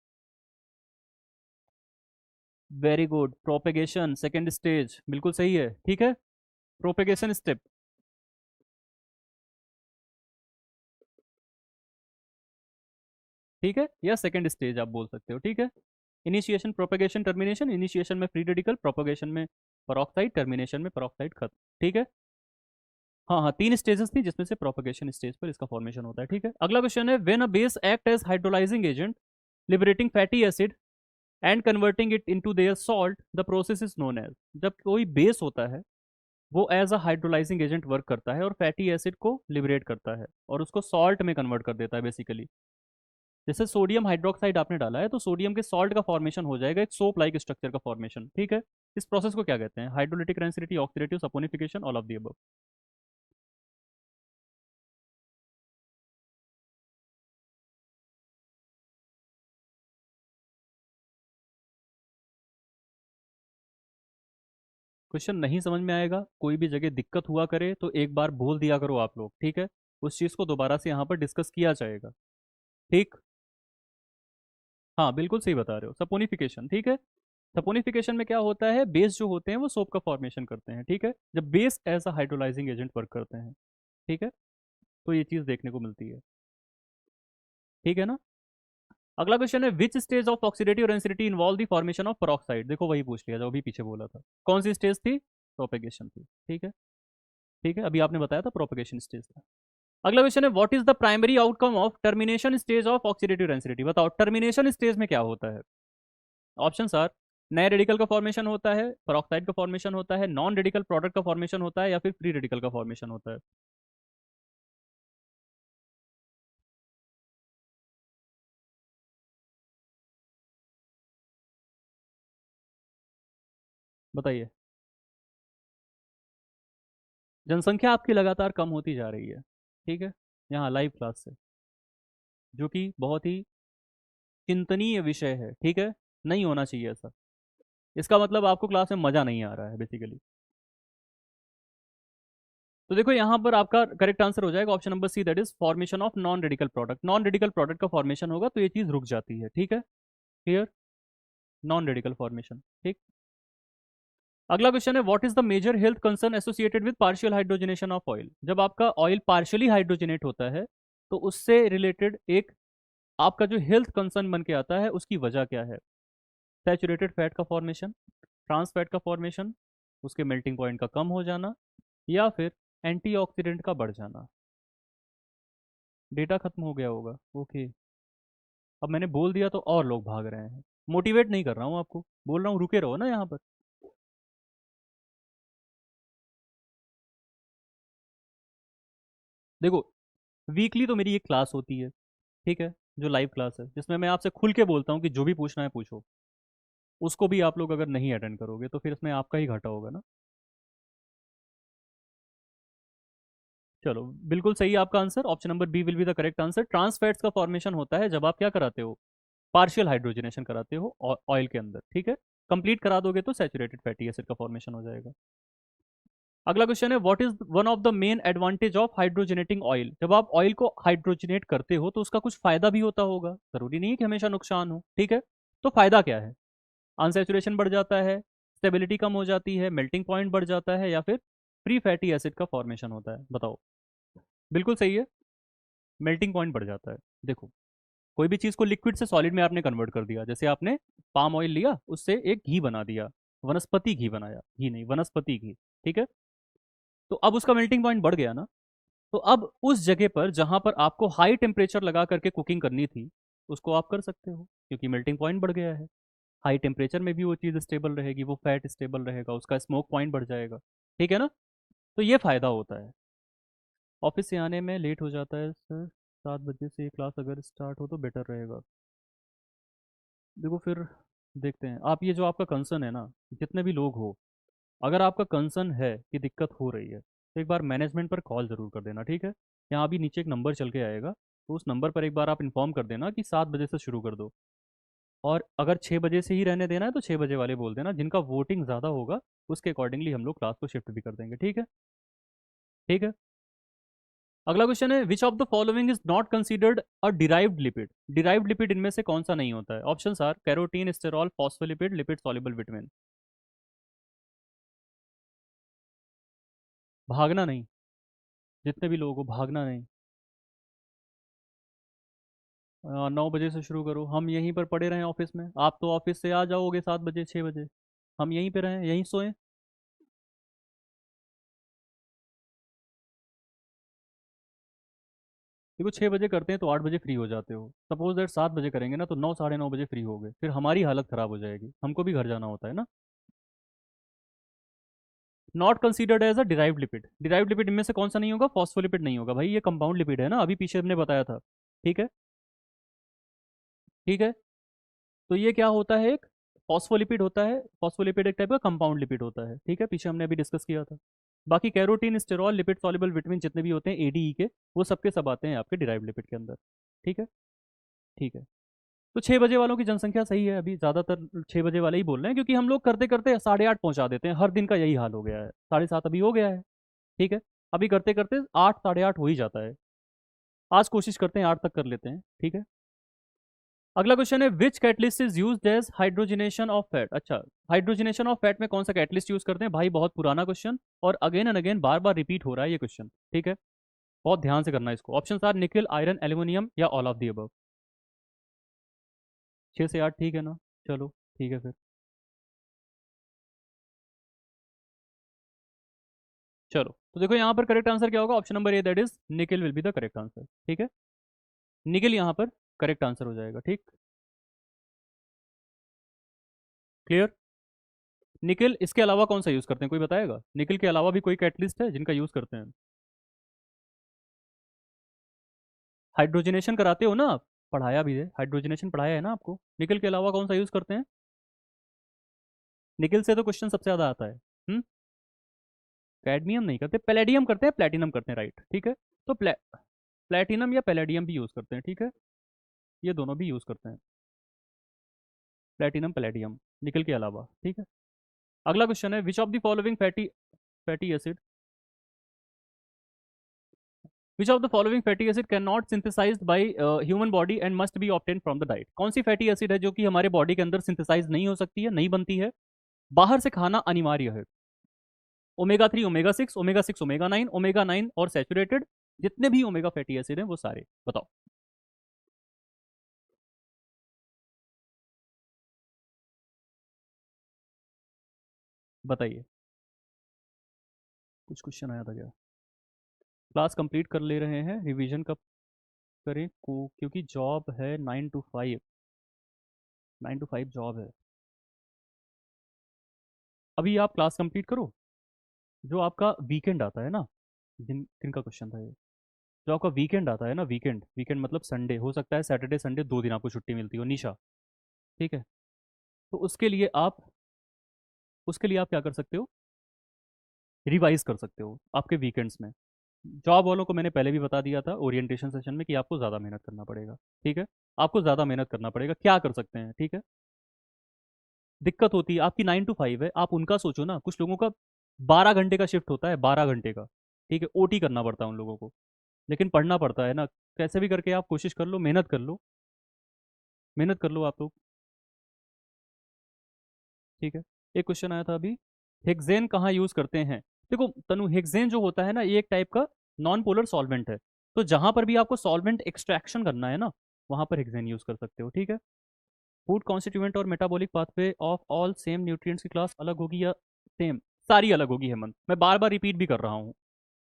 Very good, propagation second stage, बिल्कुल सही है। ठीक है, प्रोपेगेशन स्टेप। ठीक है, या सेकेंड स्टेज आप बोल सकते हो। ठीक है, इनिशिएशन, प्रोपेगेशन, टर्मिनेशन। इनिशिएशन में फ्री रेडिकल, प्रोपेगेशन में पेरोक्साइड, टर्मिनेशन में पेरोक्साइड खत्म। ठीक है, हाँ हाँ, तीन स्टेजेस थी जिसमें से प्रोपेगेशन स्टेज पर इसका फॉर्मेशन होता है। ठीक है, अगला क्वेश्चन है when a base act as hydrolyzing agent liberating fatty acid and converting it into their salt, the process is known as. जब कोई बेस होता है वो as a hydrolyzing agent work करता है और फैटी एसिड को लिबरेट करता है और उसको सॉल्ट में कन्वर्ट कर देता है बेसिकली। जैसे सोडियम हाइड्रोक्साइड आपने डाला है तो सोडियम के सॉल्ट का फॉर्मेशन हो जाएगा, एक सोप लाइक स्ट्रक्चर का फॉर्मेशन। ठीक है, इस प्रोसेस को क्या कहते हैं? Hydrolytic rancidity, oxidative, saponification, all of the above. Question नहीं समझ में आएगा, कोई भी जगह दिक्कत हुआ करे तो एक बार बोल दिया करो आप लोग। ठीक है, उस चीज़ को दोबारा से यहाँ पर डिस्कस किया जाएगा। ठीक, हाँ बिल्कुल सही बता रहे हो, सपोनिफिकेशन। ठीक है, सपोनिफिकेशन में क्या होता है, बेस जो होते हैं वो सोप का फॉर्मेशन करते हैं। ठीक है, जब base as a hydrolyzing agent work करते हैं। ठीक है, तो ये चीज़ देखने को मिलती है। ठीक है ना। अगला क्वेश्चन है which stage of oxidative rancidity involve the formation of peroxide. देखो वही पूछ लिया जो अभी पीछे बोला था, कौन सी स्टेज थी? प्रोपेगेशन थी। ठीक है, ठीक है, अभी आपने बताया था प्रोपेगेशन स्टेज था। अगला क्वेश्चन है what is the primary outcome of termination stage of oxidative rancidity. बताओ टर्मिनेशन स्टेज में क्या होता है। ऑप्शन आर नए रेडिकल का फॉर्मेशन होता है, पेरोक्साइड का फॉर्मेशन होता है, नॉन रेडिकल प्रोडक्ट का फॉर्मेशन होता है, या फिर फ्री रेडिकल का फॉर्मेशन होता है। बताइए। जनसंख्या आपकी लगातार कम होती जा रही है। ठीक है, यहाँ लाइव क्लास से, जो कि बहुत ही चिंतनीय विषय है। ठीक है, नहीं होना चाहिए ऐसा। इसका मतलब आपको क्लास में मजा नहीं आ रहा है बेसिकली। तो देखो यहाँ पर आपका करेक्ट आंसर हो जाएगा option number C, that is formation of non radical product. Non radical product का फॉर्मेशन होगा तो ये चीज रुक जाती है। ठीक है, क्लियर, नॉन रेडिकल फॉर्मेशन। ठीक, अगला क्वेश्चन है what is the major health concern associated with partial hydrogenation of oil. जब आपका ऑयल पार्शियली हाइड्रोजनेट होता है तो उससे रिलेटेड एक आपका जो हेल्थ कंसर्न बन के आता है उसकी वजह क्या है? सैचुरेटेड फैट का फॉर्मेशन, ट्रांस फैट का फॉर्मेशन, उसके मेल्टिंग पॉइंट का कम हो जाना, या फिर एंटीऑक्सीडेंट का बढ़ जाना। डेटा खत्म हो गया होगा, ओके। अब मैंने बोल दिया तो और लोग भाग रहे हैं। मोटिवेट नहीं कर रहा हूँ आपको, बोल रहा हूँ रुके रहो ना यहाँ पर। देखो, वीकली तो मेरी एक क्लास होती है। ठीक है, जो लाइव क्लास है जिसमें मैं आपसे खुल के बोलता हूँ कि जो भी पूछना है पूछो, उसको भी आप लोग अगर नहीं अटेंड करोगे तो फिर इसमें आपका ही घाटा होगा ना। चलो, बिल्कुल सही है आपका answer, option number B will be the correct answer. Trans fats का फॉर्मेशन होता है जब आप क्या कराते हो, पार्शियल हाइड्रोजनेशन कराते हो ऑयल के अंदर। ठीक है, कंप्लीट करा दोगे तो सैचुरेटेड फैटी एसिड का फॉर्मेशन हो जाएगा। अगला क्वेश्चन है what is one of the main advantage of hydrogenating oil. जब आप ऑयल को हाइड्रोजनेट करते हो तो उसका कुछ फायदा भी होता होगा, जरूरी नहीं है कि हमेशा नुकसान हो। ठीक है, तो फायदा क्या है? अनसेचुरेशन बढ़ जाता है, स्टेबिलिटी कम हो जाती है, मेल्टिंग पॉइंट बढ़ जाता है, या फिर फ्री फैटी एसिड का फॉर्मेशन होता है। बताओ। बिल्कुल सही है, मेल्टिंग पॉइंट बढ़ जाता है। देखो, कोई भी चीज़ को लिक्विड से सॉलिड में आपने कन्वर्ट कर दिया, जैसे आपने पाम ऑयल लिया उससे एक घी बना दिया, वनस्पति घी बनाया, घी नहीं वनस्पति घी। ठीक है, तो अब उसका मेल्टिंग पॉइंट बढ़ गया ना। तो अब उस जगह पर जहां पर आपको हाई टेम्परेचर लगा करके कुकिंग करनी थी, उसको आप कर सकते हो, क्योंकि मेल्टिंग पॉइंट बढ़ गया है। हाई टेम्परेचर में भी वो चीज़ स्टेबल रहेगी, वो फैट स्टेबल रहेगा, उसका स्मोक पॉइंट बढ़ जाएगा। ठीक है ना? तो ये फ़ायदा होता है। ऑफिस से आने में लेट हो जाता है सर, 7 बजे से क्लास अगर स्टार्ट हो तो बेटर रहेगा। देखो फिर देखते हैं। आप ये जो आपका कंसर्न है ना, जितने भी लोग हो, अगर आपका कंसर्न है कि दिक्कत हो रही है, तो एक बार मैनेजमेंट पर कॉल ज़रूर कर देना, ठीक है? यहाँ अभी नीचे एक नंबर चल के आएगा, तो उस नंबर पर एक बार आप इन्फॉर्म कर देना कि 7 बजे से शुरू कर दो। और अगर 6 बजे से ही रहने देना है तो 6 बजे वाले बोल देना, जिनका वोटिंग ज़्यादा होगा उसके अकॉर्डिंगली हम लोग क्लास को शिफ्ट भी कर देंगे। ठीक है? ठीक है। अगला क्वेश्चन है, which of the following is not considered a derived lipid? Derived lipid इनमें से कौन सा नहीं होता है? Options are carotene, sterol, phospholipid, lipid soluble vitamin. भागना नहीं, जितने भी लोग हो भागना नहीं। 9 बजे से शुरू करो, हम यहीं पर पड़े रहें ऑफिस में। आप तो ऑफिस से आ जाओगे 7 बजे 6 बजे, हम यहीं पे रहें, यहीं सोएं। देखो 6 बजे करते हैं तो 8 बजे फ्री हो जाते हो, सपोज दैट 7 बजे करेंगे ना तो 9 साढ़े 9 बजे फ्री हो गए, फिर हमारी हालत खराब हो जाएगी, हमको भी घर जाना होता है ना। Not considered as a derived lipid, derived lipid इनमें से कौन सा नहीं होगा? फॉस्फोलिपिड नहीं होगा भाई, ये कंपाउंड लिपिड है ना, अभी पीछे हमने बताया था। ठीक है? ठीक है। तो ये क्या होता है? एक फॉस्फोलिपिड होता है। फॉस्फोलिपिड एक टाइप का कंपाउंड लिपिड होता है, ठीक है, पीछे हमने अभी डिस्कस किया था। बाकी carotene, sterol, lipid soluble vitamin जितने भी होते हैं एडीई के, वो सबके सब आते हैं आपके डिराइव्ड लिपिड के अंदर। ठीक है? ठीक है। तो 6 बजे वालों की जनसंख्या सही है, अभी ज़्यादातर 6 बजे वाले ही बोल रहे हैं, क्योंकि हम लोग करते करते 8:30 पहुंचा देते हैं, हर दिन का यही हाल हो गया है। 7:30 अभी हो गया है। ठीक है? अभी करते करते 8 साढ़े 8 हो ही जाता है। आज कोशिश करते हैं 8 तक कर लेते हैं। ठीक है? अगला क्वेश्चन है, which catalyst is used as hydrogenation of fat? अच्छा, हाइड्रोजनेशन ऑफ फैट में कौन सा कैटलिस्ट यूज करते हैं भाई? बहुत पुराना क्वेश्चन, और again and again bar bar repeat हो रहा है ये क्वेश्चन। ठीक है? बहुत ध्यान से करना है इसको। ऑप्शन आर निकल, आयरन, एल्यूमिनियम, या ऑल ऑफ दी अबव। 6 से 8 ठीक है ना? चलो ठीक है फिर। चलो तो देखो यहाँ पर करेक्ट आंसर क्या होगा? Option number A, that is nickel will be the correct answer. ठीक है? निकल यहाँ पर करेक्ट आंसर हो जाएगा। ठीक? क्लियर? निकल, इसके अलावा कौन सा यूज करते हैं, कोई बताएगा? निकल के अलावा भी कोई कैटलिस्ट है जिनका यूज करते हैं? हाइड्रोजनेशन कराते हो ना आप, पढ़ाया भी है, हाइड्रोजनेशन पढ़ाया है ना आपको। निकल के अलावा कौन सा यूज करते हैं? निकल से तो क्वेश्चन सबसे ज्यादा आता है। कैडमियम नहीं करते, पैलेडियम करते हैं, प्लेटिनम करते हैं, राइट। ठीक है? तो प्लेटिनम या पैलेडियम भी यूज करते हैं। ठीक है? ये दोनों भी यूज करते हैं, प्लेटिनम पैलेडियम, निकल के अलावा। ठीक है? अगला क्वेश्चन है, which of the following fatty fatty acid which of the following fatty acid can not synthesized by human body and must be obtain from the diet? कौन सी फैटी एसिड है जो कि हमारे बॉडी के अंदर सिंथेसाइज नहीं हो सकती है, नहीं बनती है, बाहर से खाना अनिवार्य है? Omega 3, omega 6, omega 6, omega 9, omega 9 और सैचुरेटेड, जितने भी ओमेगा फैटी एसिड हैं वो सारे, बताओ। बताइए, कुछ क्वेश्चन आया था क्या? क्लास कंप्लीट कर ले रहे हैं, रिवीजन कब करें को, क्योंकि जॉब है 9 to 5, 9 to 5 जॉब है। अभी आप क्लास कंप्लीट करो, जो आपका वीकेंड आता है ना, जिन किन का क्वेश्चन था ये, जो आपका वीकेंड आता है ना, वीकेंड, वीकेंड मतलब संडे, हो सकता है सैटरडे संडे 2 दिन आपको छुट्टी मिलती हो, निशा। ठीक है? तो उसके लिए आप क्या कर सकते हो? रिवाइज कर सकते हो आपके वीकेंड्स में। जॉब वालों को मैंने पहले भी बता दिया था ओरिएंटेशन सेशन में कि आपको ज़्यादा मेहनत करना पड़ेगा। ठीक है? आपको ज़्यादा मेहनत करना पड़ेगा, क्या कर सकते हैं? ठीक है? दिक्कत होती है आपकी 9 to 5 है, आप उनका सोचो ना, कुछ लोगों का 12 घंटे का शिफ्ट होता है, 12 घंटे का। ठीक है? ओटी करना पड़ता है उन लोगों को, लेकिन पढ़ना पड़ता है ना। कैसे भी करके आप कोशिश कर लो, मेहनत कर लो, मेहनत कर लो आप लोग। ठीक है? एक क्वेश्चन आया था अभी, हेक्सेन कहाँ यूज करते हैं? देखो तनु, हेक्सेन जो होता है ना, ये एक टाइप का नॉन पोलर सॉल्वेंट है, तो जहां पर भी आपको सॉल्वेंट एक्सट्रैक्शन करना है ना, वहां पर हेक्सेन यूज कर सकते हो। ठीक है? फूड कॉन्स्टिट्यूएंट और metabolic pathway of all same nutrients की क्लास अलग होगी या सेम? सारी अलग होगी हेमंत, मैं बार बार रिपीट भी कर रहा हूँ।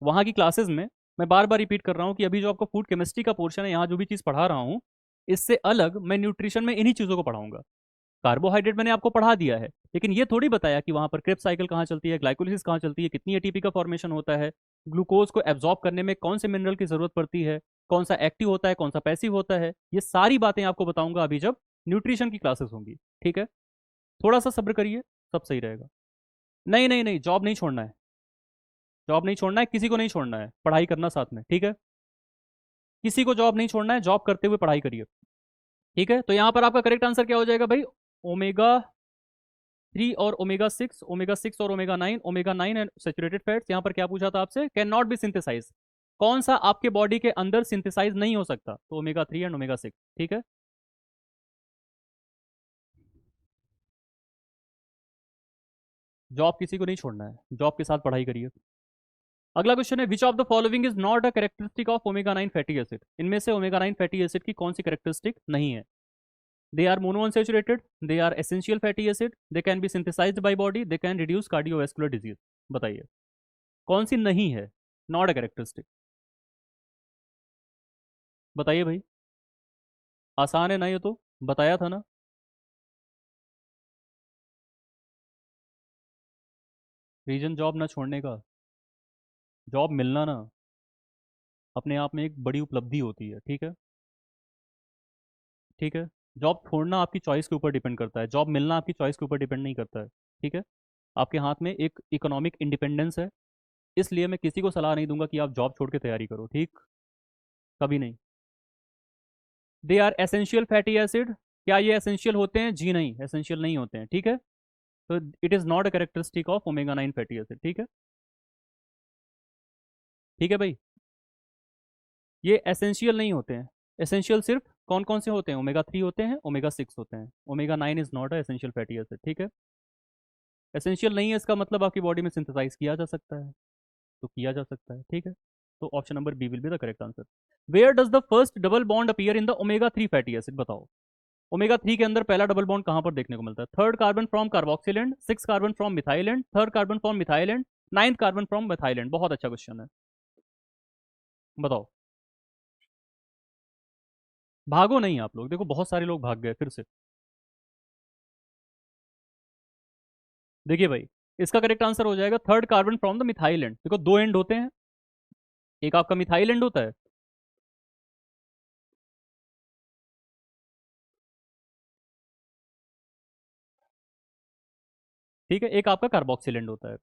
वहाँ की क्लासेस में मैं बार बार रिपीट कर रहा हूँ कि अभी जो आपका फूड केमिस्ट्री का पोर्शन है, यहाँ जो भी चीज़ पढ़ा रहा हूँ, इससे अलग मैं न्यूट्रिशन में इन्हीं चीज़ों को पढ़ाऊंगा। कार्बोहाइड्रेट मैंने आपको पढ़ा दिया है, लेकिन ये थोड़ी बताया कि वहां पर क्रेब्स साइकिल कहाँ चलती है, ग्लाइकोलिसिस कहाँ चलती है, कितनी एटीपी का फॉर्मेशन होता है, ग्लूकोज को एब्जॉर्ब करने में कौन से मिनरल की जरूरत पड़ती है, कौन सा एक्टिव होता है, कौन सा पैसिव होता है। ये सारी बातें आपको बताऊंगा अभी जब न्यूट्रिशन की क्लासेस होंगी। ठीक है, थोड़ा सा सब्र करिए, सब सही रहेगा। नहीं नहीं नहीं, जॉब नहीं छोड़ना है, जॉब नहीं छोड़ना है, किसी को नहीं छोड़ना है, पढ़ाई करना साथ में। ठीक है, किसी को जॉब नहीं छोड़ना है, जॉब करते हुए पढ़ाई करिए। ठीक है, तो यहाँ पर आपका करेक्ट आंसर क्या हो जाएगा भाई? ओमेगा 3 और ओमेगा 6, ओमेगा 6 और omega 9, omega 9 and saturated fats. यहाँ पर क्या पूछा था आपसे? कैन नॉट बी सिंथेसाइज, कौन सा आपके बॉडी के अंदर सिंथेसाइज नहीं हो सकता? तो ओमेगा 3 एंड ओमेगा 6। ठीक है, जॉब किसी को नहीं छोड़ना है, जॉब के साथ पढ़ाई करिए। अगला क्वेश्चन है, which of the following is not a characteristic of omega 9 fatty acid? इनमें से ओमेगा 9 फैटी एसिड की कौन सी कैरेक्टरिस्टिक नहीं है? They are monounsaturated, they are essential fatty acid, they can be synthesized by body, they can reduce cardiovascular disease. बताइए कौन सी नहीं है, नॉट अ कैरेक्टरिस्टिक? बताइए भाई, आसान है ना ये तो, बताया था ना। रीजन जॉब ना छोड़ने का, जॉब मिलना ना अपने आप में एक बड़ी उपलब्धि होती है। ठीक है, ठीक है, जॉब छोड़ना आपकी चॉइस के ऊपर डिपेंड करता है, जॉब मिलना आपकी चॉइस के ऊपर डिपेंड नहीं करता है। ठीक है, आपके हाथ में एक इकोनॉमिक इंडिपेंडेंस है, इसलिए मैं किसी को सलाह नहीं दूंगा कि आप जॉब छोड़ के तैयारी करो। ठीक, कभी नहीं। They are essential fatty acid, क्या ये एसेंशियल होते हैं? जी नहीं, एसेंशियल नहीं होते हैं। ठीक है, तो it is not a characteristic of omega 9 fatty acid. ठीक है, ठीक है भाई, ये एसेंशियल नहीं होते हैं। एसेंशियल सिर्फ कौन कौन से होते हैं? ओमेगा 3 होते हैं, ओमेगा 6 होते हैं, omega 9 is not a essential fatty acid. ठीक है, एसेंशियल नहीं है इसका मतलब आपकी बॉडी में सिंथेसाइज किया जा सकता है, तो किया जा सकता है। ठीक है, तो option number B will be the correct answer. Where does the first double bond appear in the omega 3 fatty acid? बताओ, ओमेगा 3 के अंदर पहला डबल बॉन्ड कहां पर देखने को मिलता है? Third carbon from carboxyl and, six carbon from methyl and, third carbon from methyl and, ninth carbon from methyl and. बहुत अच्छा क्वेश्चन है, बताओ। भागो नहीं आप लोग, देखो बहुत सारे लोग भाग गए फिर से। देखिए भाई, इसका करेक्ट आंसर हो जाएगा third carbon from the methyl and. देखो दो एंड होते हैं, एक आपका मिथाइल एंड होता है, ठीक है, एक आपका कार्बोक्सिल एंड होता है।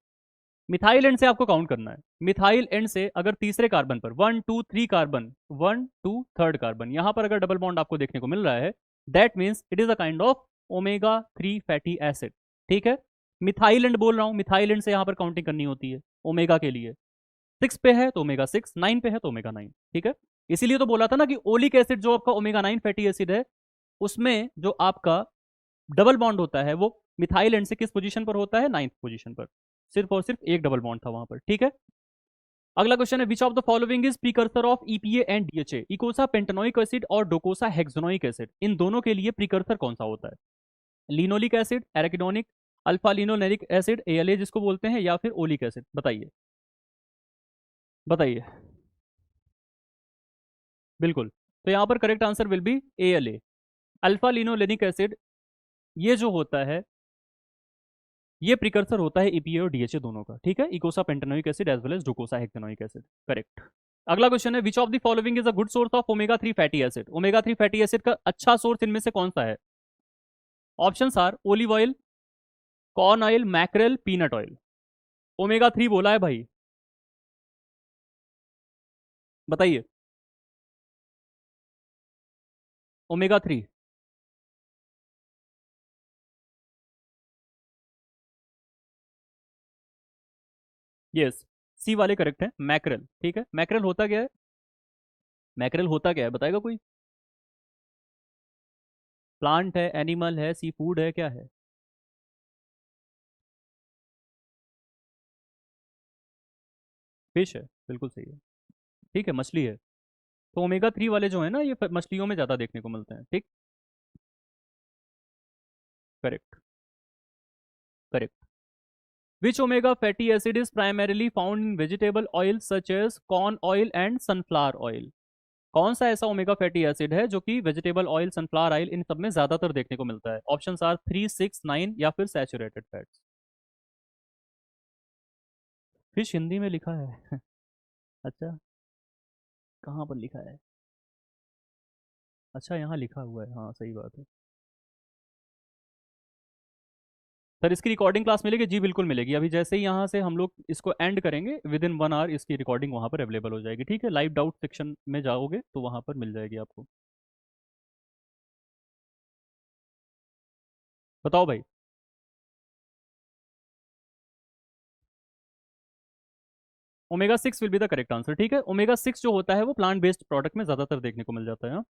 मिथाइल एंड से आपको काउंट करना है, मिथाइल एंड से अगर तीसरे कार्बन पर 1 2 3 कार्बन, 1 2 3 कार्बन, यहां पर अगर डबल बॉन्ड आपको देखने को मिल रहा है, that means it is a kind of omega 3 fatty acid. ठीक है, मिथाइल एंड बोल रहा हूं, मिथाइल एंड से यहां पर काउंटिंग करनी होती है ओमेगा के लिए। 6 पे है तो ओमेगा 6, 9 पे है तो ओमेगा 9। ठीक है, इसीलिए तो बोला था ना कि ओलिक एसिड जो आपका ओमेगा 9 फैटी एसिड है, उसमें जो आपका डबल बॉन्ड होता है वो मिथाइल एंड से किस पोजीशन पर होता है? 9th पोजीशन पर। सिर्फ और सिर्फ एक डबल बॉन्ड था वहां पर। ठीक है, अगला क्वेश्चन है, which of the following is precursor of EPA and DHA? Eicosapentaenoic acid और डोकोसा हेक्सानोइक एसिड, इन दोनों के लिए प्रीकर्सर कौन सा होता है? Linoleic acid, arachidonic, alpha linolenic acid ALA जिसको बोलते हैं, या फिर ओलिक एसिड? बताइए, बताइए। बिल्कुल, तो यहाँ पर correct answer will B ALA, alpha linolenic acid. ये जो होता है, ये प्रिकर्सर होता है ईपीए और डीएचए दोनों का। ठीक है, eicosapentaenoic acid as well as docosahexaenoic acid. Correct. अगला क्वेश्चन है, which of the following is a good source of omega 3 fatty acid? Omega 3 fatty acid का अच्छा सोर्स इनमें से कौन सा है? Option are olive oil, corn oil, mackerel, peanut oil. Omega 3 बोला है भाई, बताइए। ओमेगा 3, यस, सी वाले करेक्ट है, मैक्रेल। ठीक है, मैक्रेल होता क्या है? मैक्रेल होता क्या है, बताएगा कोई? प्लांट है, एनिमल है, सी फूड है, क्या है? फिश है, बिल्कुल सही है। ठीक है, मछली है। तो ओमेगा 3 वाले जो है ना, ये मछलियों में ज़्यादा देखने को मिलते हैं। ठीक, correct, correct. Which omega fatty acid is primarily found in vegetable oil such as corn oil and sunflower oil? कौन सा ऐसा ओमेगा फैटी एसिड है जो कि वेजिटेबल ऑयल, सनफ्लावर ऑयल, इन सब में ज्यादातर देखने को मिलता है? ऑप्शन आर 3, 6, 9 या फिर सैचुरेटेड फैट्स। फिश हिंदी में लिखा है। अच्छा, कहाँ पर लिखा है? अच्छा, यहाँ लिखा हुआ है, हाँ सही बात है। सर इसकी रिकॉर्डिंग क्लास मिलेगी? जी बिल्कुल मिलेगी। अभी जैसे ही यहाँ से हम लोग इसको एंड करेंगे, विद इन 1 आवर इसकी रिकॉर्डिंग वहाँ पर अवेलेबल हो जाएगी। ठीक है, लाइव डाउट सेक्शन में जाओगे तो वहाँ पर मिल जाएगी आपको। बताओ भाई। Omega 6 will be the correct answer. ठीक है, ओमेगा 6 जो होता है वो प्लांट बेस्ड प्रोडक्ट में ज्यादातर देखने को मिल जाता है, हाँ?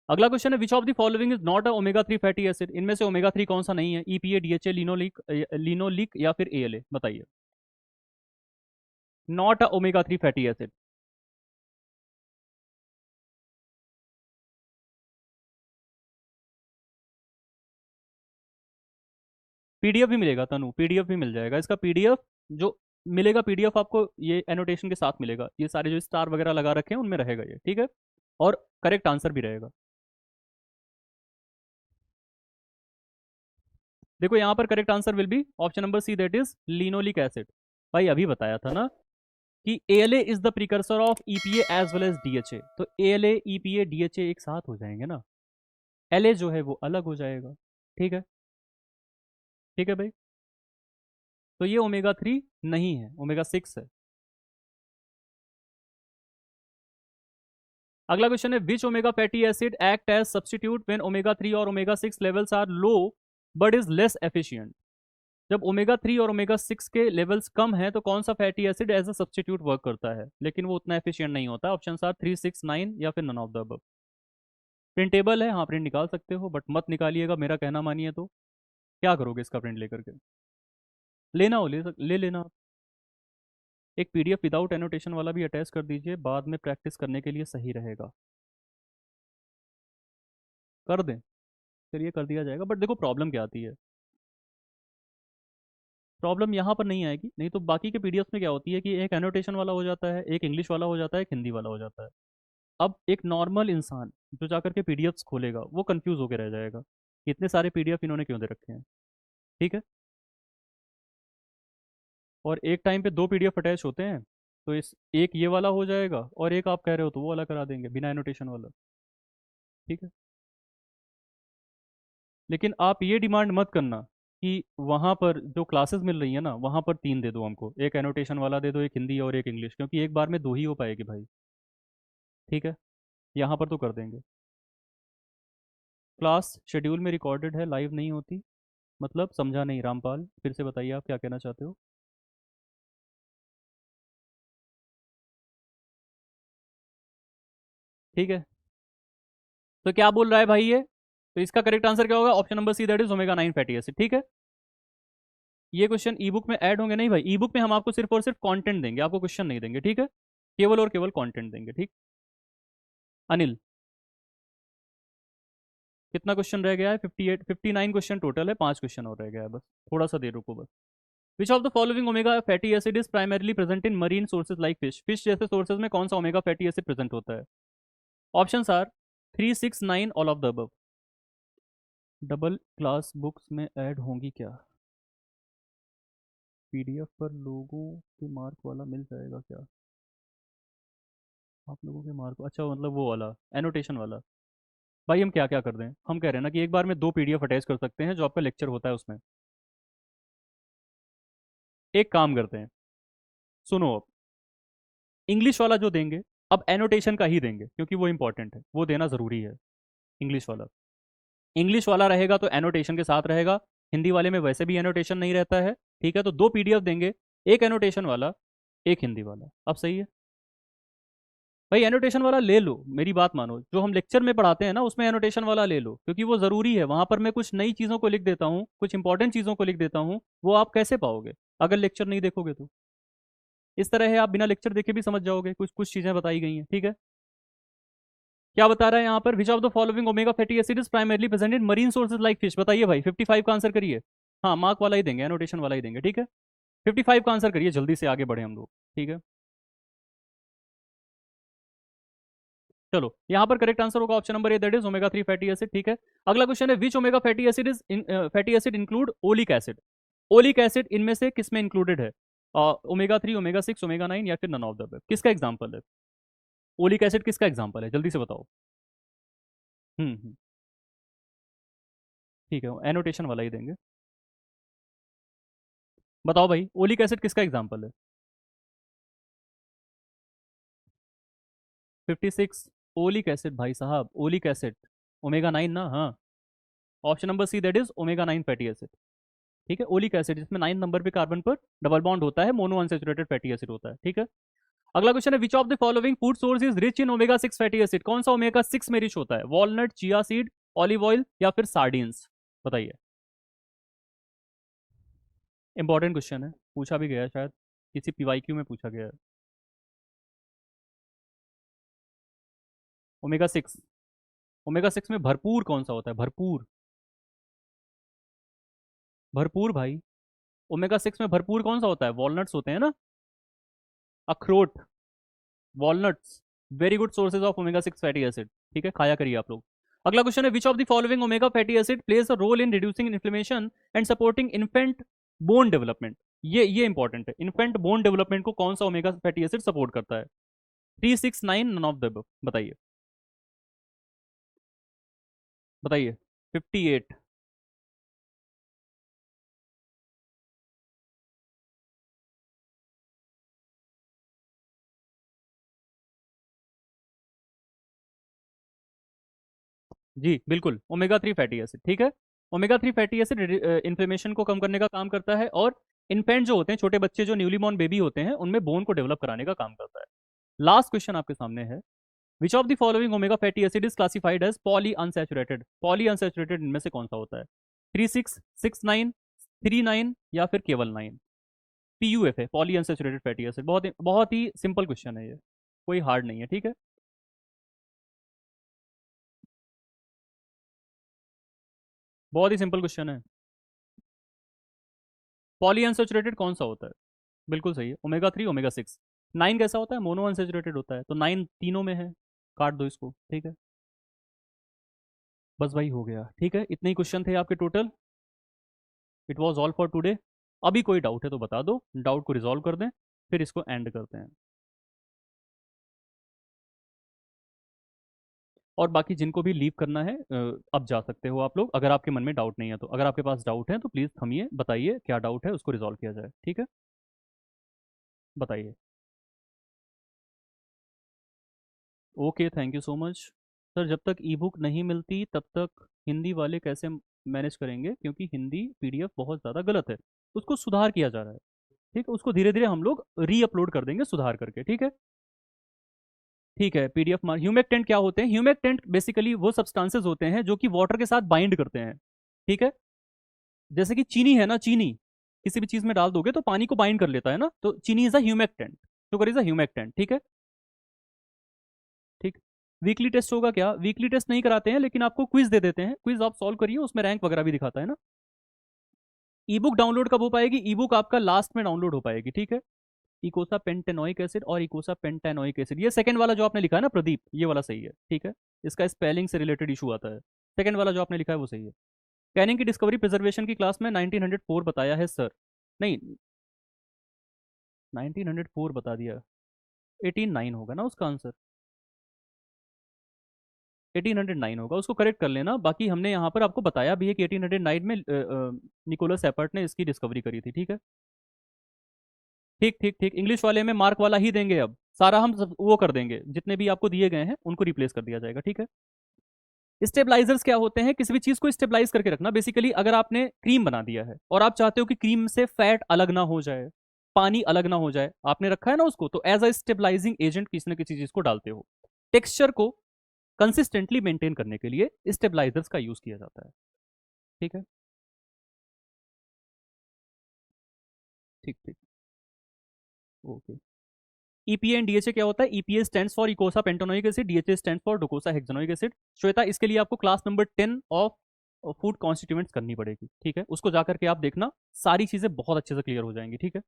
अगला क्वेश्चन है, which of the following is not a omega 3 fatty acid? इनमें से ओमेगा 3 कौन सा नहीं है? ईपीए, डीएचए, लिनोलिक या फिर एएलए? बताइए। Not a omega 3 fatty acid. PDF भी मिलेगा तनु, पीडीएफ भी मिल जाएगा इसका। पीडीएफ जो मिलेगा, पीडीएफ आपको ये एनोटेशन के साथ मिलेगा। ये सारे जो स्टार वगैरह लगा रखे हैं उनमें रहेगा ये, ठीक है? और करेक्ट आंसर भी रहेगा। देखो यहाँ पर correct answer will be option number C, that is linoleic acid. भाई अभी बताया था ना कि ALA is the precursor of EPA as well as DHA. तो एएलए, ईपीए, डीएचए एक साथ हो जाएंगे ना, एलए जो है वो अलग हो जाएगा। ठीक है, ठीक है भाई। तो ये ओमेगा 3 नहीं है, ओमेगा 6 है। अगला क्वेश्चन है, which omega fatty acid act as substitute when omega 3 और omega 6 levels are low but is less efficient? जब ओमेगा 3 और ओमेगा 6 के लेवल्स कम है तो कौन सा fatty acid as a substitute work करता है, लेकिन वो उतना एफिशिएंट नहीं होता? ऑप्शन आर 3, 6, 9 या फिर none of the above. Printable है, हाँ प्रिंट निकाल सकते हो, बट मत निकालिएगा, मेरा कहना मानिए तो। क्या करोगे इसका प्रिंट लेकर के? लेना हो ले लेना। एक पीडीएफ विदाउट एनोटेशन वाला भी अटैच कर दीजिए, बाद में प्रैक्टिस करने के लिए सही रहेगा। कर दें? चलिए कर दिया जाएगा, बट देखो प्रॉब्लम क्या आती है। प्रॉब्लम यहाँ पर नहीं आएगी, नहीं तो बाकी के पीडीएफ में क्या होती है कि एक एनोटेशन वाला हो जाता है, एक इंग्लिश वाला हो जाता है, एक हिंदी वाला हो जाता है। अब एक नॉर्मल इंसान जो जाकर के पीडीएफ्स खोलेगा वो कंफ्यूज होकर रह जाएगा कि इतने सारे पीडीएफ इन्होंने क्यों दे रखे हैं। ठीक है, और एक टाइम पे दो पीडीएफ अटैच होते हैं, तो इस एक ये वाला हो जाएगा और एक आप कह रहे हो तो वो वाला करा देंगे बिना एनोटेशन वाला। ठीक है, लेकिन आप ये डिमांड मत करना कि वहाँ पर जो क्लासेस मिल रही है ना वहाँ पर 3 दे दो हमको, एक एनोटेशन वाला दे दो, एक हिंदी और एक इंग्लिश, क्योंकि एक बार में 2 ही हो पाएगी भाई। ठीक है, यहाँ पर तो कर देंगे। क्लास शेड्यूल में रिकॉर्डेड है, लाइव नहीं होती? मतलब समझा नहीं रामपाल, फिर से बताइए आप क्या कहना चाहते हो। ठीक है, तो क्या बोल रहा है भाई ये? तो इसका करेक्ट आंसर क्या होगा? Option number C, that is omega 9 fatty acid. ठीक है, ये क्वेश्चन ई बुक में ऐड होंगे नहीं भाई, ई बुक में हम आपको सिर्फ और सिर्फ कंटेंट देंगे, आपको क्वेश्चन नहीं देंगे। ठीक है, केवल और केवल कंटेंट देंगे। ठीक। अनिल, कितना क्वेश्चन रह गया है? 59 क्वेश्चन टोटल है, 5 क्वेश्चन और रह गया है बस। थोड़ा सा देर रुको बस। Which of the following omega fatty acid is primarily present in marine sources like fish? Fish जैसे सोर्सेज में कौन सा ओमेगा फैटी एसिड प्रेजेंट होता है? Option are 3, 6, 9 all of the above. Double class books में ऐड होंगी क्या? पीडीएफ पर लोगों के मार्क वाला मिल जाएगा क्या? आप लोगों के मार्क, अच्छा मतलब वो वाला एनोटेशन वाला। भाई हम क्या क्या कर दें, हम कह रहे हैं ना कि एक बार में 2 पीडीएफ अटैच कर सकते हैं जो आपका लेक्चर होता है उसमें। एक काम करते हैं, सुनो अब, इंग्लिश वाला जो देंगे, अब एनोटेशन का ही देंगे क्योंकि वो इंपॉर्टेंट है, वो देना ज़रूरी है। इंग्लिश वाला, इंग्लिश वाला रहेगा तो एनोटेशन के साथ रहेगा। हिंदी वाले में वैसे भी एनोटेशन नहीं रहता है। ठीक है, तो 2 पीडीएफ देंगे, एक एनोटेशन वाला, एक हिंदी वाला। अब सही है भाई, एनोटेशन वाला ले लो, मेरी बात मानो, जो हम लेक्चर में पढ़ाते हैं ना उसमें एनोटेशन वाला ले लो, क्योंकि वो ज़रूरी है। वहां पर मैं कुछ नई चीज़ों को लिख देता हूँ, कुछ इंपॉर्टेंट चीज़ों को लिख देता हूँ, वो आप कैसे पाओगे अगर लेक्चर नहीं देखोगे तो? इस तरह है, आप बिना लेक्चर देखे भी समझ जाओगे, कुछ कुछ चीज़ें बताई गई हैं। ठीक है, क्या बता रहा है यहाँ पर? विच of the following omega fatty acid is primarily present in marine sources like fish? बताइए भाई, 55 का आंसर करिए। हाँ, मार्क वाला ही देंगे, एनोटेशन वाला ही देंगे। ठीक है, 55 का आंसर करिए, जल्दी से आगे बढ़े हम लोग। ठीक है, चलो यहाँ पर करेक्ट आंसर होगा option number A, that is omega 3 fatty acid. ठीक है, अगला क्वेश्चन है, which omega fatty acid is fatty acid include oleic acid. Oleic acid इनमें से किस में इंक्लूडेड है? ओमेगा 3, ओमेगा 6, ओमेगा 9 या फिर नन ऑफ द अबव? किसका एग्जाम्पल है? ओलिक एसिड किसका एग्जाम्पल है, जल्दी से बताओ। हम्म। ठीक है, एनोटेशन वाला ही देंगे। बताओ भाई, ओलिक एसिड किसका एग्जाम्पल है? 56। ओलिक एसिड भाई साहब, ओलिक एसिड ओमेगा 9 ना, हाँ। Option number C, that is omega 9 fatty acid. ठीक है, ओलिक एसिड जिसमें 9 नंबर पे कार्बन पर डबल बॉन्ड होता है, मोनो अनसेचुरेटेड फैटी एसिड होता है। ठीक है, अगला क्वेश्चन है, which of the following food source is rich in omega 6 fatty acid. कौन सा ओमेगा 6 में रिच होता है? Walnut, chia seed, olive oil या फिर सार्डिन्स? बताइए। इंपॉर्टेंट क्वेश्चन है, पूछा भी गया है शायद, किसी पीवाईक्यू में पूछा गया है। ओमेगा 6, ओमेगा 6 में भरपूर कौन सा होता है? भरपूर, भरपूर भाई। ओमेगा 6 में भरपूर कौन सा होता है? वॉलनट्स होते हैं ना, अखरोट, walnuts, very good sources of omega 6 fatty acid. ठीक है, खाया करिए आप लोग। अगला क्वेश्चन है, which of the following omega fatty acid plays a role in reducing inflammation and supporting infant bone development. ये इंपॉर्टेंट है, इन्फेंट बोन डेवलपमेंट को कौन सा ओमेगा फैटी एसिड सपोर्ट करता है? 3, 6, 9, नन ऑफ द, बताइए। बताइए। 58। जी बिल्कुल, ओमेगा 3 फैटी एसिड। ठीक है, ओमेगा 3 फैटी एसिड इन्फ्लेमेशन को कम करने का काम करता है, और इन्फेंट जो होते हैं, छोटे बच्चे जो न्यूली बॉर्न बेबी होते हैं, उनमें बोन को डेवलप कराने का काम करता है। लास्ट क्वेश्चन आपके सामने है, which of the following omega fatty acid is classified as poly unsaturated. Poly unsaturated इनमें से कौन सा होता है? 3, 6, 6, 9, 3, 9 या फिर केवल 9? PUF है, पॉली अनसैचुरेटेड फैटी एसिड। बहुत ही सिंपल क्वेश्चन है ये, कोई हार्ड नहीं है। ठीक है, बहुत ही सिंपल क्वेश्चन है। पॉली अनसैचुरेटेड कौन सा होता है? बिल्कुल सही है, ओमेगा 3, ओमेगा 6। 9 कैसा होता है? मोनो अनसैचुरेटेड होता है, तो 9 तीनों में है, काट दो इसको। ठीक है, बस भाई हो गया। ठीक है, इतने ही क्वेश्चन थे आपके total. It was all for today. अभी कोई डाउट है तो बता दो, डाउट को रिजॉल्व कर दें, फिर इसको एंड करते हैं। और बाकी जिनको भी लीव करना है, अब जा सकते हो आप लोग, अगर आपके मन में डाउट नहीं है तो। अगर आपके पास डाउट है तो प्लीज़ थमिए, बताइए क्या डाउट है, उसको रिजॉल्व किया जाए। ठीक है, बताइए। Okay, thank you so much. Sir, जब तक ई बुक नहीं मिलती तब तक हिंदी वाले कैसे मैनेज करेंगे, क्योंकि हिंदी PDF बहुत ज़्यादा गलत है, उसको सुधार किया जा रहा है। ठीक है, उसको धीरे धीरे हम लोग री अपलोड कर देंगे सुधार करके। ठीक है, ठीक है। PDF मार, ह्यूमेक्टेंट क्या होते हैं? ह्यूमेक्टेंट बेसिकली वो सब्सटेंसेस होते हैं जो कि वाटर के साथ बाइंड करते हैं। ठीक है, जैसे कि चीनी है ना, चीनी किसी भी चीज में डाल दोगे तो पानी को बाइंड कर लेता है ना, तो चीनी is a humectant, sugar is a humectant. ठीक है, ठीक। वीकली टेस्ट होगा क्या? वीकली टेस्ट नहीं कराते हैं, लेकिन आपको क्विज दे देते हैं, क्विज आप सॉल्व करिए, उसमें रैंक वगैरह भी दिखाता है ना। ई बुक डाउनलोड कब हो पाएगी? ई बुक आपका लास्ट में डाउनलोड हो पाएगी। ठीक है, इकोसा पेंटेनोइक एसिड और इकोसा पेंटेनोइक एसिड, ये सेकंड वाला जो आपने लिखा है ना प्रदीप, ये वाला सही है। ठीक है, इसका स्पेलिंग से रिलेटेड इशू आता है, सेकंड वाला जो आपने लिखा है वो सही है। कैनिंग की डिस्कवरी प्रिजर्वेशन की क्लास में 1904 बताया है सर। नहीं, 1904 बता दिया, 1809 होगा ना उसका आंसर, 1809 होगा, उसको करेक्ट कर लेना। बाकी हमने यहाँ पर आपको बताया भी है कि 1809 में निकोलस एपर्ट ने इसकी डिस्कवरी करी थी। ठीक है, ठीक ठीक ठीक। इंग्लिश वाले में मार्क वाला ही देंगे, अब सारा हम वो कर देंगे, जितने भी आपको दिए गए हैं उनको रिप्लेस कर दिया जाएगा। ठीक है, स्टेबलाइजर्स क्या होते हैं? किसी भी चीज को स्टेबलाइज करके रखना। बेसिकली अगर आपने क्रीम बना दिया है और आप चाहते हो कि क्रीम से फैट अलग ना हो जाए, पानी अलग ना हो जाए, आपने रखा है ना उसको, तो एज अ स्टेबलाइजिंग एजेंट किसी न किसी चीज को डालते हो। टेक्सचर को कंसिस्टेंटली मेंटेन करने के लिए स्टेबलाइजर्स का यूज किया जाता है। ठीक है, ठीक ठीक। ओके। EPA एंड DHA क्या होता है? EPA stands for eicosapentaenoic acid, DHA stands for docosahexaenoic acid. Shweta, इसके लिए आपको class number 10 of food constituents करनी पड़ेगी, ठीक है, उसको जा करके आप देखना, सारी चीजें बहुत अच्छे से क्लियर हो जाएंगी, ठीक है।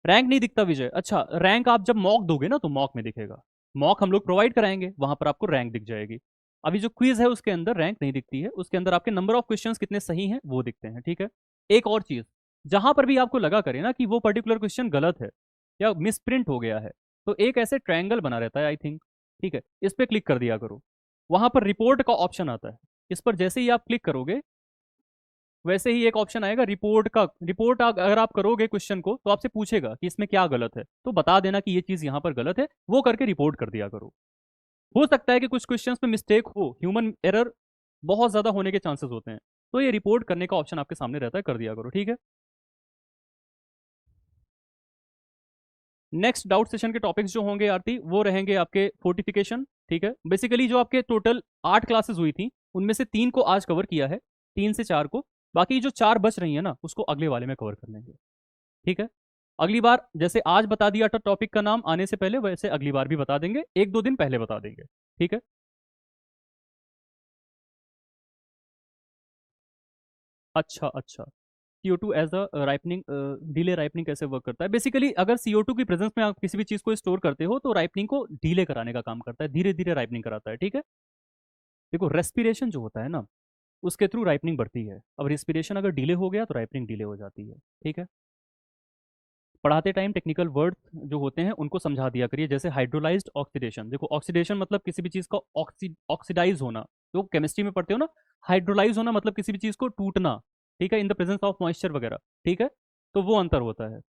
रैंक नहीं दिखता विजय? अच्छा, रैंक आप जब मॉक दोगे ना तो मॉक में दिखेगा। मॉक हम लोग प्रोवाइड कराएंगे, वहां पर आपको रैंक दिख जाएगी। अभी जो क्विज है उसके अंदर रैंक नहीं दिखती है, उसके अंदर आपके नंबर ऑफ क्वेश्चंस कितने सही हैं वो दिखते हैं, ठीक है। एक और चीज, जहां पर भी आपको लगा करे ना कि वो पर्टिकुलर क्वेश्चन गलत है या मिसप्रिंट हो गया है, तो एक ऐसे ट्रायंगल बना रहता है आई थिंक, ठीक है, इस पे क्लिक कर दिया करो। वहां पर रिपोर्ट का ऑप्शन आता है, इस पर जैसे ही आप क्लिक करोगे वैसे ही एक ऑप्शन आएगा रिपोर्ट का। रिपोर्ट अगर आप करोगे क्वेश्चन को तो आपसे पूछेगा कि इसमें क्या गलत है, तो बता देना कि ये चीज यहाँ पर गलत है, वो करके रिपोर्ट कर दिया करो। हो सकता है कि कुछ क्वेश्चंस में मिस्टेक हो, ह्यूमन एरर बहुत ज्यादा होने के चांसेस होते हैं, तो ये रिपोर्ट करने का ऑप्शन आपके सामने रहता है, कर दिया करो, ठीक है। नेक्स्ट डाउट सेशन के टॉपिक्स जो होंगे आरती, वो रहेंगे आपके फोर्टिफिकेशन, ठीक है। बेसिकली जो आपके टोटल 8 क्लासेस हुई थी उनमें से 3 को आज कवर किया है, 3 से 4 को, बाकी जो 4 बच रही है ना उसको अगले वाले में कवर कर लेंगे, ठीक है। अगली बार जैसे आज बता दिया था टॉपिक का नाम आने से पहले, वैसे अगली बार भी बता देंगे, 1-2 दिन पहले बता देंगे, ठीक है। अच्छा अच्छा, CO2 as a ripening, delay ripening कैसे वर्क करता है? बेसिकली अगर CO2 की प्रेजेंस में आप किसी भी चीज को स्टोर करते हो तो राइपनिंग को डीले कराने का काम करता है, धीरे धीरे राइपनिंग कराता है, ठीक है। देखो रेस्पिरेशन जो होता है ना, उसके थ्रू राइपनिंग बढ़ती है, अब रेस्पिरेशन अगर डिले हो गया तो राइपनिंग डिले हो जाती है, ठीक है। पढ़ाते टाइम टेक्निकल वर्ड जो होते हैं उनको समझा दिया करिए, जैसे हाइड्रोलाइज्ड ऑक्सीडेशन। देखो ऑक्सीडेशन मतलब किसी भी चीज़ का ऑक्सीडाइज होना, जो केमिस्ट्री में पढ़ते हो ना। हाइड्रोलाइज होना मतलब किसी भी चीज़ को टूटना, ठीक है, in the presence of moisture वगैरह, ठीक है। तो वो अंतर होता है।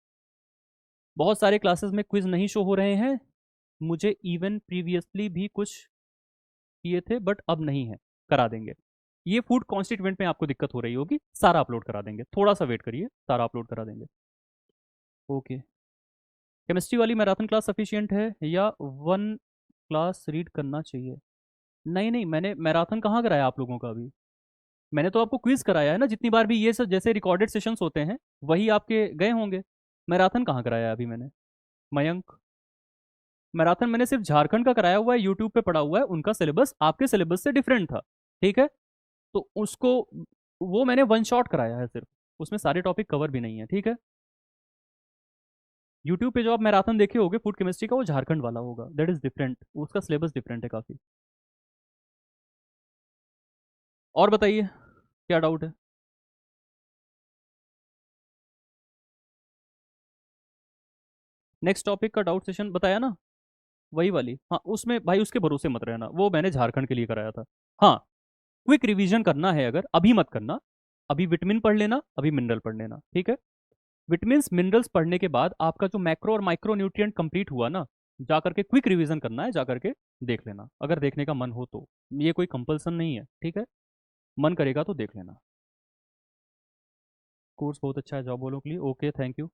बहुत सारे क्लासेस में क्विज नहीं शो हो रहे हैं, मुझे इवन प्रीवियसली भी कुछ किए थे बट अब नहीं है, करा देंगे। ये फूड कॉन्स्टिट्यूएंट में आपको दिक्कत हो रही होगी, सारा अपलोड करा देंगे, थोड़ा सा वेट करिए, सारा अपलोड करा देंगे। ओके। केमिस्ट्री वाली मैराथन क्लास सफिशिएंट है या वन क्लास रीड करना चाहिए? नहीं नहीं, मैंने मैराथन कहाँ कराया आप लोगों का अभी? मैंने तो आपको क्विज कराया है ना, जितनी बार भी ये सब जैसे रिकॉर्डेड सेशंस होते हैं वही आपके गए होंगे। मैराथन कहाँ कराया है अभी मैंने? मयंक, मैराथन मैंने सिर्फ झारखंड का कराया हुआ है, यूट्यूब पे पड़ा हुआ है, उनका सिलेबस आपके सिलेबस से डिफरेंट था, ठीक है। तो उसको, वो मैंने वन शॉट कराया है सिर्फ, उसमें सारे टॉपिक कवर भी नहीं है, ठीक है। यूट्यूब पे जो आप मैराथन देखे होगे फूड केमिस्ट्री का, वो झारखंड वाला होगा, दैट इज डिफरेंट, उसका सिलेबस डिफरेंट है काफी। और बताइए क्या डाउट है? नेक्स्ट टॉपिक का डाउट सेशन बताया ना, वही वाली, हाँ उसमें भाई उसके भरोसे मत रहना, वो मैंने झारखंड के लिए कराया था। हाँ, क्विक रिवीजन करना है अगर, अभी मत करना, अभी विटामिन पढ़ लेना, अभी मिनरल पढ़ लेना, ठीक है। विटामिन मिनरल्स पढ़ने के बाद आपका जो मैक्रो और माइक्रो न्यूट्रिएंट कंप्लीट हुआ ना, जा करके क्विक रिवीजन करना है, जा करके देख लेना अगर देखने का मन हो तो, ये कोई कंपल्सन नहीं है, ठीक है। मन करेगा तो देख लेना। कोर्स बहुत अच्छा है जॉब वालों के लिए, okay thank you.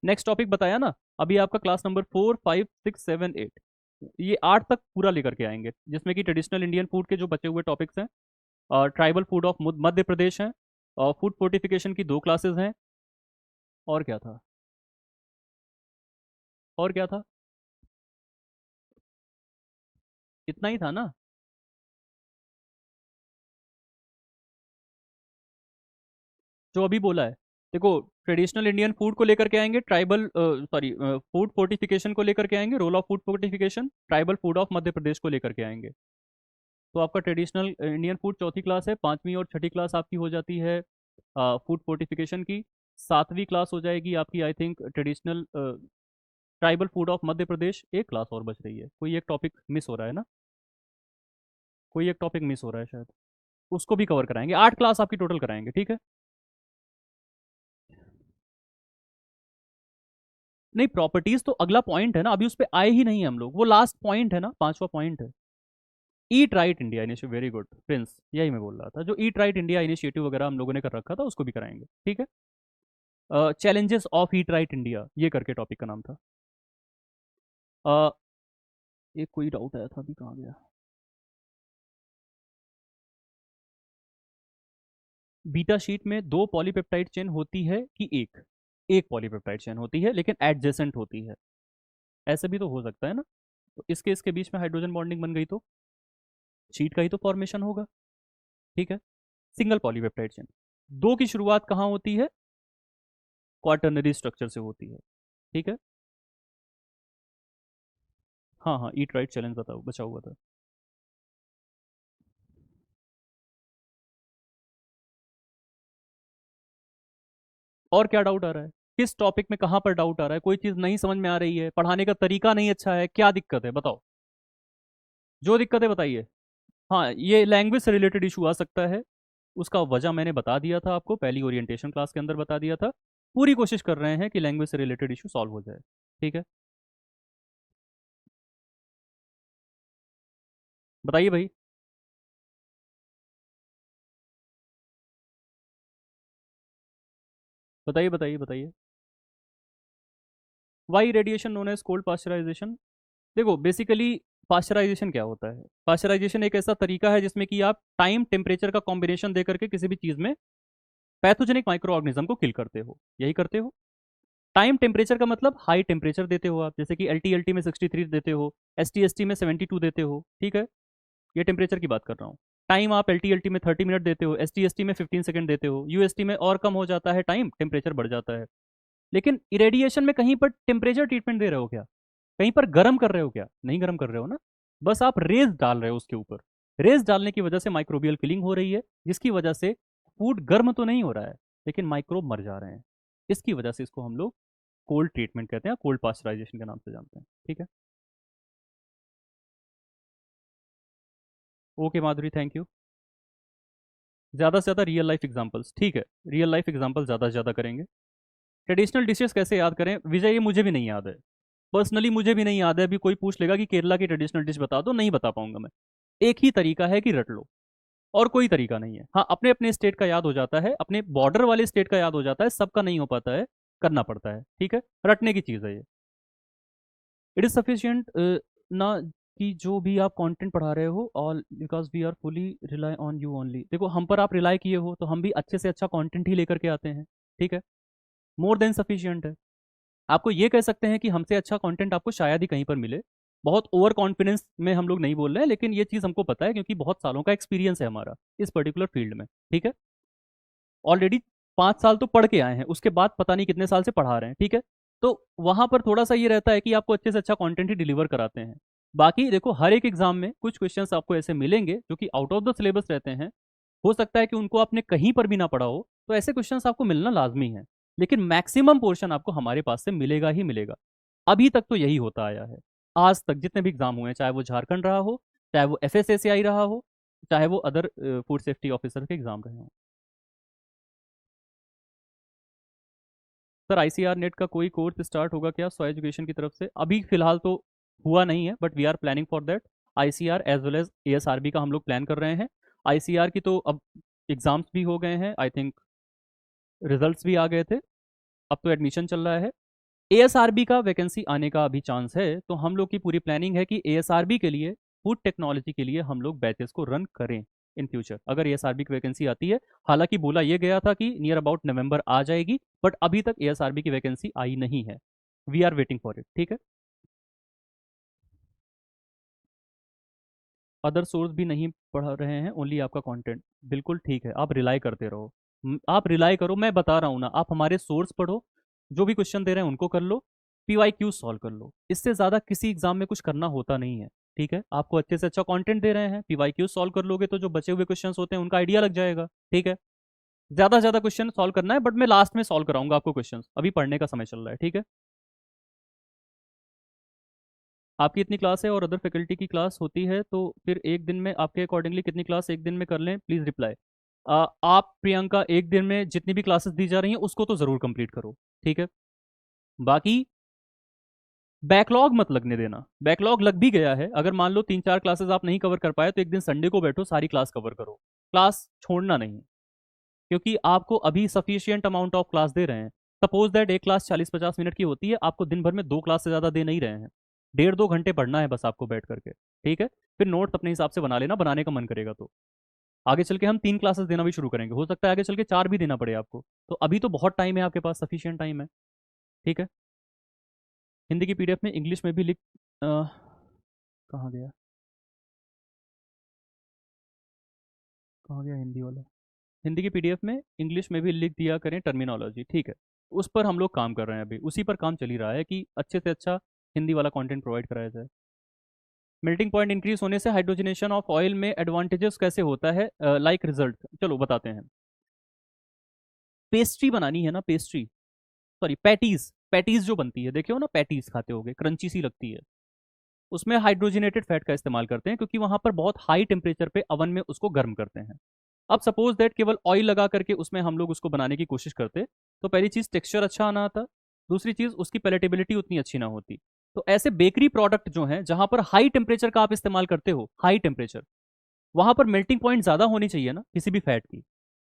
Next topic बताया ना, अभी आपका क्लास नंबर 4, 5, 6, 7, 8, ये 8 तक पूरा लेकर के आएंगे, जिसमें कि ट्रेडिशनल इंडियन फूड के जो बचे हुए टॉपिक्स हैं, ट्राइबल फूड ऑफ मध्य प्रदेश हैं, और फूड फोर्टिफिकेशन की 2 क्लासेस हैं, और क्या था, और क्या था, इतना ही था ना। जो अभी बोला है, देखो ट्रेडिशनल इंडियन फूड को लेकर के आएंगे, ट्राइबल सॉरी फूड फोर्टिफिकेशन को लेकर के आएंगे, role of food fortification, tribal food of Madhya Pradesh को लेकर के आएंगे। तो आपका ट्रेडिशनल इंडियन फूड चौथी क्लास है, पांचवी और छठी क्लास आपकी हो जाती है फूड फोर्टिफिकेशन की, सातवीं क्लास हो जाएगी आपकी I think traditional tribal food of Madhya Pradesh, एक क्लास और बच रही है, कोई एक टॉपिक मिस हो रहा है ना, कोई एक टॉपिक मिस हो रहा है शायद, उसको भी कवर कराएंगे, 8 क्लास आपकी टोटल कराएंगे, ठीक है। नहीं, प्रॉपर्टीज तो अगला पॉइंट है ना, अभी उस पर आए ही नहीं हम लोग, वो लास्ट पॉइंट है ना, पांचवा पॉइंट है। Eat right India initiative, very good Prince, यही मैं बोल रहा था, जो ईट राइट इंडिया इनिशिएटिव वगैरह हम लोगों ने कर रखा था उसको भी कराएंगे, ठीक है। Challenges of eat right India, ये करके टॉपिक का नाम था। अ, एक कोई डाउट आया था, अभी कहाँ गया? बीटा शीट में 2 पॉलीपेप्टाइड चेन होती है कि एक? एक पॉलीपेप्टाइड चेन होती है लेकिन एडजेसेंट होती है, ऐसे भी तो हो सकता है ना। तो इसके बीच में हाइड्रोजन बॉन्डिंग बन गई तो शीट का ही तो फॉर्मेशन होगा। ठीक है। सिंगल पॉलीपेप्टाइड चेन, दो की शुरुआत कहाँ होती है? क्वाटर्नरी स्ट्रक्चर से होती है। ठीक है। हाँ हाँ, ईट राइट चैलेंज बताओ, बचा हुआ था। और क्या डाउट आ रहा है? किस टॉपिक में कहाँ पर डाउट आ रहा है? कोई चीज नहीं समझ में आ रही है, पढ़ाने का तरीका नहीं अच्छा है, क्या दिक्कत है बताओ? जो दिक्कत है बताइए। हाँ, ये लैंग्वेज से रिलेटेड इशू आ सकता है। उसका वजह मैंने बता दिया था आपको, पहली ओरिएंटेशन क्लास के अंदर बता दिया था। पूरी कोशिश कर रहे हैं कि लैंग्वेज से रिलेटेड इशू सॉल्व हो जाए। ठीक है। बताइए भाई। बताइए बताइए बताइए। Why radiation known as cold pasteurization? देखो बेसिकली पास्चराइजेशन क्या होता है? पास्चराइजेशन एक ऐसा तरीका है जिसमें कि आप टाइम टेम्परेचर का कॉम्बिनेशन दे करके किसी भी चीज में पैथोजेनिक माइक्रो ऑर्गेनिज्म को किल करते हो, यही करते हो। टाइम टेम्परेचर का मतलब हाई टेम्परेचर देते हो आप, जैसे कि एल टी में 63 देते हो, एस टी में 72 देते हो। ठीक है। ये टेम्परेचर की बात कर रहा हूँ। टाइम आप एल टी में 30 मिनट देते हो, एस टी में 15 सेकंड देते हो, यूएसटी में और कम हो जाता है टाइम, टेम्परेचर बढ़ जाता है। लेकिन इरेडिएशन में कहीं पर टेम्परेचर ट्रीटमेंट दे रहे हो क्या? कहीं पर गर्म कर रहे हो क्या? नहीं गर्म कर रहे हो ना। बस आप रेज डाल रहे हो उसके ऊपर। रेज डालने की वजह से माइक्रोबियल किलिंग हो रही है, जिसकी वजह से फूड गर्म तो नहीं हो रहा है, लेकिन माइक्रोब मर जा रहे हैं। इसकी वजह से इसको हम लोग कोल्ड ट्रीटमेंट कहते हैं, कोल्ड पास्चराइजेशन के नाम से जानते हैं। ठीक है। Okay Madhuri, thank you. ज़्यादा से ज़्यादा रियल लाइफ एग्जांपल्स, ठीक है। रियल लाइफ एग्जांपल ज़्यादा से ज़्यादा करेंगे। ट्रेडिशनल डिशेस कैसे याद करें विजय? ये मुझे भी नहीं याद है। पर्सनली मुझे भी नहीं याद है। अभी कोई पूछ लेगा कि केरला की ट्रेडिशनल डिश बता दो, नहीं बता पाऊंगा मैं। एक ही तरीका है कि रट लो, और कोई तरीका नहीं है। हाँ, अपने अपने स्टेट का याद हो जाता है, अपने बॉर्डर वाले स्टेट का याद हो जाता है, सबका नहीं हो पाता है, करना पड़ता है। ठीक है। रटने की चीज़ है ये। इट इज सफिशियंट ना कि जो भी आप कंटेंट पढ़ा रहे हो, all because we are fully rely on you only. देखो हम पर आप रिलाई किए हो तो हम भी अच्छे से अच्छा कंटेंट ही लेकर के आते हैं। ठीक है। मोर देन सफिशियंट है। आपको ये कह सकते हैं कि हमसे अच्छा कंटेंट आपको शायद ही कहीं पर मिले। बहुत ओवर कॉन्फिडेंस में हम लोग नहीं बोल रहे हैं, लेकिन ये चीज़ हमको पता है क्योंकि बहुत सालों का एक्सपीरियंस है हमारा इस पर्टिकुलर फील्ड में। ठीक है। ऑलरेडी 5 साल तो पढ़ के आए हैं, उसके बाद पता नहीं कितने साल से पढ़ा रहे हैं। ठीक है। तो वहां पर थोड़ा सा ये रहता है कि आपको अच्छे से अच्छा कंटेंट ही डिलीवर कराते हैं। बाकी देखो, हर एक एग्जाम में कुछ क्वेश्चंस आपको ऐसे मिलेंगे जो कि आउट ऑफ द सिलेबस रहते हैं। हो सकता है कि उनको आपने कहीं पर भी ना पढ़ा हो, तो ऐसे क्वेश्चंस आपको मिलना लाजमी है। लेकिन मैक्सिमम पोर्शन आपको हमारे पास से मिलेगा ही मिलेगा। अभी तक तो यही होता आया है। आज तक जितने भी एग्जाम हुए हैं, चाहे वो झारखंड रहा हो, चाहे वो FSSAI रहा हो, चाहे वो अदर फूड सेफ्टी ऑफिसर के एग्जाम रहे हों। सर ICR नेट का कोई कोर्स स्टार्ट होगा क्या सो एजुकेशन की तरफ से? अभी फिलहाल तो हुआ नहीं है, but we are planning for that. ICR as well as ASRB का हम लोग प्लान कर रहे हैं। ICR की तो अब एग्जाम्स भी हो गए हैं, आई थिंक रिजल्ट्स भी आ गए थे। अब तो एडमिशन चल रहा है। ASRB का वैकेंसी आने का अभी चांस है, तो हम लोग की पूरी प्लानिंग है कि ASRB के लिए, फूड टेक्नोलॉजी के लिए हम लोग बैचेस को रन करें इन फ्यूचर, अगर ASRB की वैकेंसी आती है। हालांकि बोला यह गया था कि नियर अबाउट नवंबर आ जाएगी, बट अभी तक ASRB की वैकेंसी आई नहीं है। We are waiting for it. ठीक है। अदर सोर्स भी नहीं पढ़ा रहे हैं, ओनली आपका कंटेंट। बिल्कुल ठीक है, आप रिलाई करते रहो। आप रिलाई करो, मैं बता रहा हूँ ना, आप हमारे सोर्स पढ़ो, जो भी क्वेश्चन दे रहे हैं उनको कर लो, PYQ सॉल्व कर लो। इससे ज़्यादा किसी एग्जाम में कुछ करना होता नहीं है। ठीक है। आपको अच्छे से अच्छा कंटेंट दे रहे हैं, PYQ सॉल्व कर लोगे तो जो बचे हुए क्वेश्चंस होते हैं उनका आइडिया लग जाएगा। ठीक है। ज़्यादा से ज़्यादा क्वेश्चन सॉल्व करना है, बट मैं लास्ट में सॉल्व कराऊंगा आपको क्वेश्चंस, अभी पढ़ने का समय चल रहा है। ठीक है। आपकी इतनी क्लास है और अदर फैकल्टी की क्लास होती है, तो फिर एक दिन में आपके अकॉर्डिंगली कितनी क्लास एक दिन में कर लें, प्लीज़ रिप्लाई। आप प्रियंका एक दिन में जितनी भी क्लासेस दी जा रही हैं उसको तो ज़रूर कंप्लीट करो। ठीक है। बाकी बैकलॉग मत लगने देना। बैकलॉग लग भी गया है, अगर मान लो 3-4 क्लासेस आप नहीं कवर कर पाए, तो एक दिन संडे को बैठो, सारी क्लास कवर करो। क्लास छोड़ना नहीं, क्योंकि आपको अभी सफिशियंट अमाउंट ऑफ क्लास दे रहे हैं। सपोज दैट एक क्लास 40-50 मिनट की होती है, आपको दिन भर में 2 क्लास से ज़्यादा दे नहीं रहे हैं। 1.5-2 घंटे पढ़ना है बस आपको बैठ करके। ठीक है। फिर नोट्स अपने हिसाब से बना लेना, बनाने का मन करेगा तो। आगे चल के हम 3 क्लासेस देना भी शुरू करेंगे, हो सकता है आगे चल के 4 भी देना पड़े आपको। तो अभी तो बहुत टाइम है आपके पास, सफिशियंट टाइम है। ठीक है। हिंदी की PDF में इंग्लिश में भी लिख कहाँ गया, कहाँ गया हिंदी वाला? हिंदी की पीडीएफ में इंग्लिश में भी लिख दिया करें टर्मिनोलॉजी, ठीक है। उस पर हम लोग काम कर रहे हैं, अभी उसी पर काम चल ही रहा है कि अच्छे से अच्छा हिंदी वाला कंटेंट प्रोवाइड कराया जाए। मेल्टिंग पॉइंट इंक्रीज होने से हाइड्रोजनेशन ऑफ ऑयल में एडवांटेजेस कैसे होता है, लाइक रिजल्ट, चलो बताते हैं। पेस्ट्री बनानी है ना, पेस्ट्री, सॉरी पैटीज, पैटीज जो बनती है, देखे हो ना, पैटीज खाते होगे, क्रंची सी लगती है। उसमें हाइड्रोजनेटेड फैट का इस्तेमाल करते हैं क्योंकि वहां पर बहुत हाई टेम्परेचर पे अवन में उसको गर्म करते हैं। अब सपोज दैट केवल ऑयल लगा करके उसमें हम लोग उसको बनाने की कोशिश करते, तो पहली चीज टेक्सचर अच्छा आना आता, दूसरी चीज उसकी पैलेटेबिलिटी उतनी अच्छी ना होती। तो ऐसे बेकरी प्रोडक्ट जो हैं जहां पर हाई टेम्परेचर का आप इस्तेमाल करते हो, हाई टेम्परेचर, वहां पर मेल्टिंग पॉइंट ज्यादा होनी चाहिए ना किसी भी फैट की।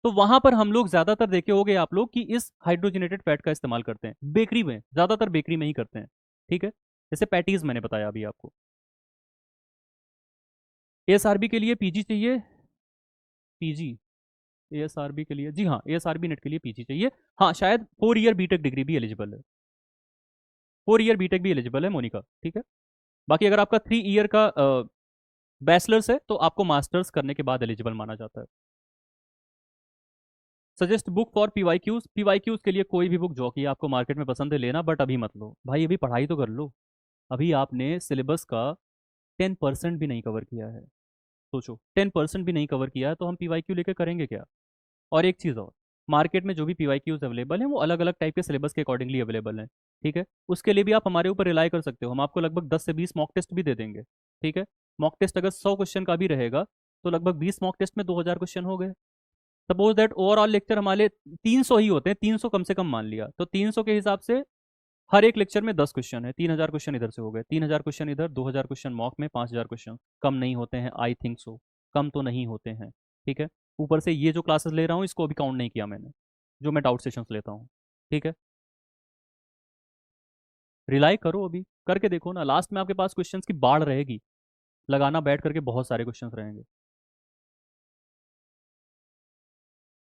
तो वहां पर हम लोग ज्यादातर देखे होगे आप लोग कि इस हाइड्रोजनेटेड फैट का इस्तेमाल करते हैं बेकरी में, ज्यादातर बेकरी में ही करते हैं, ठीक है। जैसे पैटीज मैंने बताया अभी आपको। एएसआरबी के लिए पीजी चाहिए, पीजी, एएसआरबी के लिए, जी हाँ, एएसआरबी नेट के लिए पीजी चाहिए। हाँ, शायद 4 ईयर बीटेक डिग्री भी एलिजिबल है, 4 ईयर बीटेक भी एलिजिबल है मोनिका, ठीक है। बाकी अगर आपका 3 ईयर का बैचलर्स है तो आपको मास्टर्स करने के बाद एलिजिबल माना जाता है। Suggest book for PYQs, PYQs के लिए कोई भी बुक जो कि आपको मार्केट में पसंद है लेना, बट अभी मत लो भाई, अभी पढ़ाई तो कर लो। अभी आपने सिलेबस का 10% भी नहीं कवर किया है, सोचो 10% भी नहीं कवर किया है तो हम पीवाईक्यू लेके करेंगे क्या। और एक चीज़ और, मार्केट में जो भी पीवाईक्यूज अवेलेबल हैं वो अलग अलग टाइप के सिलेबस के अकॉर्डिंगली अवेलेबल हैं, ठीक है। उसके लिए भी आप हमारे ऊपर रिलाई कर सकते हो, हम आपको लगभग 10 से 20 मॉक टेस्ट भी दे देंगे, ठीक है। मॉक टेस्ट अगर 100 क्वेश्चन का भी रहेगा तो लगभग 20 मॉक टेस्ट में 2000 क्वेश्चन हो गए। सपोज दैट ओवरऑल लेक्चर हमारे 300 ही होते हैं, 300 कम से कम मान लिया, तो 300 के हिसाब से हर एक लेक्चर में 10 क्वेश्चन है, 3000 क्वेश्चन इधर से हो गए, 3000 क्वेश्चन इधर, 2000 क्वेश्चन मॉक में, 5000 क्वेश्चन। कम नहीं होते हैं, आई थिंक सो, कम तो नहीं होते हैं, ठीक है। ऊपर से ये जो क्लासेस ले रहा हूँ इसको अभी काउंट नहीं किया मैंने, जो मैं डाउट सेशंस लेता हूँ, ठीक है। रिलाई करो, अभी करके देखो ना, लास्ट में आपके पास क्वेश्चंस की बाढ़ रहेगी, लगाना बैठ करके बहुत सारे क्वेश्चंस रहेंगे।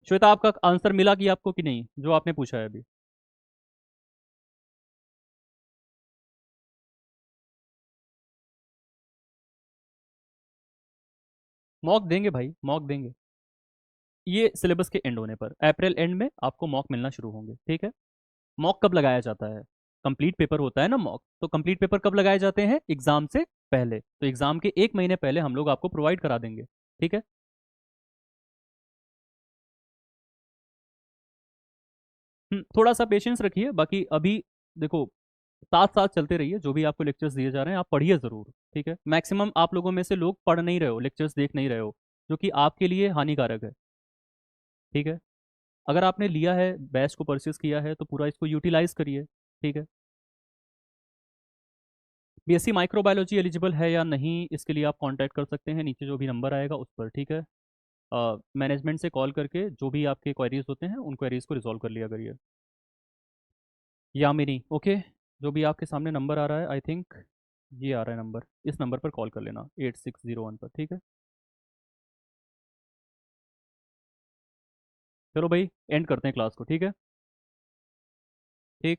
श्वेता, आपका आंसर मिला कि आपको कि नहीं, जो आपने पूछा है अभी? मॉक देंगे भाई, मॉक देंगे। ये सिलेबस के एंड होने पर अप्रैल एंड में आपको मॉक मिलना शुरू होंगे, ठीक है। मॉक कब लगाया जाता है? कंप्लीट पेपर होता है ना मॉक, तो कंप्लीट पेपर कब लगाए जाते हैं? एग्जाम से पहले, तो एग्जाम के 1 महीने पहले हम लोग आपको प्रोवाइड करा देंगे, ठीक है। थोड़ा सा पेशेंस रखिए, बाकी अभी देखो, साथ साथ चलते रहिए, जो भी आपको लेक्चर्स दिए जा रहे हैं आप पढ़िए ज़रूर, ठीक है। मैक्सिमम आप लोगों में से लोग पढ़ नहीं रहे हो, लेक्चर्स देख नहीं रहे हो, जो कि आपके लिए हानिकारक है, ठीक है। अगर आपने लिया है, बैच को परचेस किया है, तो पूरा इसको यूटिलाइज करिए, ठीक है। बीएससी माइक्रोबायोलॉजी एलिजिबल है या नहीं, इसके लिए आप कांटेक्ट कर सकते हैं, नीचे जो भी नंबर आएगा उस पर, ठीक है। मैनेजमेंट से कॉल करके जो भी आपके क्वेरीज होते हैं उन क्वेरीज को रिजॉल्व कर लिया करिए। यामिनी, ओके, जो भी आपके सामने नंबर आ रहा है, आई थिंक ये आ रहा है नंबर, इस नंबर पर कॉल कर लेना 8601 पर, ठीक है। चलो भाई, एंड करते हैं क्लास को, ठीक है। ठीक,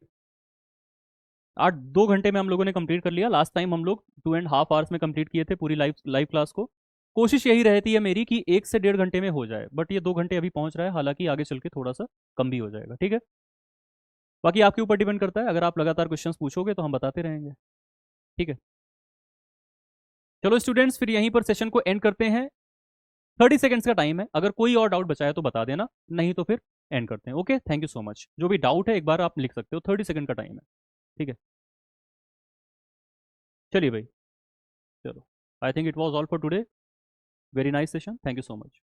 2 घंटे में हम लोगों ने कंप्लीट कर लिया, लास्ट टाइम हम लोग 2.5 आवर्स में कंप्लीट किए थे पूरी लाइव लाइव क्लास को। कोशिश यही रहती है मेरी कि 1 से 1.5 घंटे में हो जाए, बट ये 2 घंटे अभी पहुंच रहा है, हालांकि आगे चल के थोड़ा सा कम भी हो जाएगा, ठीक है। बाकी आपके ऊपर डिपेंड करता है, अगर आप लगातार क्वेश्चंस पूछोगे तो हम बताते रहेंगे, ठीक है। चलो स्टूडेंट्स, फिर यहीं पर सेशन को एंड करते हैं। 30 सेकेंड्स का टाइम है, अगर कोई और डाउट बचा है तो बता देना, नहीं तो फिर एंड करते हैं। Okay, thank you so much, जो भी डाउट है एक बार आप लिख सकते हो, 30 सेकेंड का टाइम है, ठीक है। चलिए भाई, चलो, I think it was all for today, very nice session, thank you so much.